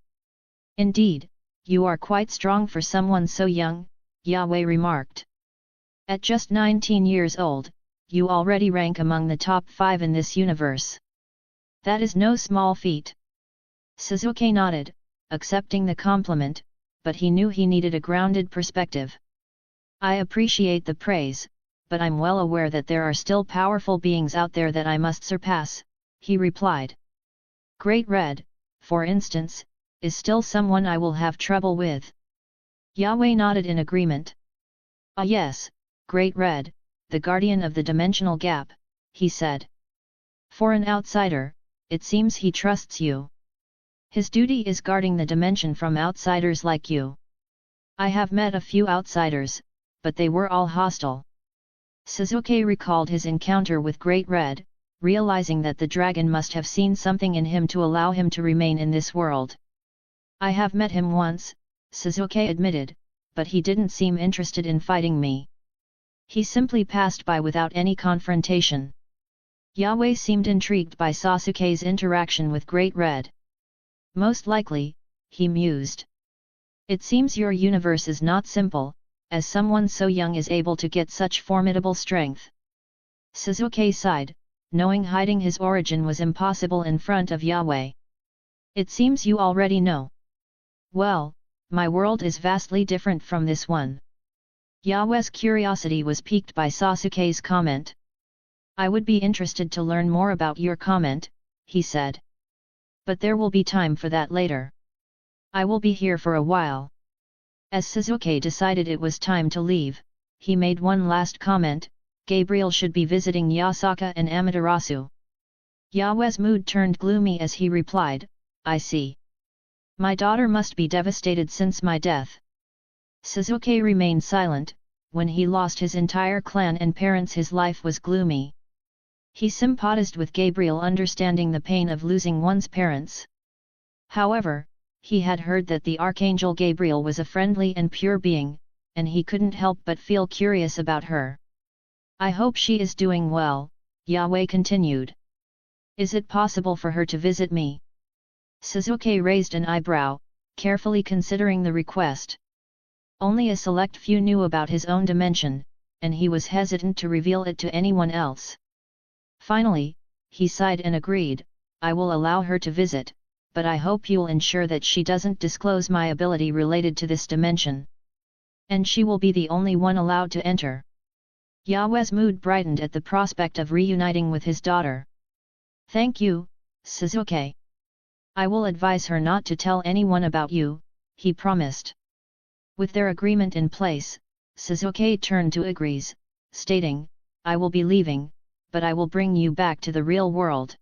Indeed, you are quite strong for someone so young, Yawe remarked. At just 19 years old, you already rank among the top 5 in this universe. That is no small feat. Sasuke nodded, accepting the compliment, but he knew he needed a grounded perspective. I appreciate the praise, but I'm well aware that there are still powerful beings out there that I must surpass, he replied. Great Red, for instance, is still someone I will have trouble with. Yawe nodded in agreement. Ah yes, Great Red, the guardian of the dimensional gap, he said. For an outsider, it seems he trusts you. His duty is guarding the dimension from outsiders like you. I have met a few outsiders, but they were all hostile. Sasuke recalled his encounter with Great Red, realizing that the dragon must have seen something in him to allow him to remain in this world. I have met him once, Sasuke admitted, but he didn't seem interested in fighting me. He simply passed by without any confrontation. Yahweh seemed intrigued by Sasuke's interaction with Great Red. Most likely, he mused. It seems your universe is not simple, as someone so young is able to get such formidable strength. Sasuke sighed, knowing hiding his origin was impossible in front of Yahweh. It seems you already know. Well, my world is vastly different from this one. Yahweh's curiosity was piqued by Sasuke's comment. I would be interested to learn more about your comment, he said. But there will be time for that later. I will be here for a while. As Sasuke decided it was time to leave, he made one last comment: Gabriel should be visiting Yasaka and Amaterasu. Yahweh's mood turned gloomy as he replied, I see. My daughter must be devastated since my death. Sasuke remained silent. When he lost his entire clan and parents, his life was gloomy. He sympathized with Gabriel, understanding the pain of losing one's parents. However, he had heard that the Archangel Gabriel was a friendly and pure being, and he couldn't help but feel curious about her. I hope she is doing well, Yahweh continued. Is it possible for her to visit me? Sasuke raised an eyebrow, carefully considering the request. Only a select few knew about his own dimension, and he was hesitant to reveal it to anyone else. Finally, he sighed and agreed, I will allow her to visit, but I hope you'll ensure that she doesn't disclose my ability related to this dimension. And she will be the only one allowed to enter. Yahweh's mood brightened at the prospect of reuniting with his daughter. Thank you, Sasuke. I will advise her not to tell anyone about you, he promised. With their agreement in place, Sasuke turned to Igris, stating, I will be leaving, but I will bring you back to the real world.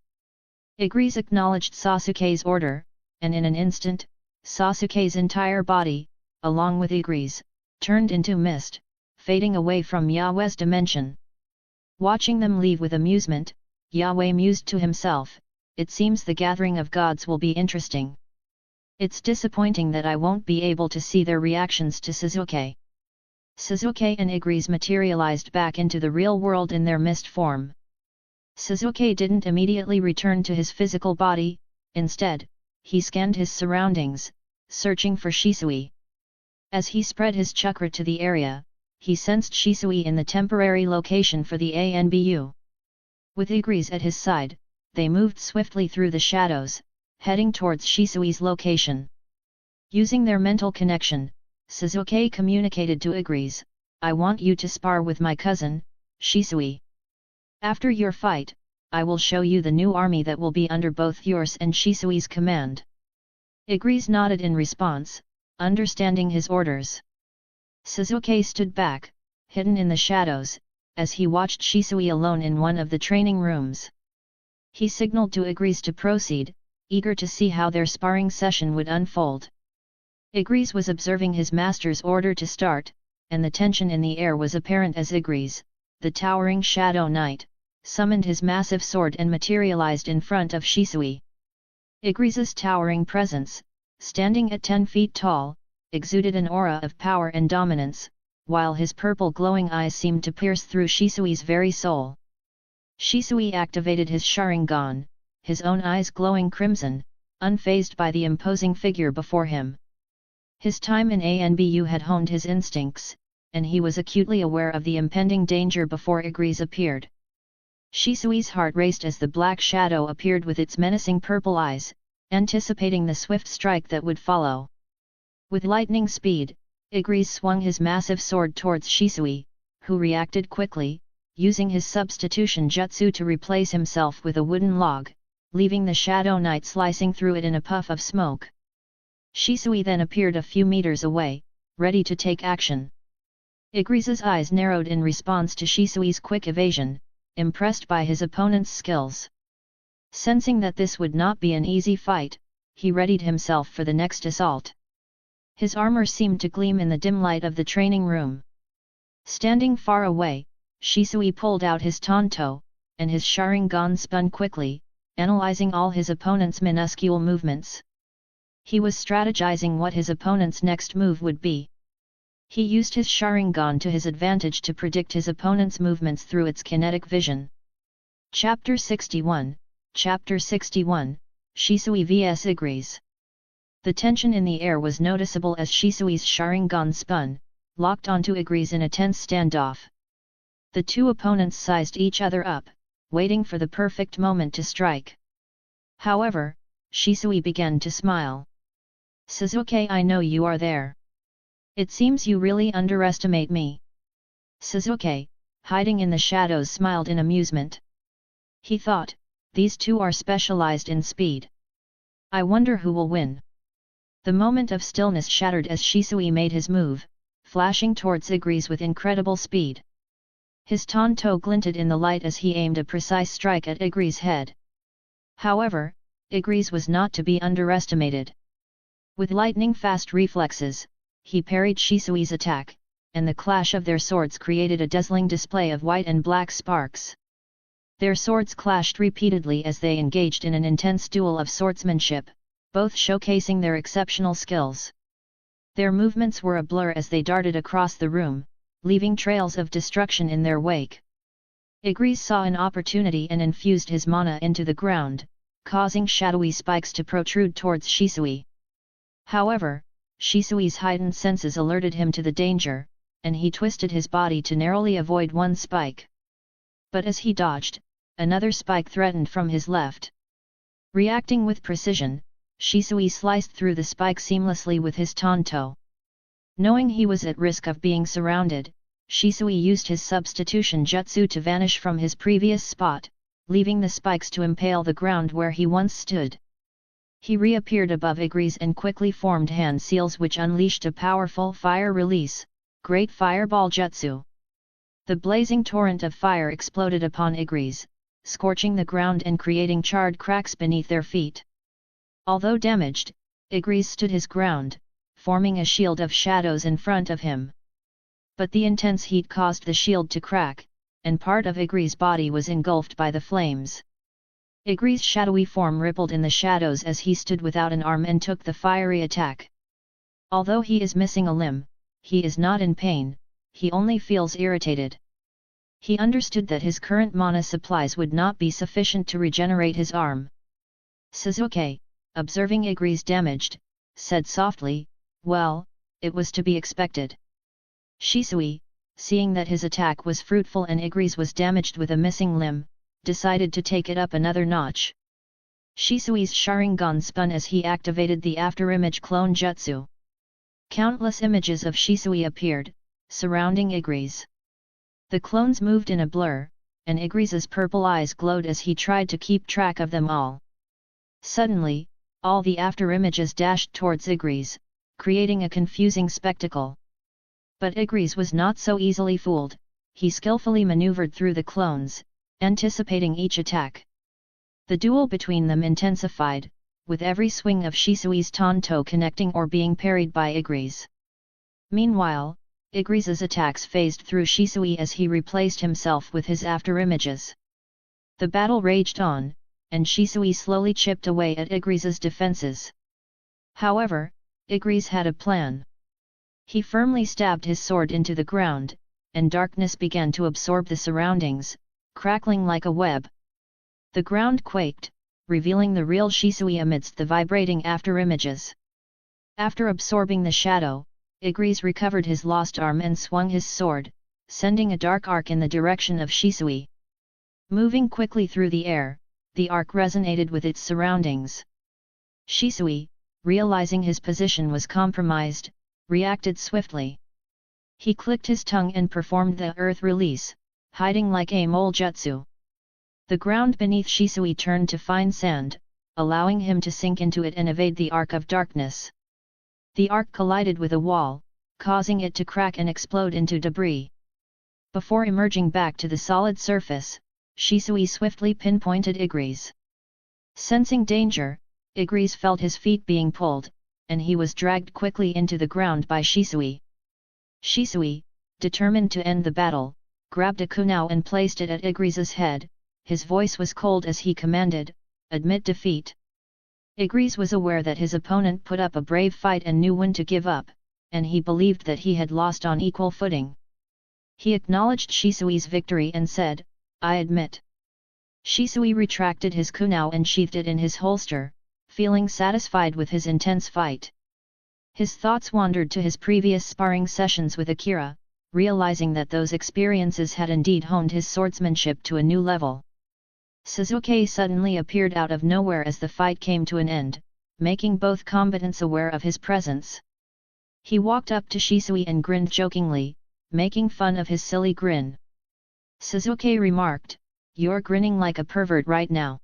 Igris acknowledged Sasuke's order, and in an instant, Sasuke's entire body, along with Igris, turned into mist, fading away from Yahweh's dimension. Watching them leave with amusement, Yahweh mused to himself, it seems the gathering of gods will be interesting. It's disappointing that I won't be able to see their reactions to Sasuke. Sasuke and Igris materialized back into the real world in their mist form. Sasuke didn't immediately return to his physical body, instead, he scanned his surroundings, searching for Shisui. As he spread his chakra to the area, he sensed Shisui in the temporary location for the ANBU. With Igris at his side, they moved swiftly through the shadows, heading towards Shisui's location. Using their mental connection, Sasuke communicated to Igris, I want you to spar with my cousin, Shisui. After your fight, I will show you the new army that will be under both yours and Shisui's command. Igris nodded in response, understanding his orders. Sasuke stood back, hidden in the shadows, as he watched Shisui alone in one of the training rooms. He signaled to Igris to proceed, eager to see how their sparring session would unfold. Igris was observing his master's order to start, and the tension in the air was apparent as Igris, the towering Shadow Knight, summoned his massive sword and materialized in front of Shisui. Igris's towering presence, standing at 10 feet tall, exuded an aura of power and dominance, while his purple glowing eyes seemed to pierce through Shisui's very soul. Shisui activated his Sharingan, his own eyes glowing crimson, unfazed by the imposing figure before him. His time in ANBU had honed his instincts, and he was acutely aware of the impending danger before Igris appeared. Shisui's heart raced as the black shadow appeared with its menacing purple eyes, anticipating the swift strike that would follow. With lightning speed, Igris swung his massive sword towards Shisui, who reacted quickly, using his substitution jutsu to replace himself with a wooden log, leaving the Shadow Knight slicing through it in a puff of smoke. Shisui then appeared a few meters away, ready to take action. Igris's eyes narrowed in response to Shisui's quick evasion, impressed by his opponent's skills. Sensing that this would not be an easy fight, he readied himself for the next assault. His armor seemed to gleam in the dim light of the training room. Standing far away, Shisui pulled out his tanto, and his Sharingan spun quickly, analyzing all his opponent's minuscule movements. He was strategizing what his opponent's next move would be. He used his Sharingan to his advantage to predict his opponent's movements through its kinetic vision. Chapter 61, Shisui vs Igris. The tension in the air was noticeable as Shisui's Sharingan spun, locked onto Igris in a tense standoff. The two opponents sized each other up, waiting for the perfect moment to strike. However, Shisui began to smile. "Sasuke, I know you are there. It seems you really underestimate me." Sasuke, hiding in the shadows, smiled in amusement. He thought, these two are specialized in speed. I wonder who will win. The moment of stillness shattered as Shisui made his move, flashing towards Igris with incredible speed. His Tanto glinted in the light as he aimed a precise strike at Igris' head. However, Igris was not to be underestimated. With lightning-fast reflexes, he parried Shisui's attack, and the clash of their swords created a dazzling display of white and black sparks. Their swords clashed repeatedly as they engaged in an intense duel of swordsmanship, both showcasing their exceptional skills. Their movements were a blur as they darted across the room, leaving trails of destruction in their wake. Igris saw an opportunity and infused his mana into the ground, causing shadowy spikes to protrude towards Shisui. However, Shisui's heightened senses alerted him to the danger, and he twisted his body to narrowly avoid one spike. But as he dodged, another spike threatened from his left. Reacting with precision, Shisui sliced through the spike seamlessly with his Tanto. Knowing he was at risk of being surrounded, Shisui used his substitution jutsu to vanish from his previous spot, leaving the spikes to impale the ground where he once stood. He reappeared above Igris and quickly formed hand seals which unleashed a powerful fire release, Great Fireball Jutsu. The blazing torrent of fire exploded upon Igris, scorching the ground and creating charred cracks beneath their feet. Although damaged, Igris stood his ground, forming a shield of shadows in front of him. But the intense heat caused the shield to crack, and part of Igris' body was engulfed by the flames. Igris' shadowy form rippled in the shadows as he stood without an arm and took the fiery attack. Although he is missing a limb, he is not in pain, he only feels irritated. He understood that his current mana supplies would not be sufficient to regenerate his arm. Sasuke, observing Igris damaged, said softly, "Well, it was to be expected." Shisui, seeing that his attack was fruitful and Igris was damaged with a missing limb, decided to take it up another notch. Shisui's Sharingan spun as he activated the afterimage clone jutsu. Countless images of Shisui appeared, surrounding Igris. The clones moved in a blur, and Igris' purple eyes glowed as he tried to keep track of them all. Suddenly, all the afterimages dashed towards Igris, creating a confusing spectacle. But Igris was not so easily fooled, he skillfully maneuvered through the clones, anticipating each attack. The duel between them intensified, with every swing of Shisui's Tanto connecting or being parried by Igris. Meanwhile, Igris' attacks phased through Shisui as he replaced himself with his afterimages. The battle raged on, and Shisui slowly chipped away at Igris' defenses. However, Igris had a plan. He firmly stabbed his sword into the ground, and darkness began to absorb the surroundings, crackling like a web. The ground quaked, revealing the real Shisui amidst the vibrating afterimages. After absorbing the shadow, Igris recovered his lost arm and swung his sword, sending a dark arc in the direction of Shisui. Moving quickly through the air, the arc resonated with its surroundings. Shisui, realizing his position was compromised, reacted swiftly. He clicked his tongue and performed the earth release, hiding like a mole jutsu. The ground beneath Shisui turned to fine sand, allowing him to sink into it and evade the arc of darkness. The arc collided with a wall, causing it to crack and explode into debris. Before emerging back to the solid surface, Shisui swiftly pinpointed Igris. Sensing danger, Igris felt his feet being pulled, and he was dragged quickly into the ground by Shisui. Shisui, determined to end the battle, grabbed a kunai and placed it at Igris' head, his voice was cold as he commanded, "Admit defeat." Igris was aware that his opponent put up a brave fight and knew when to give up, and he believed that he had lost on equal footing. He acknowledged Shisui's victory and said, "I admit." Shisui retracted his kunao and sheathed it in his holster, feeling satisfied with his intense fight. His thoughts wandered to his previous sparring sessions with Akira, realizing that those experiences had indeed honed his swordsmanship to a new level. Sasuke suddenly appeared out of nowhere as the fight came to an end, making both combatants aware of his presence. He walked up to Shisui and grinned jokingly, making fun of his silly grin. Sasuke remarked, "You're grinning like a pervert right now."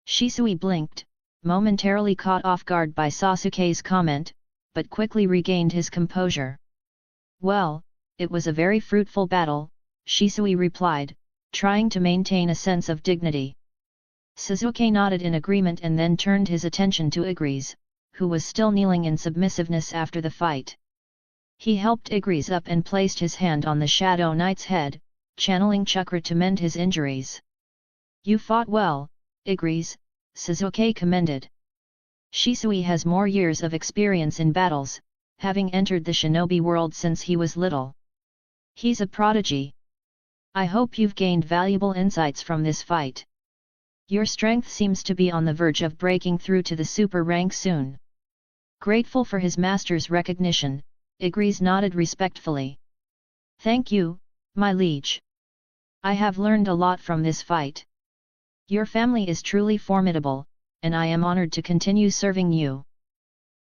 Shisui blinked, momentarily caught off guard by Sasuke's comment, but quickly regained his composure. "Well, it was a very fruitful battle," Shisui replied, trying to maintain a sense of dignity. Sasuke nodded in agreement and then turned his attention to Igris, who was still kneeling in submissiveness after the fight. He helped Igris up and placed his hand on the Shadow Knight's head, channeling chakra to mend his injuries. "You fought well, Igris," Sasuke commended. Shisui has more years of experience in battles, having entered the Shinobi World since he was little. He's a prodigy. I hope you've gained valuable insights from this fight. Your strength seems to be on the verge of breaking through to the super rank soon. Grateful for his master's recognition, Igris nodded respectfully. "Thank you, my liege. I have learned a lot from this fight. Your family is truly formidable, and I am honored to continue serving you."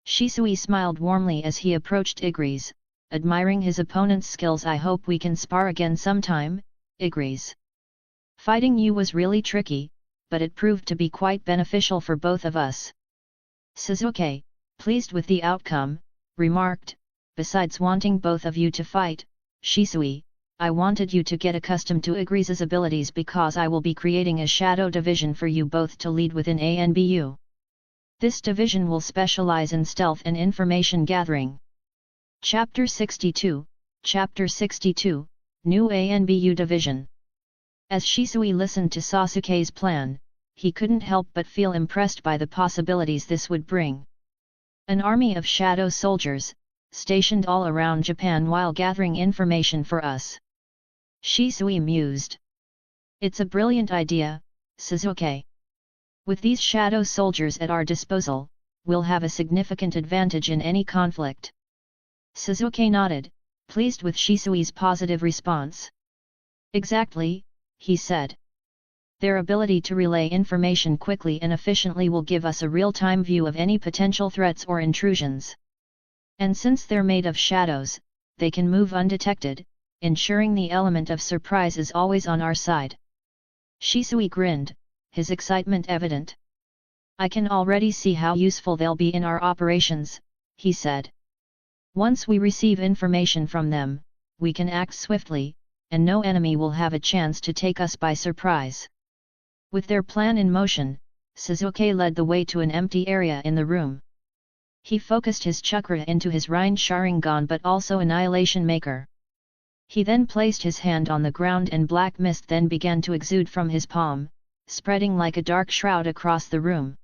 Shisui smiled warmly as he approached Igris, admiring his opponent's skills. "I hope we can spar again sometime, Igris. Fighting you was really tricky, but it proved to be quite beneficial for both of us." Sasuke, pleased with the outcome, remarked, "Besides wanting both of you to fight, Shisui, I wanted you to get accustomed to Igris's abilities because I will be creating a shadow division for you both to lead within ANBU. This division will specialize in stealth and information gathering." Chapter 62, Chapter 62, New ANBU Division. As Shisui listened to Sasuke's plan, he couldn't help but feel impressed by the possibilities this would bring. An army of shadow soldiers, stationed all around Japan while gathering information for us. Shisui mused. "It's a brilliant idea, Sasuke. With these shadow soldiers at our disposal, we'll have a significant advantage in any conflict." Sasuke nodded, pleased with Shisui's positive response. "Exactly," he said. "Their ability to relay information quickly and efficiently will give us a real-time view of any potential threats or intrusions. And since they're made of shadows, they can move undetected, ensuring the element of surprise is always on our side." Shisui grinned, his excitement evident. "I can already see how useful they'll be in our operations," he said. "Once we receive information from them, we can act swiftly, and no enemy will have a chance to take us by surprise." With their plan in motion, Sasuke led the way to an empty area in the room. He focused his chakra into his Rhine Sharingan but also Annihilation Maker. He then placed his hand on the ground and black mist then began to exude from his palm, spreading like a dark shroud across the room.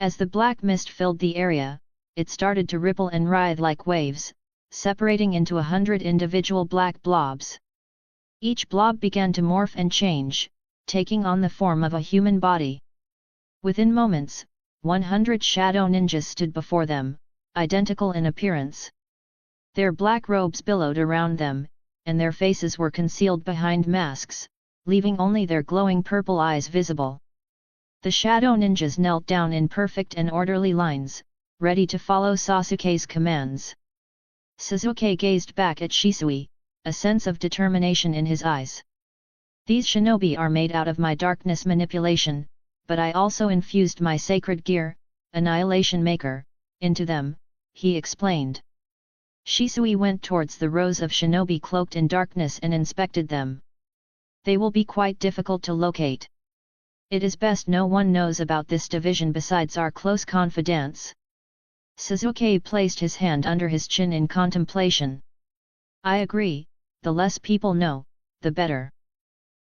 As the black mist filled the area, it started to ripple and writhe like waves, separating into 100 individual black blobs. Each blob began to morph and change, taking on the form of a human body. Within moments, 100 shadow ninjas stood before them, identical in appearance. Their black robes billowed around them, and their faces were concealed behind masks, leaving only their glowing purple eyes visible. The shadow ninjas knelt down in perfect and orderly lines, ready to follow Sasuke's commands. Sasuke gazed back at Shisui, a sense of determination in his eyes. "These shinobi are made out of my darkness manipulation, but I also infused my sacred gear, Annihilation Maker, into them," he explained. Shisui went towards the rows of shinobi cloaked in darkness and inspected them. "They will be quite difficult to locate. It is best no one knows about this division besides our close confidants." Sasuke placed his hand under his chin in contemplation. "I agree, the less people know, the better.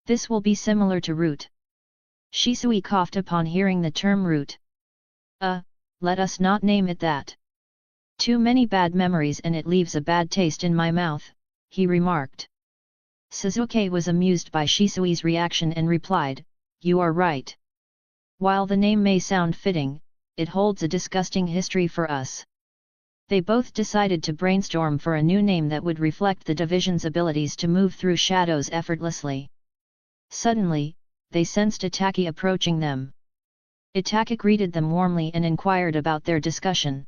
This will be similar to Root," Shisui coughed upon hearing the term root. Let us not name it that. Too many bad memories and it leaves a bad taste in my mouth, he remarked. Sasuke was amused by Shisui's reaction and replied, "You are right. While the name may sound fitting, it holds a disgusting history for us." They both decided to brainstorm for a new name that would reflect the division's abilities to move through shadows effortlessly. Suddenly, they sensed Itaki approaching them. Itaki greeted them warmly and inquired about their discussion.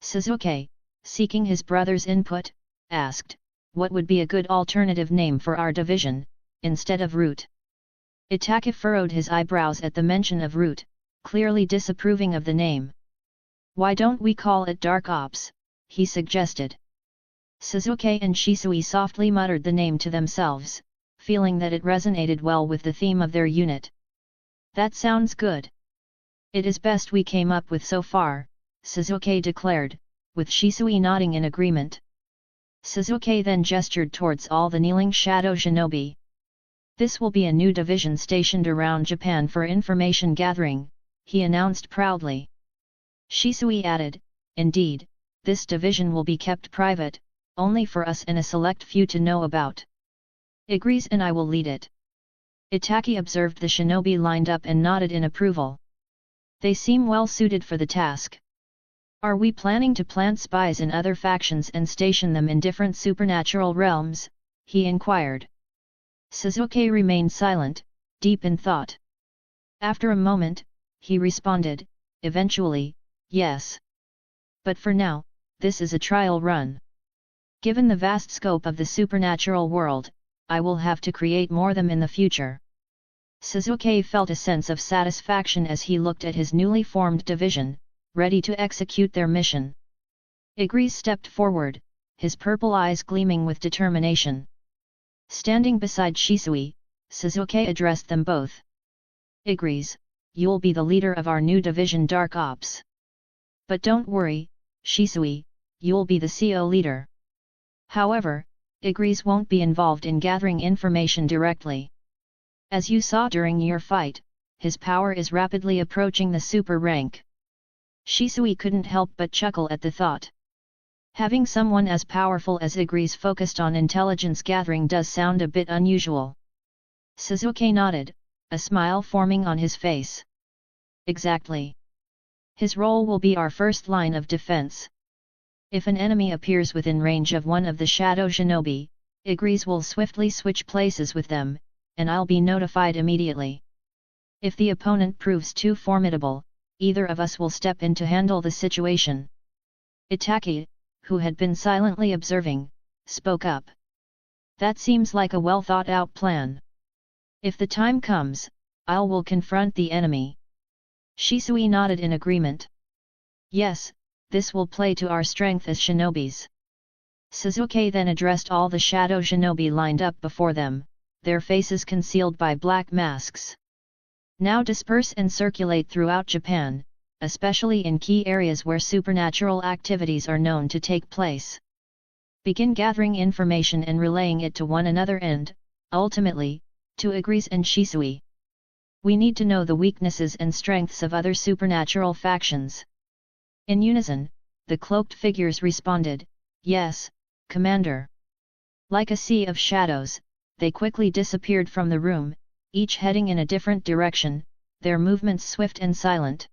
Sasuke, seeking his brother's input, asked, "What would be a good alternative name for our division, instead of root?" Itaki furrowed his eyebrows at the mention of root, clearly disapproving of the name. "Why don't we call it Dark Ops?" he suggested. Sasuke and Shisui softly muttered the name to themselves, feeling that it resonated well with the theme of their unit. "That sounds good. It is best we came up with so far," Sasuke declared, with Shisui nodding in agreement. Sasuke then gestured towards all the kneeling shadow shinobi. "This will be a new division stationed around Japan for information gathering," he announced proudly. Shisui added, "Indeed, this division will be kept private, only for us and a select few to know about. Agrees, and I will lead it." Itaki observed the shinobi lined up and nodded in approval. "They seem well suited for the task. Are we planning to plant spies in other factions and station them in different supernatural realms?" he inquired. Sasuke remained silent, deep in thought. After a moment, he responded, "Eventually, yes. But for now, this is a trial run. Given the vast scope of the supernatural world, I will have to create more of them in the future." Sasuke felt a sense of satisfaction as he looked at his newly formed division, ready to execute their mission. Agrees stepped forward, his purple eyes gleaming with determination. Standing beside Shisui, Sasuke addressed them both. "Agrees, you'll be the leader of our new division Dark Ops. But don't worry, Shisui, you'll be the CO leader. However, Agrees won't be involved in gathering information directly. As you saw during your fight, his power is rapidly approaching the super rank." Shisui couldn't help but chuckle at the thought. Having someone as powerful as Agrees focused on intelligence gathering does sound a bit unusual. Sasuke nodded, a smile forming on his face. "Exactly. His role will be our first line of defense. If an enemy appears within range of one of the shadow shinobi, Agrees will swiftly switch places with them, and I'll be notified immediately. If the opponent proves too formidable, either of us will step in to handle the situation." Itaki, who had been silently observing, spoke up. "That seems like a well-thought-out plan. If the time comes, I will confront the enemy." Shisui nodded in agreement. "Yes, this will play to our strength as shinobis." Sasuke then addressed all the shadow shinobi lined up before them, their faces concealed by black masks. "Now disperse and circulate throughout Japan, especially in key areas where supernatural activities are known to take place. Begin gathering information and relaying it to one another and, ultimately, to Agrees and Shisui. We need to know the weaknesses and strengths of other supernatural factions." In unison, the cloaked figures responded, "Yes, Commander." Like a sea of shadows, they quickly disappeared from the room, each heading in a different direction, their movements swift and silent.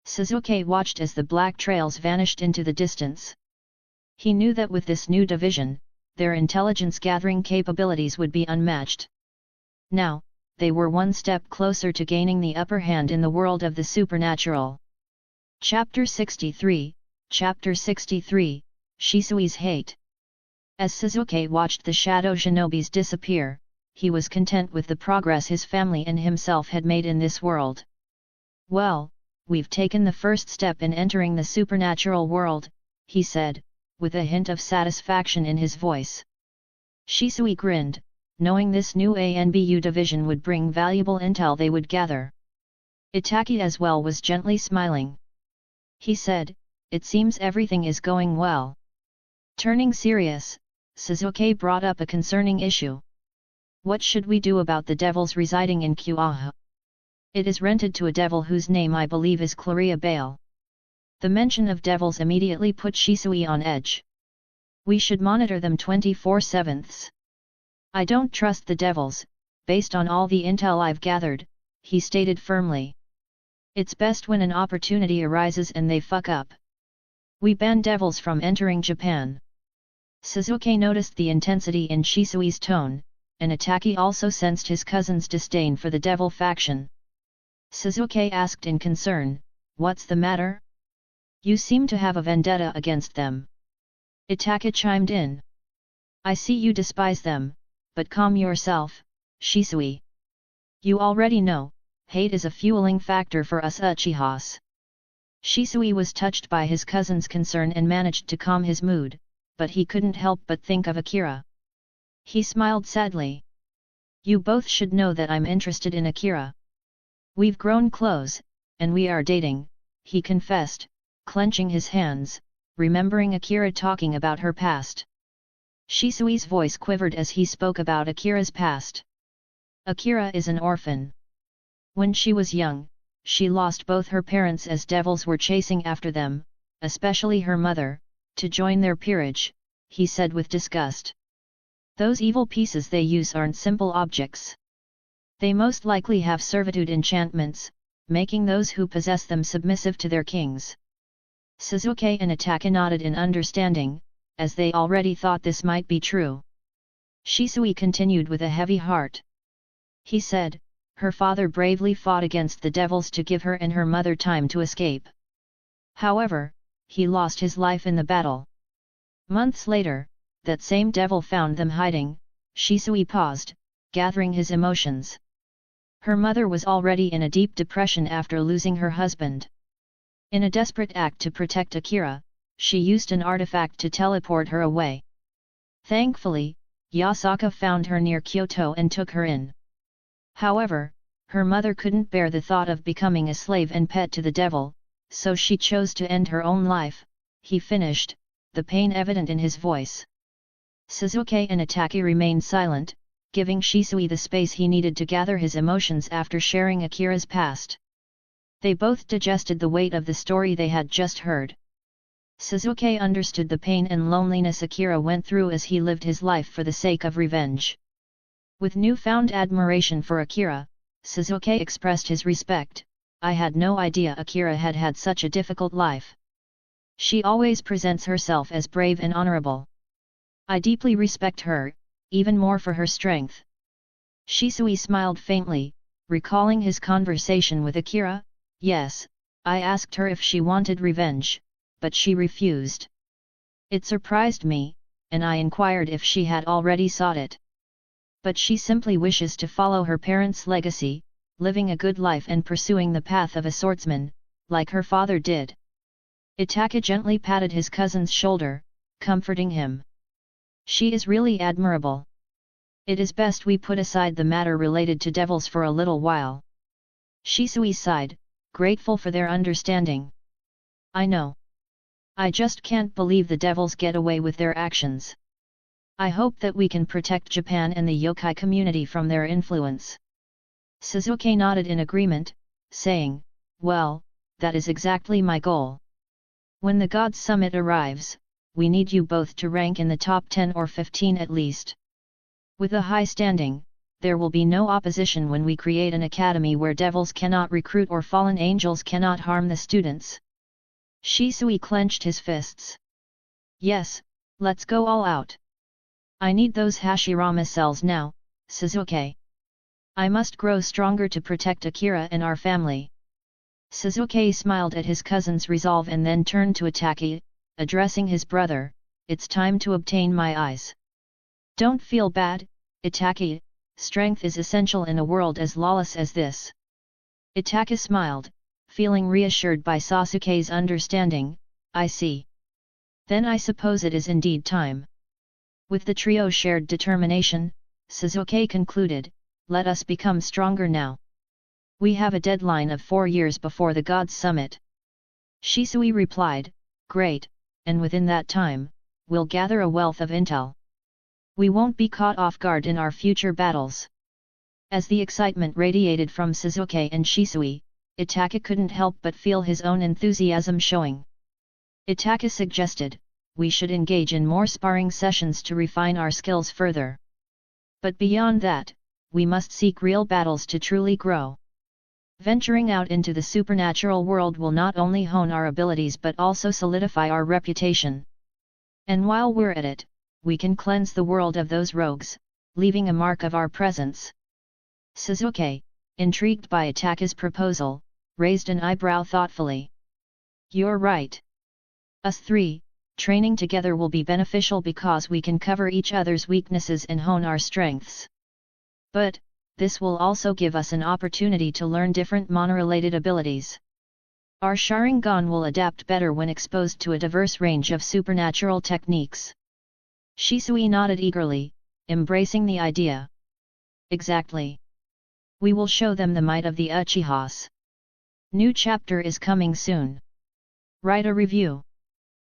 Sasuke watched as the black trails vanished into the distance. He knew that with this new division, their intelligence-gathering capabilities would be unmatched. Now, they were one step closer to gaining the upper hand in the world of the supernatural. Chapter 63, Shisui's Hate. As Sasuke watched the shadow shinobis disappear, he was content with the progress his family and himself had made in this world. "Well, we've taken the first step in entering the supernatural world," he said, with a hint of satisfaction in his voice. Shisui grinned, knowing this new ANBU division would bring valuable intel they would gather. Itaki as well was gently smiling. He said, "It seems everything is going well." Turning serious, Sasuke brought up a concerning issue. "What should we do about the devils residing in Uchiha? It is rented to a devil whose name I believe is Claria Bale. The mention of devils immediately put Shisui on edge. We should monitor them 24/7. I don't trust the devils, based on all the intel I've gathered, he stated firmly. It's best when an opportunity arises and they fuck up. We ban devils from entering Japan. Sasuke noticed the intensity in Shisui's tone, and Itachi also sensed his cousin's disdain for the devil faction. Sasuke asked in concern, "What's the matter? You seem to have a vendetta against them." Itachi chimed in. "I see you despise them, but calm yourself, Shisui. You already know, hate is a fueling factor for us Uchihas." Shisui was touched by his cousin's concern and managed to calm his mood, but he couldn't help but think of Akira. He smiled sadly. "You both should know that I'm interested in Akira. We've grown close, and we are dating," he confessed, clenching his hands, remembering Akira talking about her past. Shisui's voice quivered as he spoke about Akira's past. Akira is an orphan. When she was young, she lost both her parents as devils were chasing after them, especially her mother, to join their peerage, he said with disgust. Those evil pieces they use aren't simple objects. They most likely have servitude enchantments, making those who possess them submissive to their kings. Sasuke and Itachi nodded in understanding, as they already thought this might be true. Shisui continued with a heavy heart. He said, "Her father bravely fought against the devils to give her and her mother time to escape. However, he lost his life in the battle. Months later, that same devil found them hiding." Shisui paused, gathering his emotions. Her mother was already in a deep depression after losing her husband. In a desperate act to protect Akira, she used an artifact to teleport her away. Thankfully, Yasaka found her near Kyoto and took her in. However, her mother couldn't bear the thought of becoming a slave and pet to the devil, so she chose to end her own life, he finished, the pain evident in his voice. Sasuke and Itachi remained silent, giving Shisui the space he needed to gather his emotions after sharing Akira's past. They both digested the weight of the story they had just heard. Sasuke understood the pain and loneliness Akira went through as he lived his life for the sake of revenge. With newfound admiration for Akira, Sasuke expressed his respect. "I had no idea Akira had had such a difficult life. She always presents herself as brave and honorable. I deeply respect her, even more for her strength." Shisui smiled faintly, recalling his conversation with Akira. "Yes, I asked her if she wanted revenge, but she refused. It surprised me, and I inquired if she had already sought it. But she simply wishes to follow her parents' legacy, living a good life and pursuing the path of a swordsman, like her father did." Itachi gently patted his cousin's shoulder, comforting him. "She is really admirable. It is best we put aside the matter related to devils for a little while." Shisui sighed, grateful for their understanding. "I know. I just can't believe the devils get away with their actions. I hope that we can protect Japan and the yokai community from their influence." Sasuke nodded in agreement, saying, "Well, that is exactly my goal. When the Gods Summit arrives, we need you both to rank in the top 10 or 15 at least. With a high standing, there will be no opposition when we create an academy where devils cannot recruit or fallen angels cannot harm the students." Shisui clenched his fists. "Yes, let's go all out. I need those Hashirama cells now, Sasuke. I must grow stronger to protect Akira and our family." Sasuke smiled at his cousin's resolve and then turned to Itachi, addressing his brother, "It's time to obtain my eyes. Don't feel bad, Itachi, strength is essential in a world as lawless as this." Itachi smiled, feeling reassured by Sasuke's understanding. "I see. Then I suppose it is indeed time." With the trio shared determination, Sasuke concluded, "Let us become stronger now. We have a deadline of 4 years before the Gods Summit." Shisui replied, "Great, and within that time, we'll gather a wealth of intel. We won't be caught off guard in our future battles." As the excitement radiated from Sasuke and Shisui, Itachi couldn't help but feel his own enthusiasm showing. Itachi suggested, we should engage in more sparring sessions to refine our skills further. But beyond that, we must seek real battles to truly grow. Venturing out into the supernatural world will not only hone our abilities but also solidify our reputation. And while we're at it, we can cleanse the world of those rogues, leaving a mark of our presence. Sasuke, intrigued by Itachi's proposal, raised an eyebrow thoughtfully. You're right. Us three, training together will be beneficial because we can cover each other's weaknesses and hone our strengths. But, this will also give us an opportunity to learn different mana-related abilities. Our Sharingan will adapt better when exposed to a diverse range of supernatural techniques. Shisui nodded eagerly, embracing the idea. Exactly. We will show them the might of the Uchihas. New chapter is coming soon. Write a review.